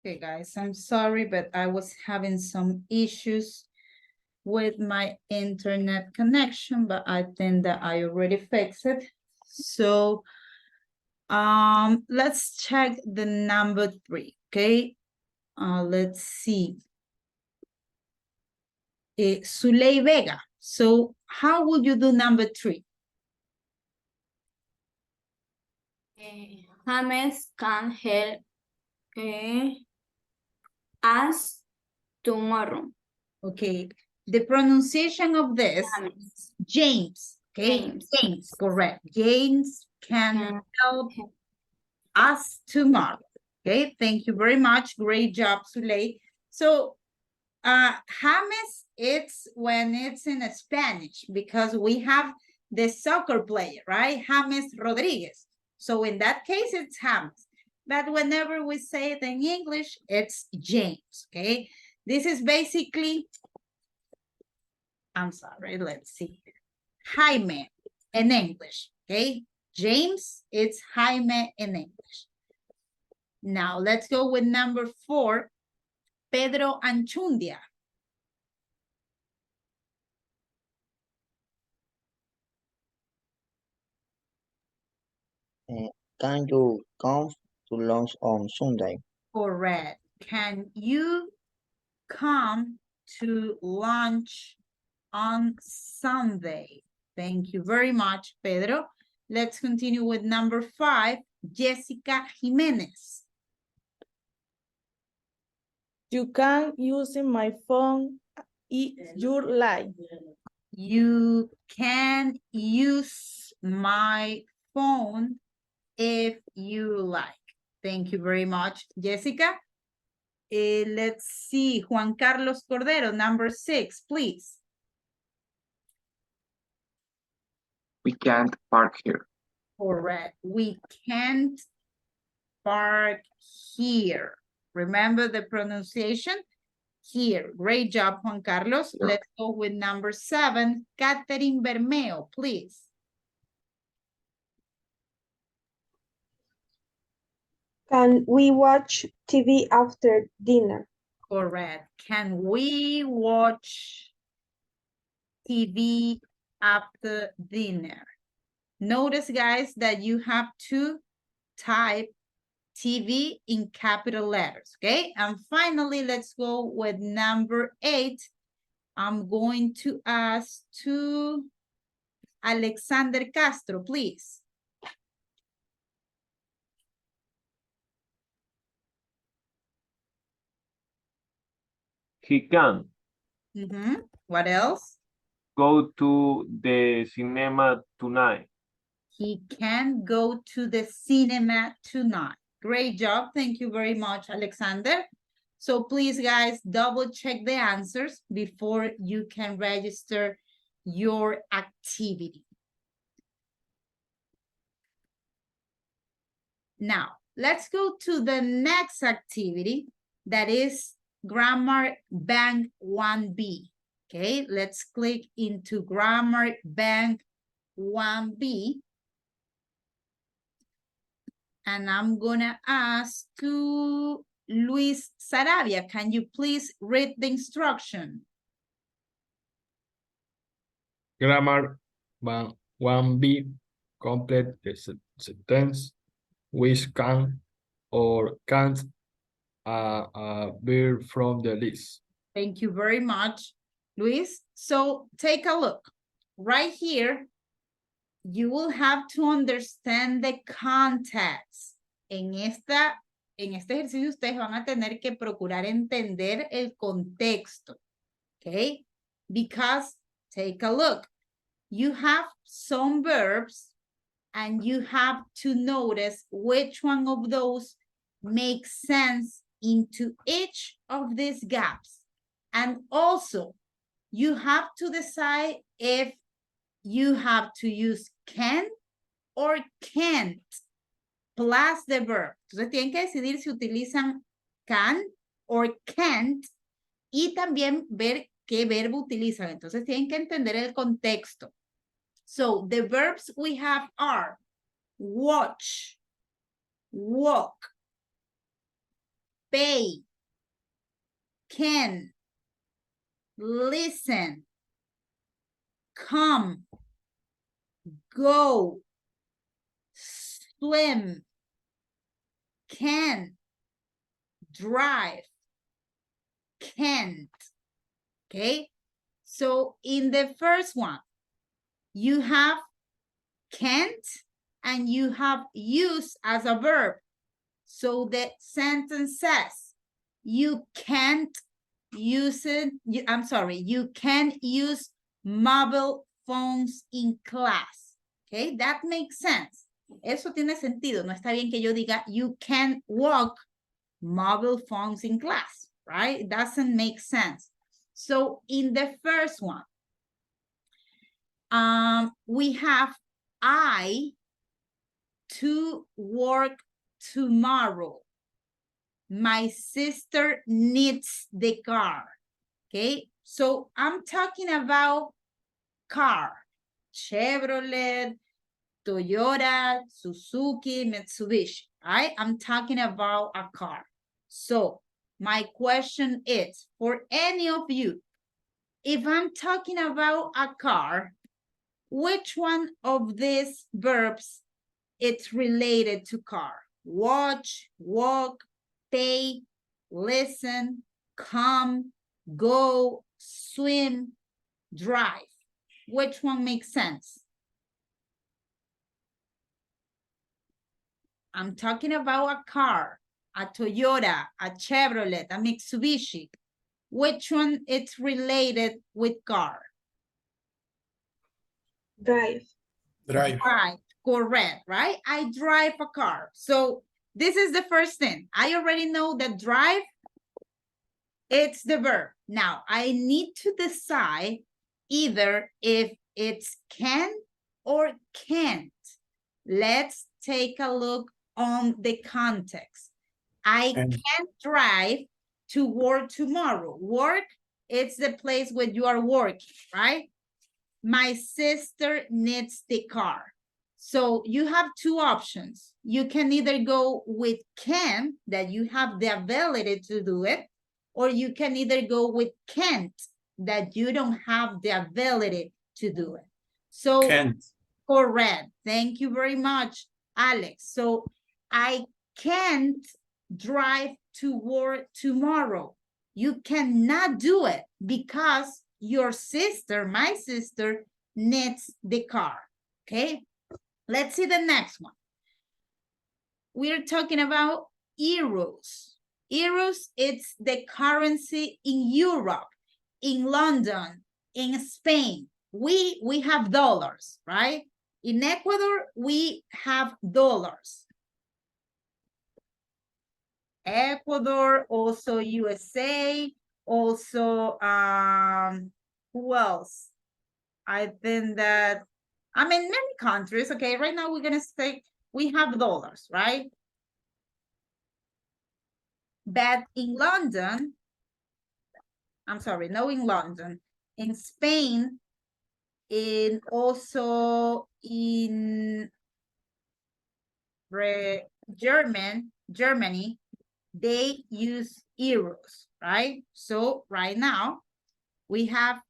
Okay, guys, I'm sorry, but I was having some issues with my internet connection, but I think that I already fixed it. So, let's check the number 3, okay? Let's see. Zuley Vega. So, how would you do number 3? James can help us tomorrow. Okay, the pronunciation of this, James, okay? James. James, correct. James can help us tomorrow. Okay, thank you very much. Great job, Zuley. So, James, it's when it's in Spanish because we have the soccer player, right? James Rodriguez. So in that case, it's James. But whenever we say it in English, it's James, okay? This is basically, I'm sorry, let's see. Jaime in English, okay? James, it's Jaime in English. Now, let's go with number 4, Pedro Anchundia. Can you come to lunch on Sunday? Correct. Can you come to lunch on Sunday? Thank you very much, Pedro. Let's continue with number 5, Jessica Jimenez. You can use my phone if you like. You can use my phone if you like. Thank you very much, Jessica. Let's see, Juan Carlos Cordero, number 6, please. We can't park here. Correct. We can't park here. Remember the pronunciation? Here. Great job, Juan Carlos. Yeah. Let's go with number 7, Catherine Bermeo, please. Can we watch TV after dinner? Correct. Can we watch TV after dinner? Notice, guys, that you have to type TV in capital letters, okay? And finally, let's go with number 8. I'm going to ask to Alexander Castro, please. He can What else? go to the cinema tonight. He can go to the cinema tonight. Great job. Thank you very much, Alexander. So please, guys, double check the answers before you can register your activity. Now, let's go to the next activity that is Grammar Bank 1B. Okay, let's click into Grammar Bank 1B. And I'm gonna ask to Luis Sarabia, can you please read the instruction? Grammar 1B, complete the sentence with can or can't be from the list. Thank you very much, Luis. So take a look. Right here, you will have to understand the context. En este ejercicio ustedes van a tener que procurar entender el contexto. Okay? Because, take a look. You have some verbs and you have to notice which one of those makes sense into each of these gaps. And also, you have to decide if you have to use can or can't plus the verb. Entonces tienen que decidir si utilizan can or can't y también ver qué verbo utilizan. Entonces tienen que entender el contexto. So the verbs we have are watch, walk, pay, can, listen, come, go, swim, can, drive, can't. Okay, so in the first one, you have can't and you have use as a verb. So the sentence says, you can't use it. You can use mobile phones in class. Okay, that makes sense. Eso tiene sentido. No está bien que yo diga, you can't walk mobile phones in class, right? It doesn't make sense. So in the first one, we have I to work tomorrow. My sister needs the car. Okay, so I'm talking about car. Chevrolet, Toyota, Suzuki, Mitsubishi. Right? I'm talking about a car. So my question is, for any of you, if I'm talking about a car, which one of these verbs it's related to car? Watch, walk, pay, listen, come, go, swim, drive. Which one makes sense? I'm talking about a car, a Toyota, a Chevrolet, a Mitsubishi. Which one it's related with car? Drive. Drive. Right, correct, right? I drive a car. So this is the first thing. I already know that drive, it's the verb. Now, I need to decide either if it's can or can't. Let's take a look on the context. I can't drive to work tomorrow. Work, it's the place where you are working, right? My sister needs the car. So you have two options. You can either go with can, that you have the ability to do it, or you can either go with can't, that you don't have the ability to do it. So Can't. correct. Thank you very much, Alex. So I can't drive to work tomorrow. You cannot do it because your sister, my sister, needs the car. Okay, let's see the next one. We're talking about euros. Euros, it's the currency in Europe, in London, in Spain. We have dollars, right? In Ecuador, we have dollars. Ecuador, also USA, also, who else? I think that, I mean, many countries, okay, right now we're gonna say we have dollars, right? But in London, I'm sorry, no, in London, in Spain, in also in Germany, they use euros, right? So right now we have,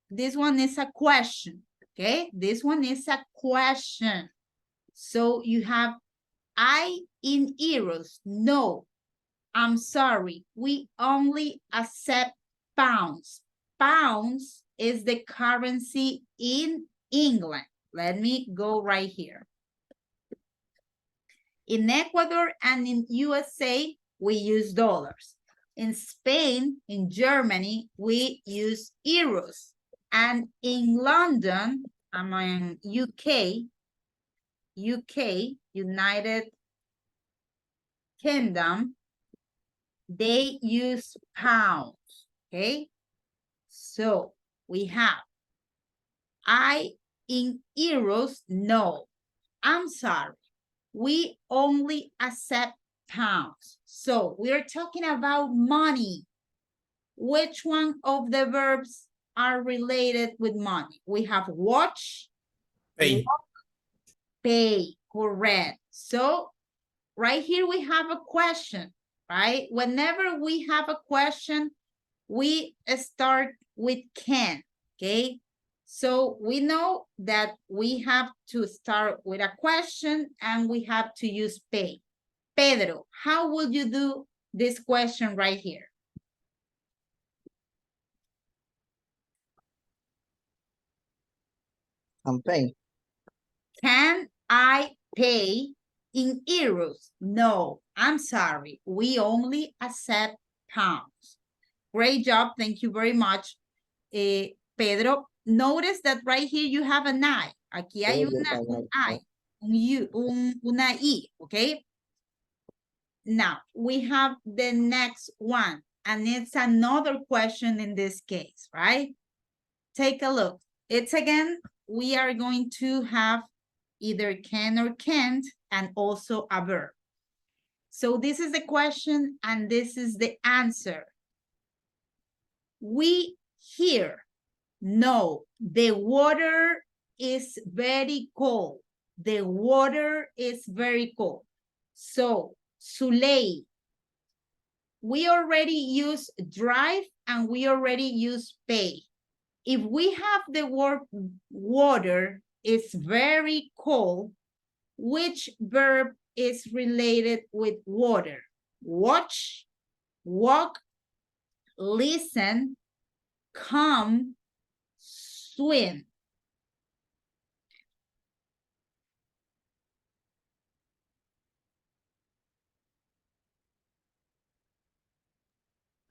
this one is a question, okay? This one is a question. So you have I in euros. No, I'm sorry. We only accept pounds. Pounds is the currency in England. Let me go right here. In Ecuador and in USA, we use dollars. In Spain, in Germany, we use euros. And in London, I mean UK, United Kingdom, they use pounds, okay? So we have I in euros, no, I'm sorry. We only accept pounds. So we're talking about money. Which one of the verbs are related with money? We have watch, Pay. walk, pay, correct. So right here we have a question. right? Whenever we have a question, we start with can, okay? So we know that we have to start with a question and we have to use pay. Pedro, how will you do this question right here? I'm paying. Can I pay in euros? No, I'm sorry. We only accept pounds. Great job. Thank you very much, Pedro. Notice that right here you have an I. Aquí hay un I, una I, okay? Now, we have the next one, and it's another question in this case, right? Take a look. It's again, we are going to have either can or can't, and also a verb. So this is the question, and this is the answer. We hear, no, the water is very cold. The water is very cold. So, Suley, we already use drive and we already use pay. If we have the word water is very cold, which verb is related with water? Watch, walk, listen, come, swim.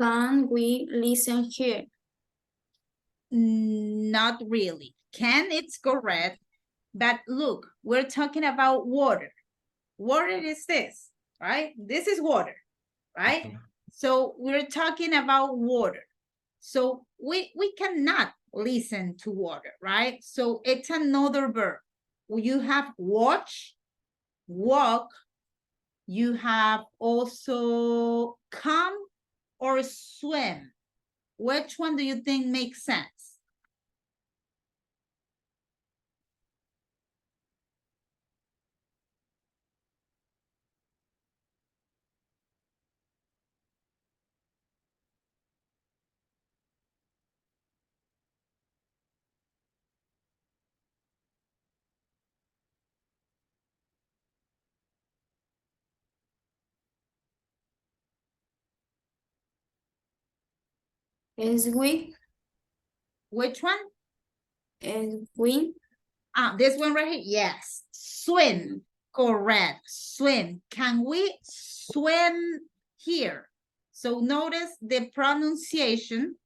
Can we listen here? Not really. Can, it's correct. But look, we're talking about water. Water is this, right? This is water, right? So we're talking about water. So we cannot listen to water, right? So it's another verb. You have watch, walk, you have also come or swim. Which one do you think makes sense? Is we? Which one? Is we? This one right here? Yes. Swim. Correct. Swim. Can we swim here? So notice the pronunciation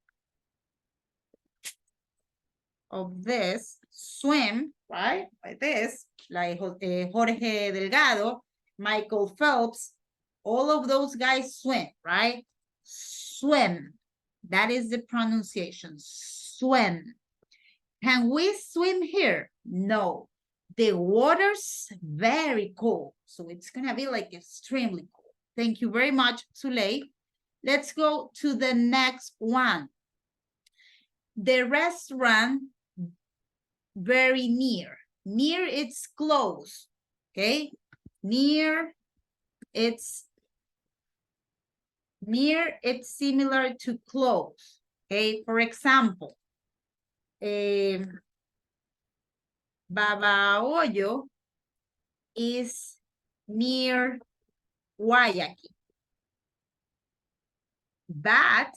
of this swim, right? Like this, like Jorge Delgado, Michael Phelps, all of those guys swim, right? Swim. That is the pronunciation. Swim. Can we swim here? No. The water's very cold. So it's going to be like extremely cold. Thank you very much, Suley. Let's go to the next one. The restaurant very near. Near, it's close. Okay? Near, it's similar to close. Okay? For example, Babahoyo is near Guayaquil. But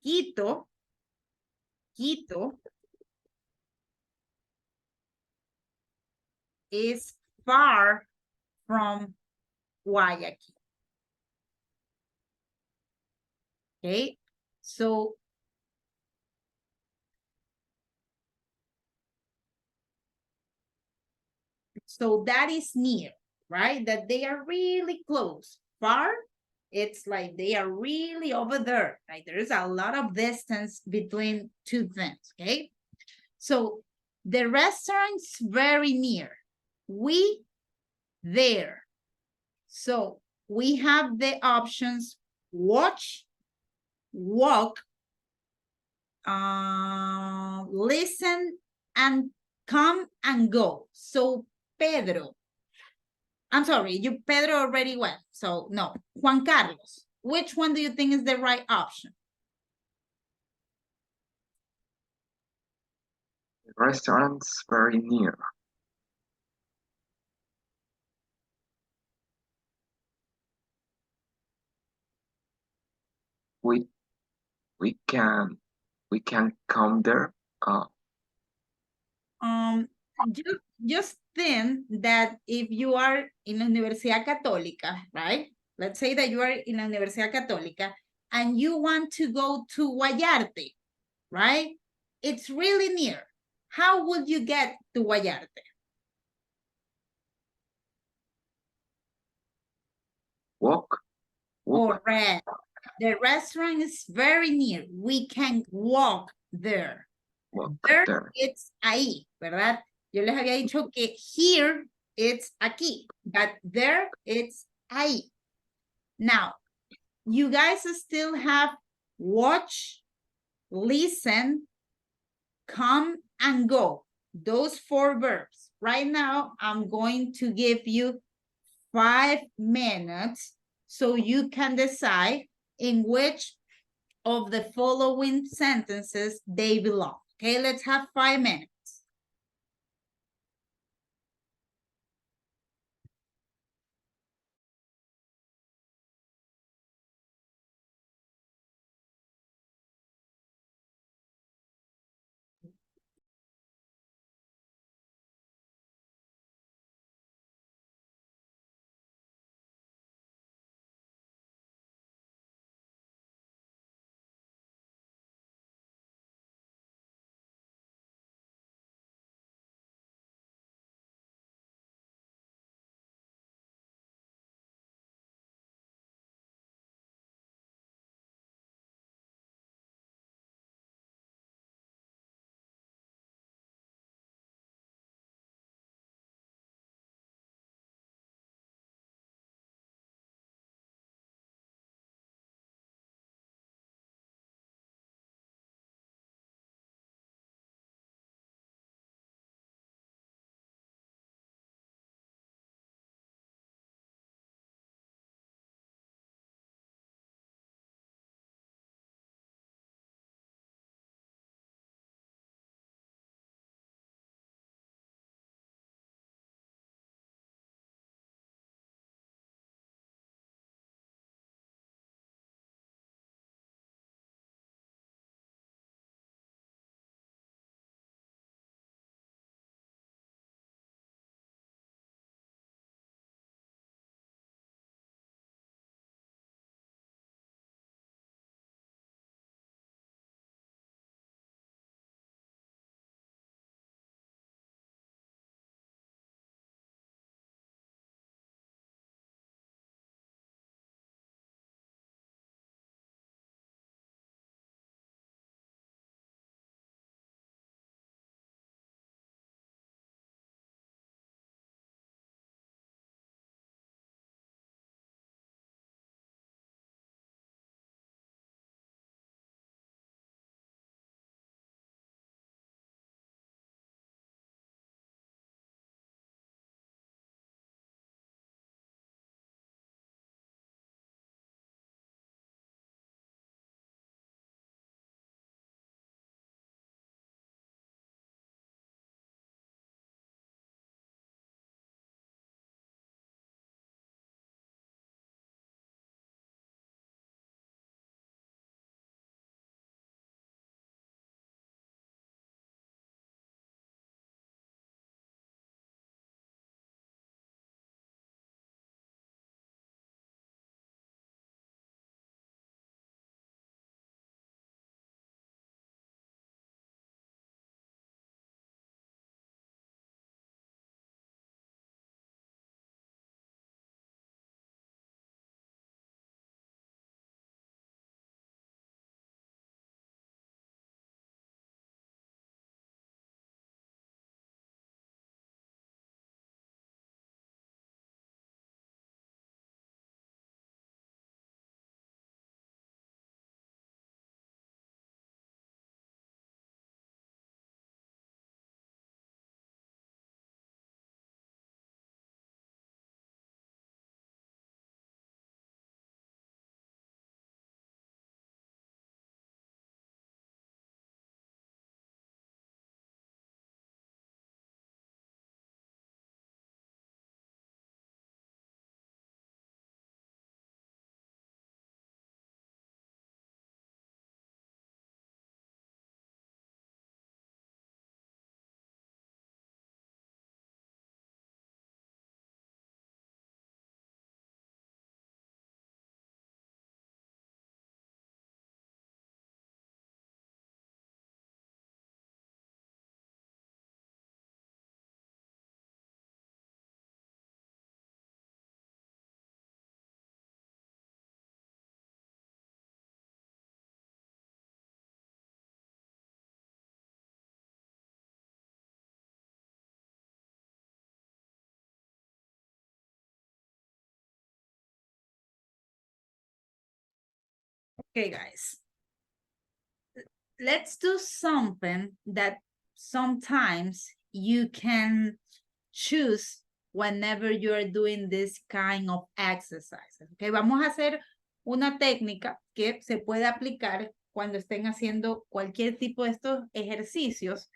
Quito is far from Guayaquil. Okay, so that is near, right? That they are really close. Far, it's like they are really over there. Like there is a lot of distance between two things, okay? So the restaurant's very near. We there. So we have the options watch, walk, listen, and come and go. So Pedro, I'm sorry, Pedro already went, so no. Juan Carlos, which one do you think is the right option? The restaurant's very near. We we can come there. Just think that if you are in la Universidad Católica, right? Let's say that you are in la Universidad Católica and you want to go to Guayarte, right? It's really near. How would you get to Guayarte? Walk. Correct. The restaurant is very near. We can walk there. Walk There, there. it's ahí, ¿verdad? Yo les había dicho que here, it's aquí, but there, it's ahí. Now, you guys still have watch, listen, come, and go. Those 4 verbs. Right now, I'm going to give you 5 minutes so you can decide in which of the following sentences they belong. Okay, let's have 5 minutes. Okay, guys. Let's do something that sometimes you can choose whenever you're doing this kind of exercises. Okay, vamos a hacer una técnica que se puede aplicar cuando estén haciendo cualquier tipo de estos ejercicios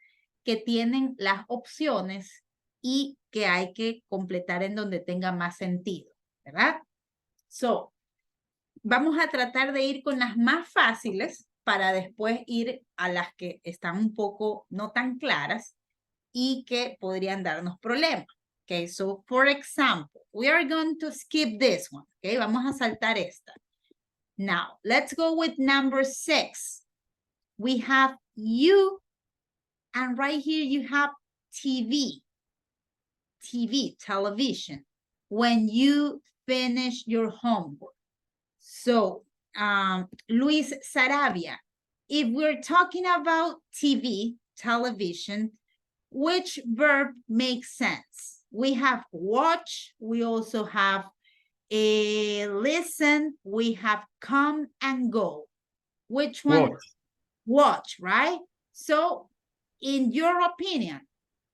que tienen las opciones y que hay que completar en donde tenga más sentido, ¿verdad? So, vamos a tratar de ir con las más fáciles para después ir a las que están un poco no tan claras y que podrían darnos problemas. Okay, so for example, we are going to skip this one. Okay, vamos a saltar esta. Now, let's go with number 6. We have you, and right here you have TV. TV, television, when you finish your homework. So, Luis Sarabia, if we're talking about TV, television, which verb makes sense? We have watch, we also have listen, we have come and go. Which one? Watch. Watch, right? So, in your opinion,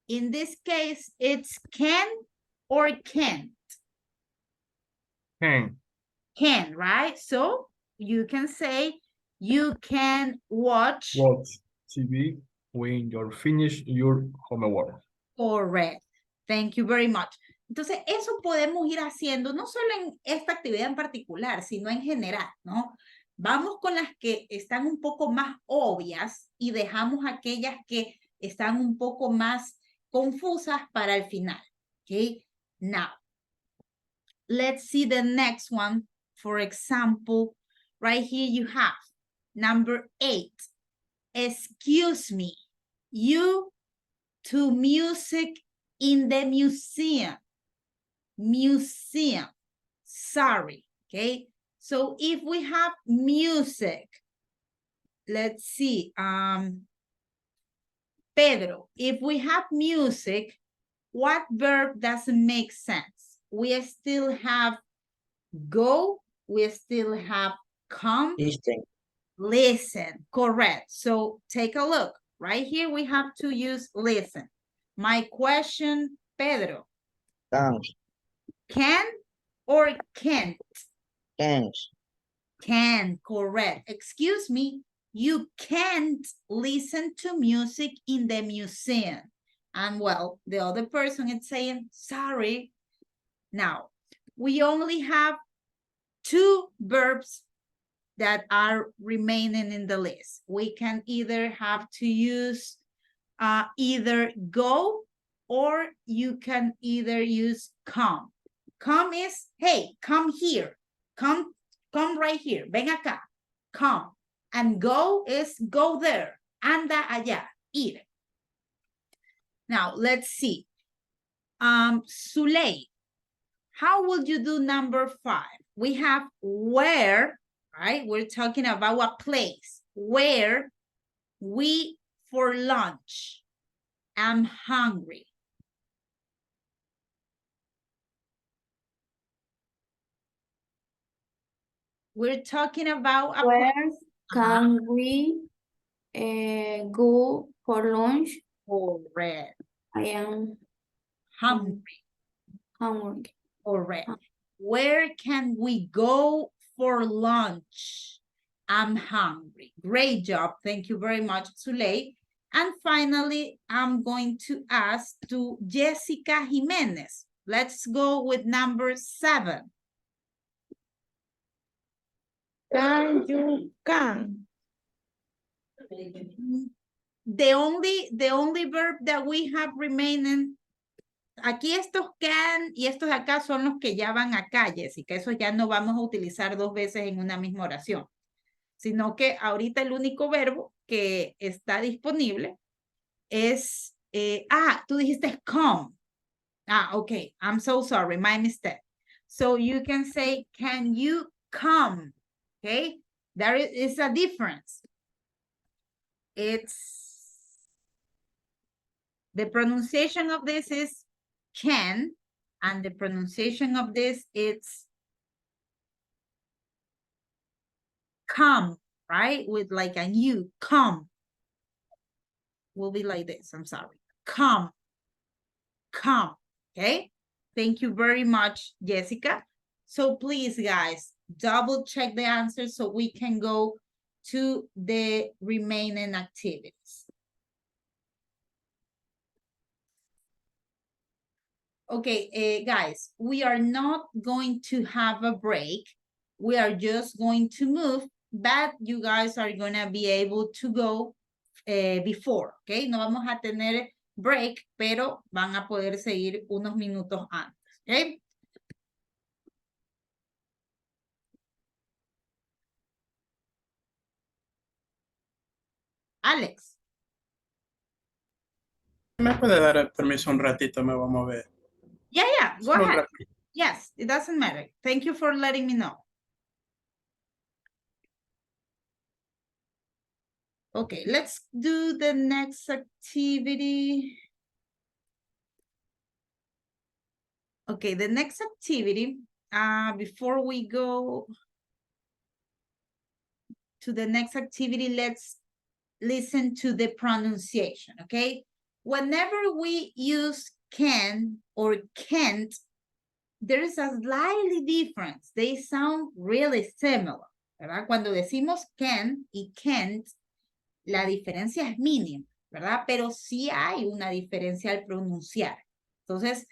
in this case, it's can or can't? Can. Can, right? So, you can say you can watch. Watch TV when you're finished your homework. Correct. Thank you very much. Entonces, eso podemos ir haciendo, no solo en esta actividad en particular, sino en general, ¿no? Vamos con las que están un poco más obvias y dejamos aquellas que están un poco más confusas para el final. Okay? Now, let's see the next one. For example, right here you have number 8. Excuse me, you to music in the museum. Museum. Sorry, okay? So if we have music, let's see, Pedro, if we have music, what verb doesn't make sense? We still have go, we still have come. Listen. Listen, correct. So take a look. Right here, we have to use listen. My question, Pedro, can or can't? Can't. Can, correct. Excuse me, you can't listen to music in the museum. And well, the other person is saying, sorry. Now, we only have 2 verbs that are remaining in the list. We can either have to use either go, or you can either use come. Come is, hey, come here. Come right here. Ven acá. Come. And go is go there. Anda allá. Ir. Now, let's see. Suley, how would you do number 5? We have where, right? We're talking about a place. Where we for lunch. I'm hungry. We're talking about a Where place. can we go for lunch? Correct. I am Hungry. hungry. Correct. Where can we go for lunch? I'm hungry. Great job. Thank you very much, Suley. And finally, I'm going to ask to Jessica Jimenez. Let's go with number 7. Can you can? The only verb that we have remaining, aquí estos can y estos de acá son los que ya van acá, Jessica. Eso ya no vamos a utilizar 2 veces en una misma oración, sino que ahorita el único verbo que está disponible es, tú dijiste come. Okay, I'm so sorry, my mistake. So you can say, can you come? Okay, there is a difference. It's, the pronunciation of this is can, and the pronunciation of this it's come, right? With like a U, come. Will be like this, I'm sorry. Come, okay? Thank you very much, Jessica. So please, guys, double check the answers so we can go to the remaining activities. Okay, guys, we are not going to have a break. We are just going to move, but you guys are going to be able to go before, okay? No vamos a tener break, pero van a poder seguir unos minutos antes, okay? Alex. ¿Me puede dar el permiso un ratito? Me voy a mover. Yeah, go Solo un ahead. ratito. Yes, it doesn't matter. Thank you for letting me know. Okay, let's do the next activity. Okay, the next activity, before we go to the next activity, let's listen to the pronunciation, okay? Whenever we use can or can't, there is a slightly difference. They sound really similar, ¿verdad? Cuando decimos can y can't, la diferencia es mínima, ¿verdad? Pero sí hay una diferencia al pronunciar. Entonces,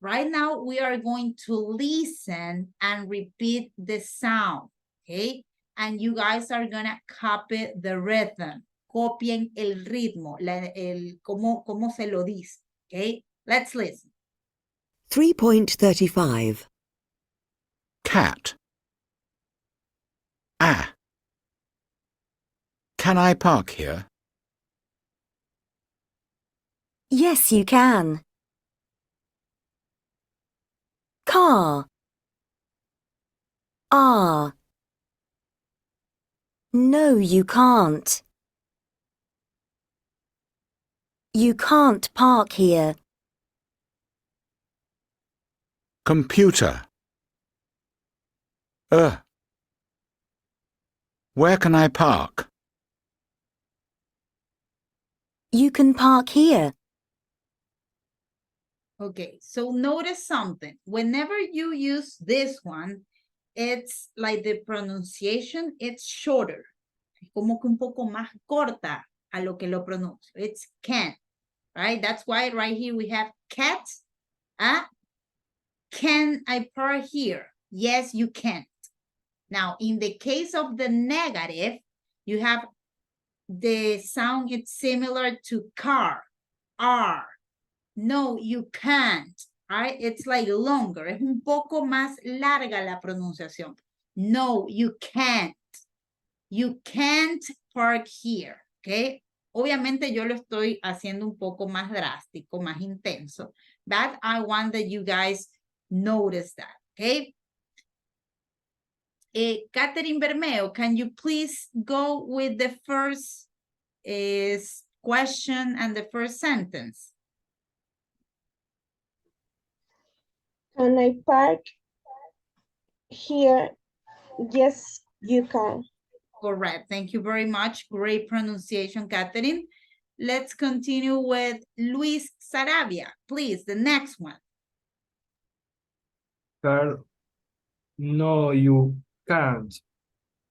right now we are going to listen and repeat the sound, okay? And you guys are gonna copy the rhythm. Copien el ritmo, cómo se lo dice, okay? Let's listen. 3.35. Cat. Ah. Can I park here? Yes, you can. Car. Ah. No, you can't. You can't park here. Computer. Where can I park? You can park here. Okay, so notice something. Whenever you use this one, it's like the pronunciation, it's shorter. Como que un poco más corta a lo que lo pronuncio. It's can, right? That's why right here we have cat. Can I park here? Yes, you can. Now, in the case of the negative, you have the sound, it's similar to car, are. No, you can't, right? It's like longer. Es un poco más larga la pronunciación. No, you can't. You can't park here, okay? Obviamente yo lo estoy haciendo un poco más drástico, más intenso, but I want that you guys notice that, okay? Catherine Bermeo, can you please go with the first question and the first sentence? Can I park here? Yes, you can. Correct. Thank you very much. Great pronunciation, Catherine. Let's continue with Luis Sarabia. Please, the next one. Carl, no, you can't.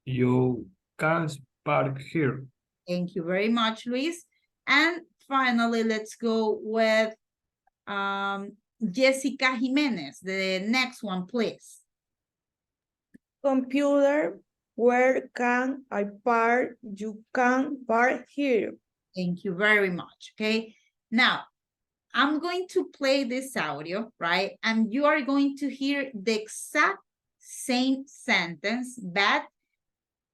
You can't park here. Thank you very much, Luis. And finally, let's go with Jessica Jimenez. The next one, please. Computer, where can I park? You can park here. Thank you very much, okay? Now, I'm going to play this audio, right? And you are going to hear the exact same sentence, but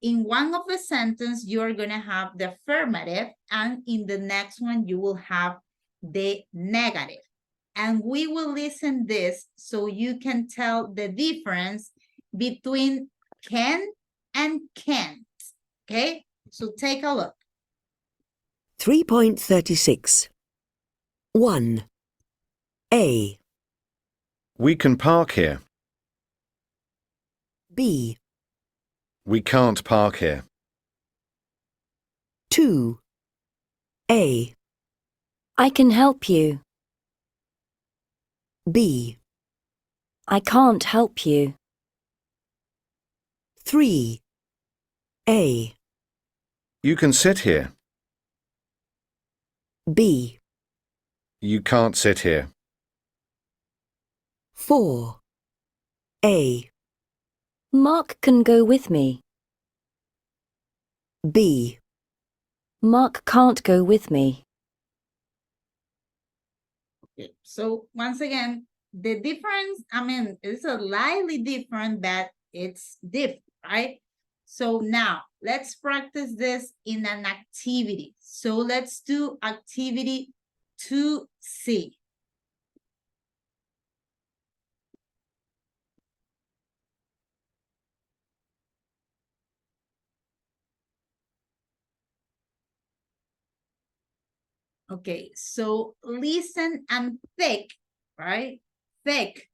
in one of the sentences, you're going to have the affirmative, and in the next one, you will have the negative. And we will listen this so you can tell the difference between can and can't, okay? So take a look. 3.36. 1. A. We can park here. B. We can't park here. 2. A. I can help you. B. I can't help you. 3. A. You can sit here. B. You can't sit here. 4. A. Mark can go with me. B. Mark can't go with me. Okay, so once again, the difference, it's slightly different, but it's different, right? So now let's practice this in an activity. So let's do activity 2C. Okay, so listen and think, right? Think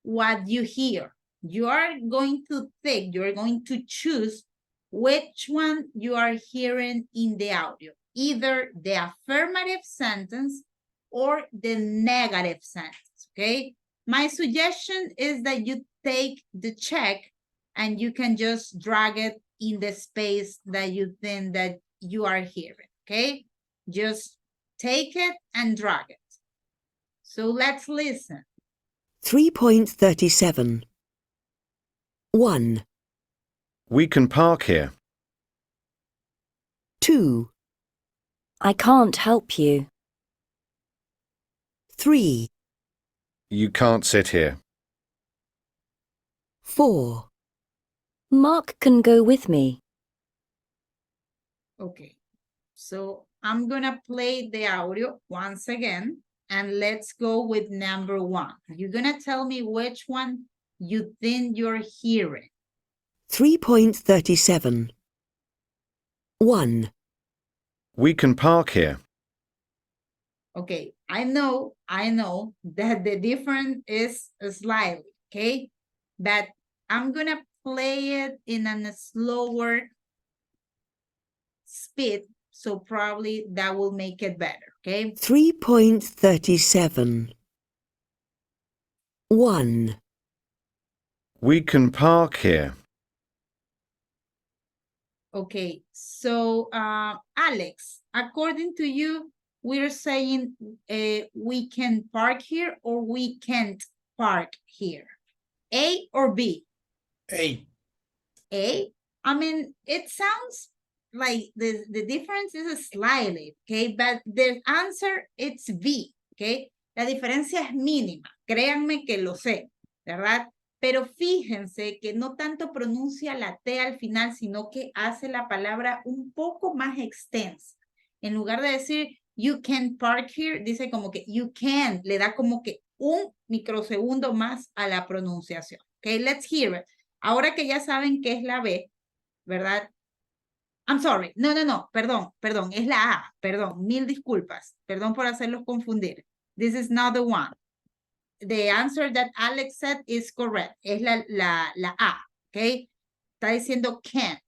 what you hear. You are going to think, you're going to choose which one you are hearing in the audio, either the affirmative sentence or the negative sentence, okay? My suggestion is that you take the check and you can just drag it in the space that you think that you are hearing, okay? Just take it and drag it. So let's listen. 3.37. 1, We can park here. 2. I can't help you. 3. You can't sit here. 4. Mark can go with me. Okay, so I'm gonna play the audio once again, and let's go with number 1. You're gonna tell me which one you think you're hearing. 3.37. 1, We can park here. Okay, I know that the difference is slightly, okay? But I'm gonna play it in a slower speed, so probably that will make it better, okay? 3.37. 1, We can park here. Okay, so Alex, according to you, we're saying we can park here or we can't park here? A or B? A. A? It sounds like the difference is slightly, okay? But the answer, it's B, okay? La diferencia es mínima, créanme que lo sé, ¿verdad? Pero fíjense que no tanto pronuncia la T al final, sino que hace la palabra un poco más extensa. En lugar de decir, you can park here, dice como que you can, le da como que un microsegundo más a la pronunciación. Okay, let's hear it. Ahora que ya saben qué es la B, ¿verdad? I'm sorry, no, perdón, es la A, perdón, mil disculpas, perdón por hacerlos confundir. This is not the one. The answer that Alex said is correct. Es la A, okay? Está diciendo can.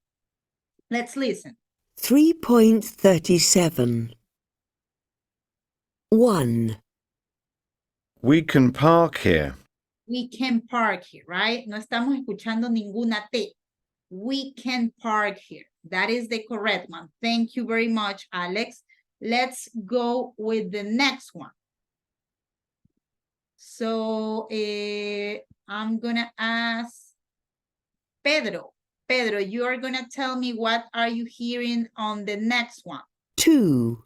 Let's listen. 3.37. 1, We can park here. We can park here, right? No estamos escuchando ninguna T. We can park here. That is the correct one. Thank you very much, Alex. Let's go with the next one. So I'm gonna ask Pedro. Pedro, you are gonna tell me what are you hearing on the next one? 2,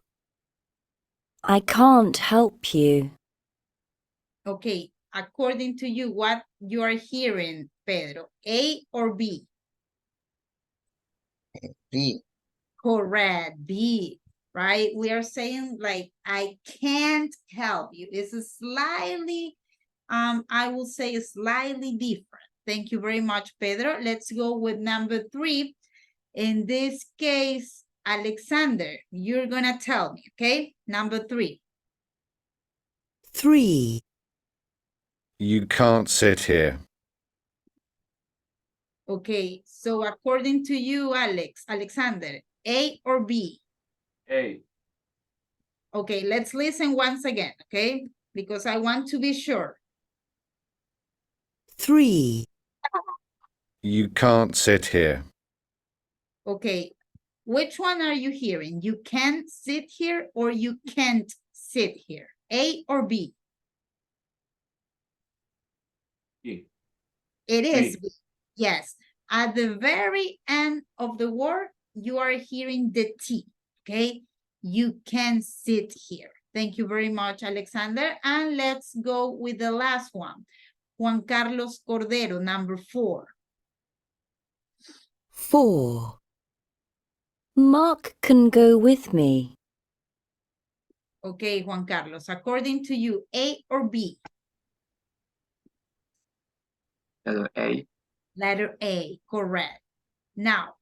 I can't help you. Okay, according to you, what you are hearing, Pedro? A or B? B. Correct, B, right? We are saying like, I can't help you. It's a slightly, I will say slightly different. Thank you very much, Pedro. Let's go with number 3. In this case, Alexander, you're gonna tell me, okay? Number 3. 3, You can't sit here. Okay, so according to you, Alexander, A or B? A. Okay, let's listen once again, okay? Because I want to be sure. 3, You can't sit here. Okay, which one are you hearing? You can sit here or you can't sit here? A or B? B. It is B. B. Yes. At the very end of the word, you are hearing the T, okay? You can sit here. Thank you very much, Alexander. And let's go with the last one. Juan Carlos Cordero, number 4. 4, Mark can go with me. Okay, Juan Carlos, according to you, A or B? Letter A. Letter A, correct. Now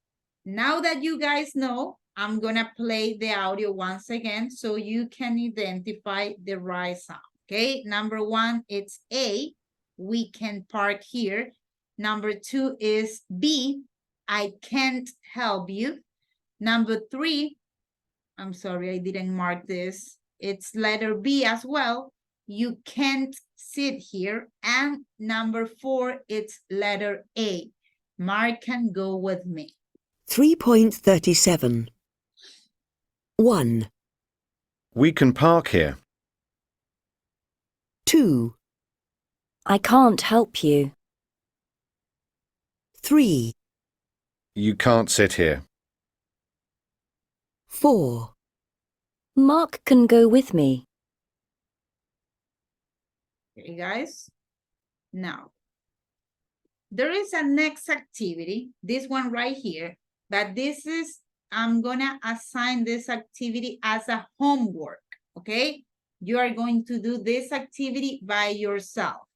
that you guys know, I'm gonna play the audio once again so you can identify the right sound, okay? Number 1, it's A, we can park here. Number 2 is B, I can't help you. Number 3, I'm sorry, I didn't mark this. It's letter B as well. You can't sit here. And number 4, it's letter A. Mark can go with me. 3.37. 1, We can park here. 2, I can't help you. 3, You can't sit here. 4, Mark can go with me. Okay, guys. Now, there is a next activity, this one right here, but this is, I'm gonna assign this activity as a homework, okay? You are going to do this activity by yourself.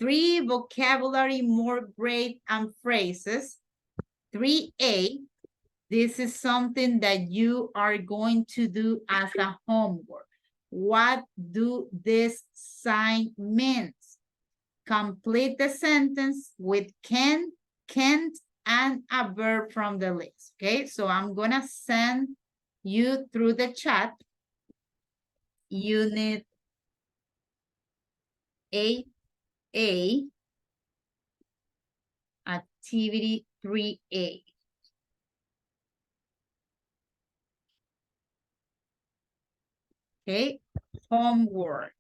3 vocabulary more great and phrases. 3A, this is something that you are going to do as a homework. What do this sign mean? Complete the sentence with can, can't, and a verb from the list, okay? So I'm gonna send you through the chat unit 8A, activity 3A. Okay, homework.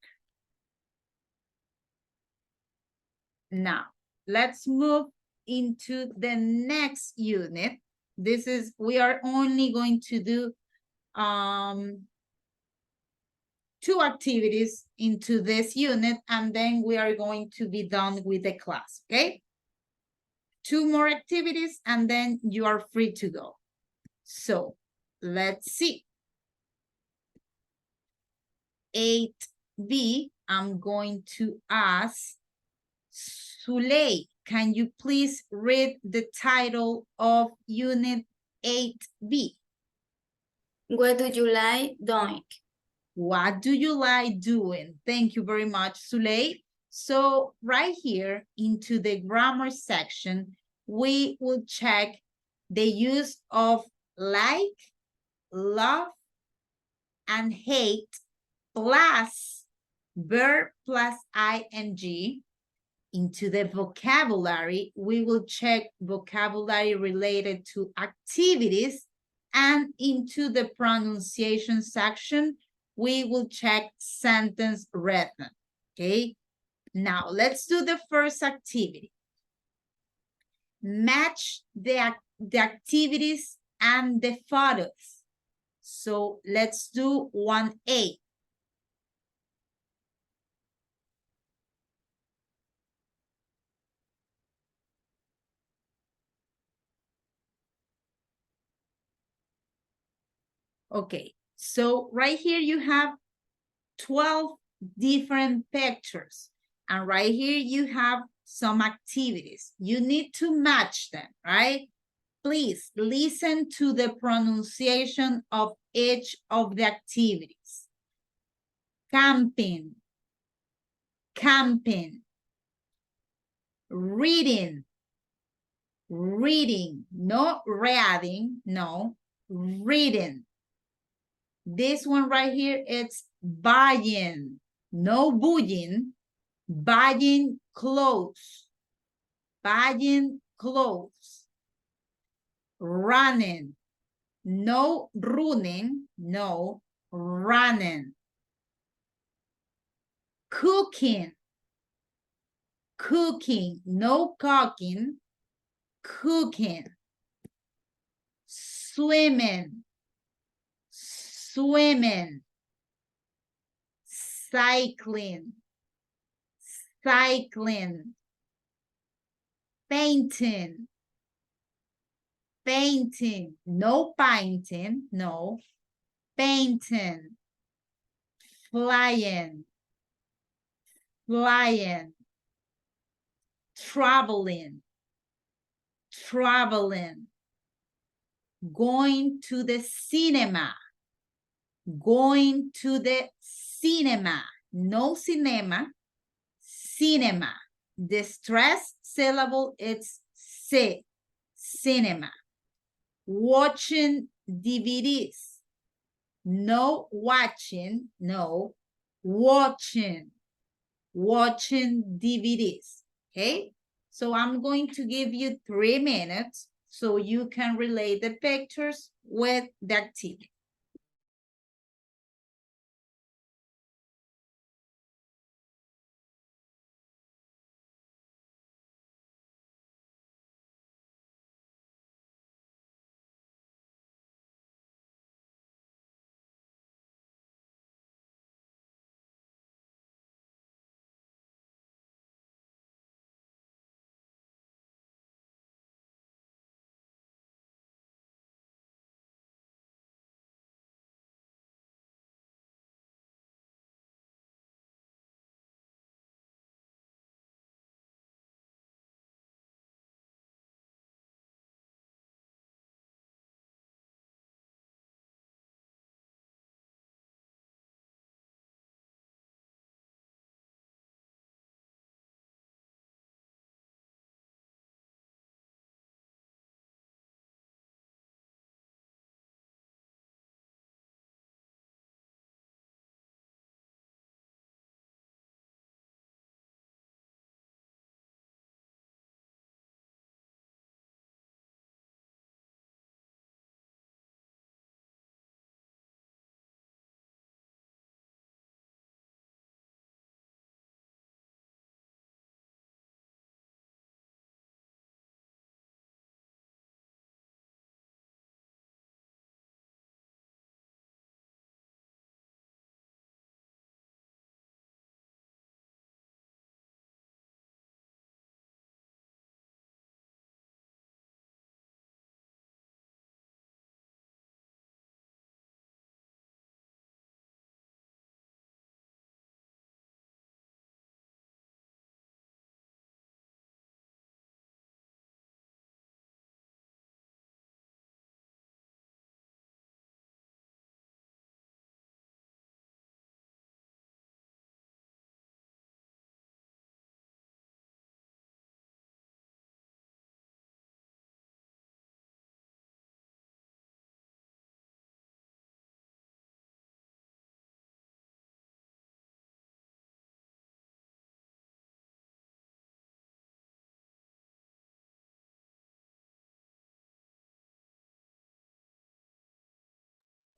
Now, let's move into the next unit. This is, we are only going to do 2 activities into this unit, and then we are going to be done with the class, okay? 2 more activities, and then you are free to go. So, let's see. 8B, I'm going to ask Suley, can you please read the title of unit 8B? What do you like doing? What do you like doing? Thank you very much, Suley. So right here into the grammar section, we will check the use of like, love, and hate plus verb plus ing. Into the vocabulary, we will check vocabulary related to activities, and into the pronunciation section, we will check sentence rhythm, okay? Now, let's do the first activity. Match the activities and the photos. So let's do 1A. Okay, so right here you have 12 different pictures. And right here you have some activities. You need to match them, right? Please listen to the pronunciation of each of the activities. Camping, camping, reading, reading, not reading, no, reading. This one right here, it's buying, no buying, buying clothes, buying clothes. Running, no running, no running. Cooking, cooking, no cooking, cooking. Swimming, swimming. Cycling, cycling. Painting, painting, no painting, no, painting. Flying, flying. Traveling, traveling. Going to the cinema, going to the cinema, no cinema, cinema. The stressed syllable, it's C, cinema. Watching DVDs, no watching, no, watching, watching DVDs, okay? So I'm going to give you 3 minutes so you can relate the pictures with the activity.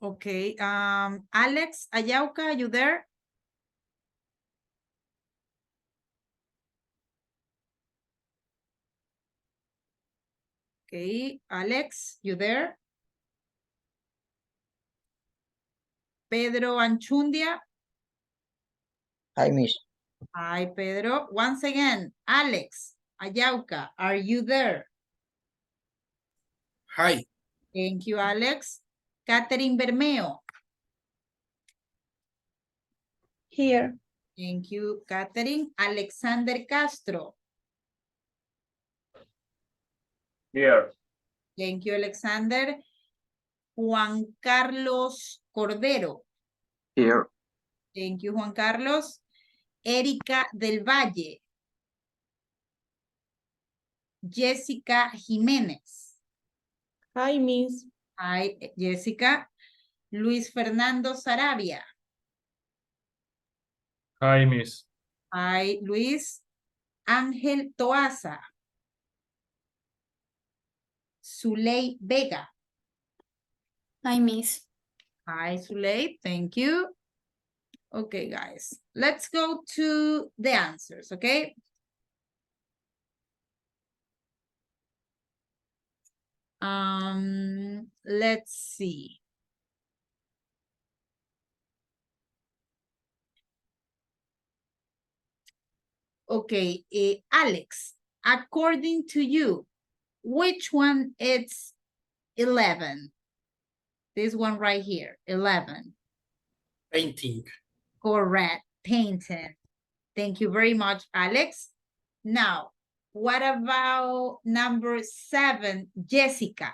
Okay, Alex Ayauka, are you there? Okay, Alex, you there? Pedro Anchundia. Hi, Miss. Hi, Pedro. Once again, Alex Ayauka, are you there? Hi. Thank you, Alex. Catherine Bermeo. Here. Thank you, Catherine. Alexander Castro. Here. Thank you, Alexander. Juan Carlos Cordero. Here. Thank you, Juan Carlos. Erika del Valle. Jessica Jimenez. Hi, Miss. Hi, Jessica. Luis Fernando Sarabia. Hi, Miss. Hi, Luis. Ángel Toaza. Zuley Vega. Hi, Miss. Hi, Zuley. Thank you. Okay, guys. Let's go to the answers, okay? Let's see. Okay, Alex, according to you, which one is 11? This one right here, 11. Painting. Correct, painting. Thank you very much, Alex. Now, what about number 7, Jessica?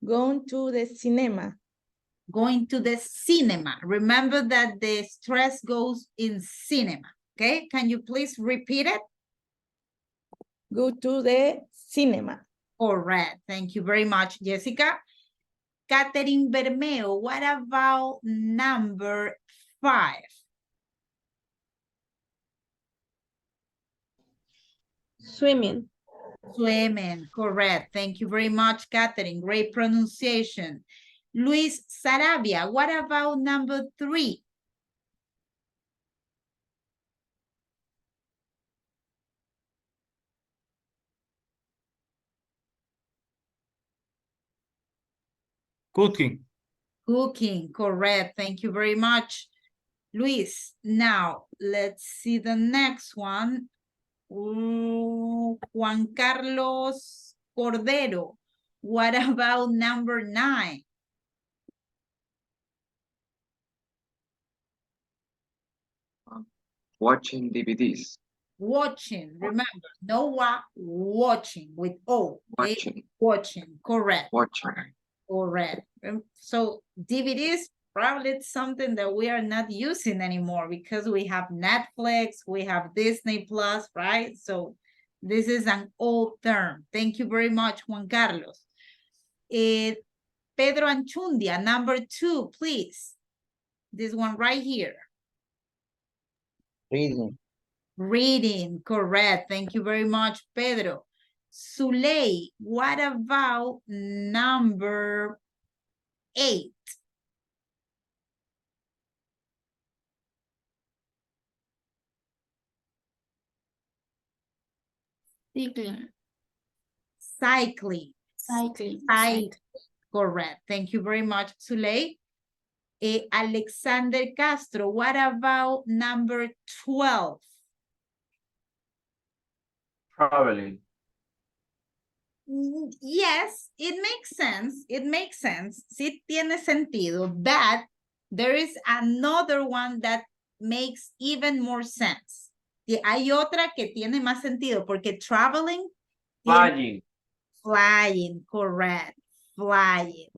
Going to the cinema. Going to the cinema. Remember that the stress goes in cinema, okay? Can you please repeat it? Go to the cinema. Correct. Thank you very much, Jessica. Catherine Bermeo, what about number 5? Swimming. Swimming, correct. Thank you very much, Catherine. Great pronunciation. Luis Sarabia, what about number 3? Cooking. Cooking, correct. Thank you very much, Luis. Now, let's see the next one. Juan Carlos Cordero, what about number 9? Watching DVDs. Watching, remember, no watching with O. Okay? Watching. Watching, correct. Watching. Correct. So DVDs, probably it's something that we are not using anymore because we have Netflix, we have Disney Plus, right? So this is an old term. Thank you very much, Juan Carlos. Pedro Anchundia, number 2, please. This one right here. Reading. Reading, correct. Thank you very much, Pedro. Zuley, what about number 8? Cycling. Cycling. Cycling. Correct. Thank you very much, Zuley. Alexander Castro, what about number 12? Traveling. Yes, it makes sense. It makes sense. Sí tiene sentido. But there is another one that makes even more sense. Y hay otra que tiene más sentido porque traveling. Flying. Flying, correct. Flying.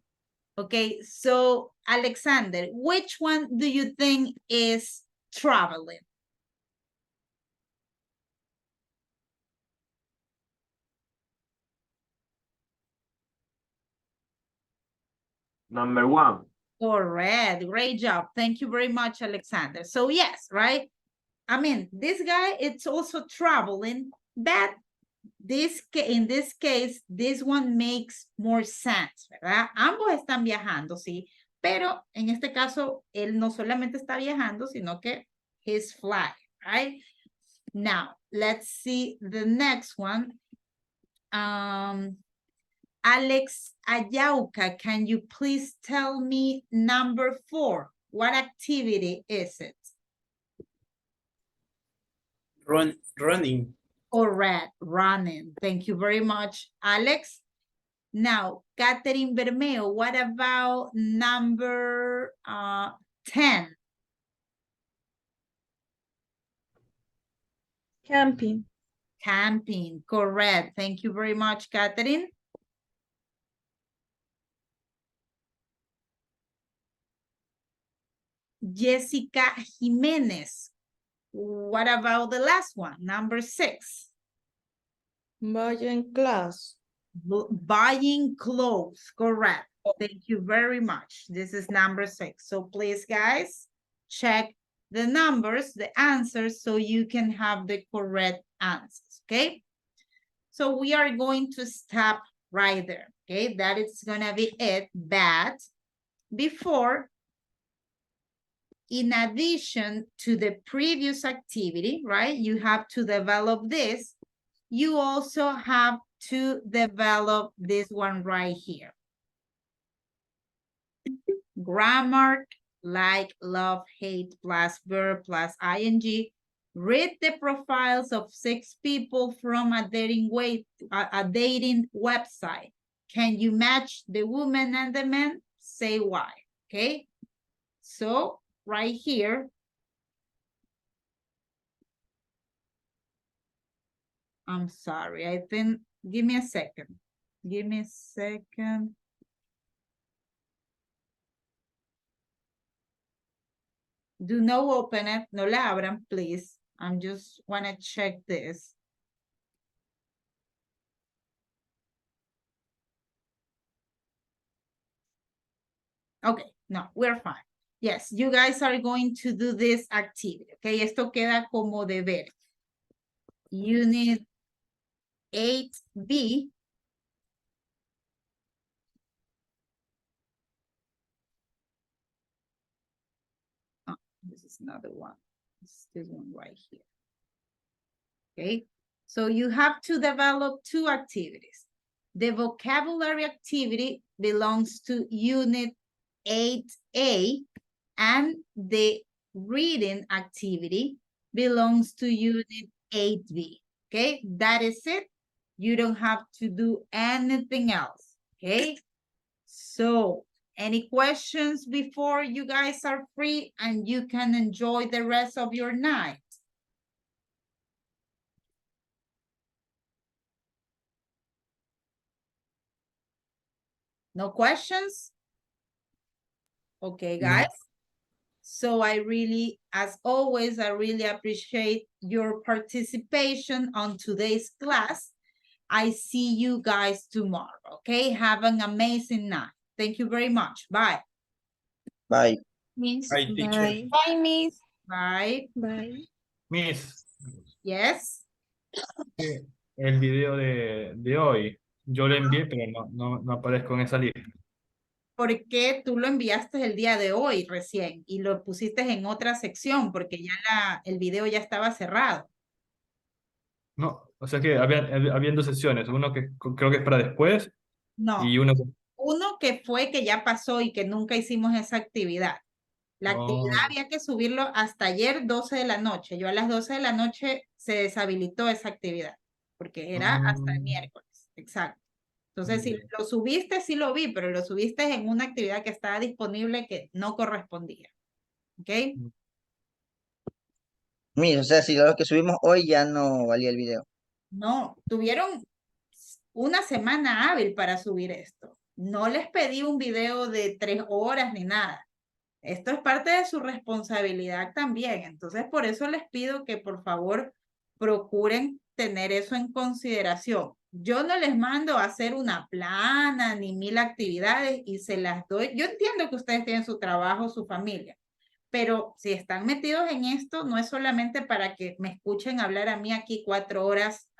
Okay, so Alexander, which one do you think is traveling? Number 1. Correct. Great job. Thank you very much, Alexander. So yes, right? I mean, this guy, it's also traveling, but in this case, this one makes more sense, ¿verdad? Ambos están viajando, sí, pero en este caso, él no solamente está viajando, sino que he's flying, right? Now, let's see the next one. Alex Ayauca, can you please tell me number 4? What activity is it? Running. Correct, running. Thank you very much, Alex. Now, Catherine Bermeo, what about number 10? Camping. Camping, correct. Thank you very much, Catherine. Jessica Jimenez. What about the last one, number 6? Buying class. Buying clothes, correct. Thank you very much. This is number 6. So please, guys, check the numbers, the answers, so you can have the correct answers, okay? So we are going to stop right there, okay? That is gonna be it, but before, in addition to the previous activity, right? You have to develop this. You also have to develop this one right here. Grammar, like, love, hate, plus verb, plus ing. Read the profiles of 6 people from a dating website. Can you match the woman and the man? Say why, okay? So, right here, I'm sorry, I think, give me a second. Give me a second. Do not open it, no la abran, please. I'm just wanna check this. Okay, no, we're fine. Yes, you guys are going to do this activity, okay? Esto queda como deber. Unit 8B. Oh, this is another one. It's this one right here. Okay, so you have to develop 2 activities. The vocabulary activity belongs to Unit 8A, and the reading activity belongs to Unit 8B. Okay, that is it. You don't have to do anything else. Okay, so any questions before you guys are free and you can enjoy the rest of your night? No questions? Okay, guys. So I really, as always, I really appreciate your participation on today's class. I see you guys tomorrow, okay? Have an amazing night. Thank you very much. Bye. Bye. Miss. Bye, teacher. Bye, Miss. Bye. Bye. Miss, Yes. el video de hoy, yo lo envié, pero no aparezco en esa lista. Porque tú lo enviaste el día de hoy recién y lo pusiste en otra sección porque ya el video ya estaba cerrado. No, o sea que habían 2 sesiones, uno que creo que es para después No. y uno que... Uno que fue que ya pasó y que nunca hicimos esa actividad. La actividad había que subirlo hasta ayer 12 de la noche. Yo a las 12 de la noche se deshabilitó esa actividad porque era hasta el miércoles. Exacto. Entonces, si lo subiste, sí lo vi, pero lo subiste en una actividad que estaba disponible que no correspondía. ¿Ok? Mira, o sea, si lo que subimos hoy ya no valía el video. No, tuvieron una semana hábil para subir esto. No les pedí un video de 3 horas ni nada. Esto es parte de su responsabilidad también. Entonces, por eso les pido que por favor procuren tener eso en consideración. Yo no les mando a hacer una plana ni 1000 actividades y se las doy. Yo entiendo que ustedes tienen su trabajo, su familia, pero si están metidos en esto, no es solamente para que me escuchen hablar a mí aquí 4 horas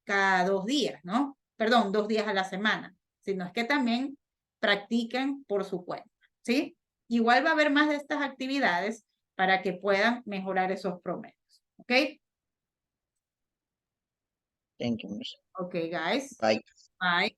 cada 2 días, ¿no? Perdón, 2 días a la semana, sino es que también practiquen por su cuenta, ¿sí? Igual va a haber más de estas actividades para que puedan mejorar esos promedios, ¿ok? Thank you, Miss. Okay, guys. Bye. Bye.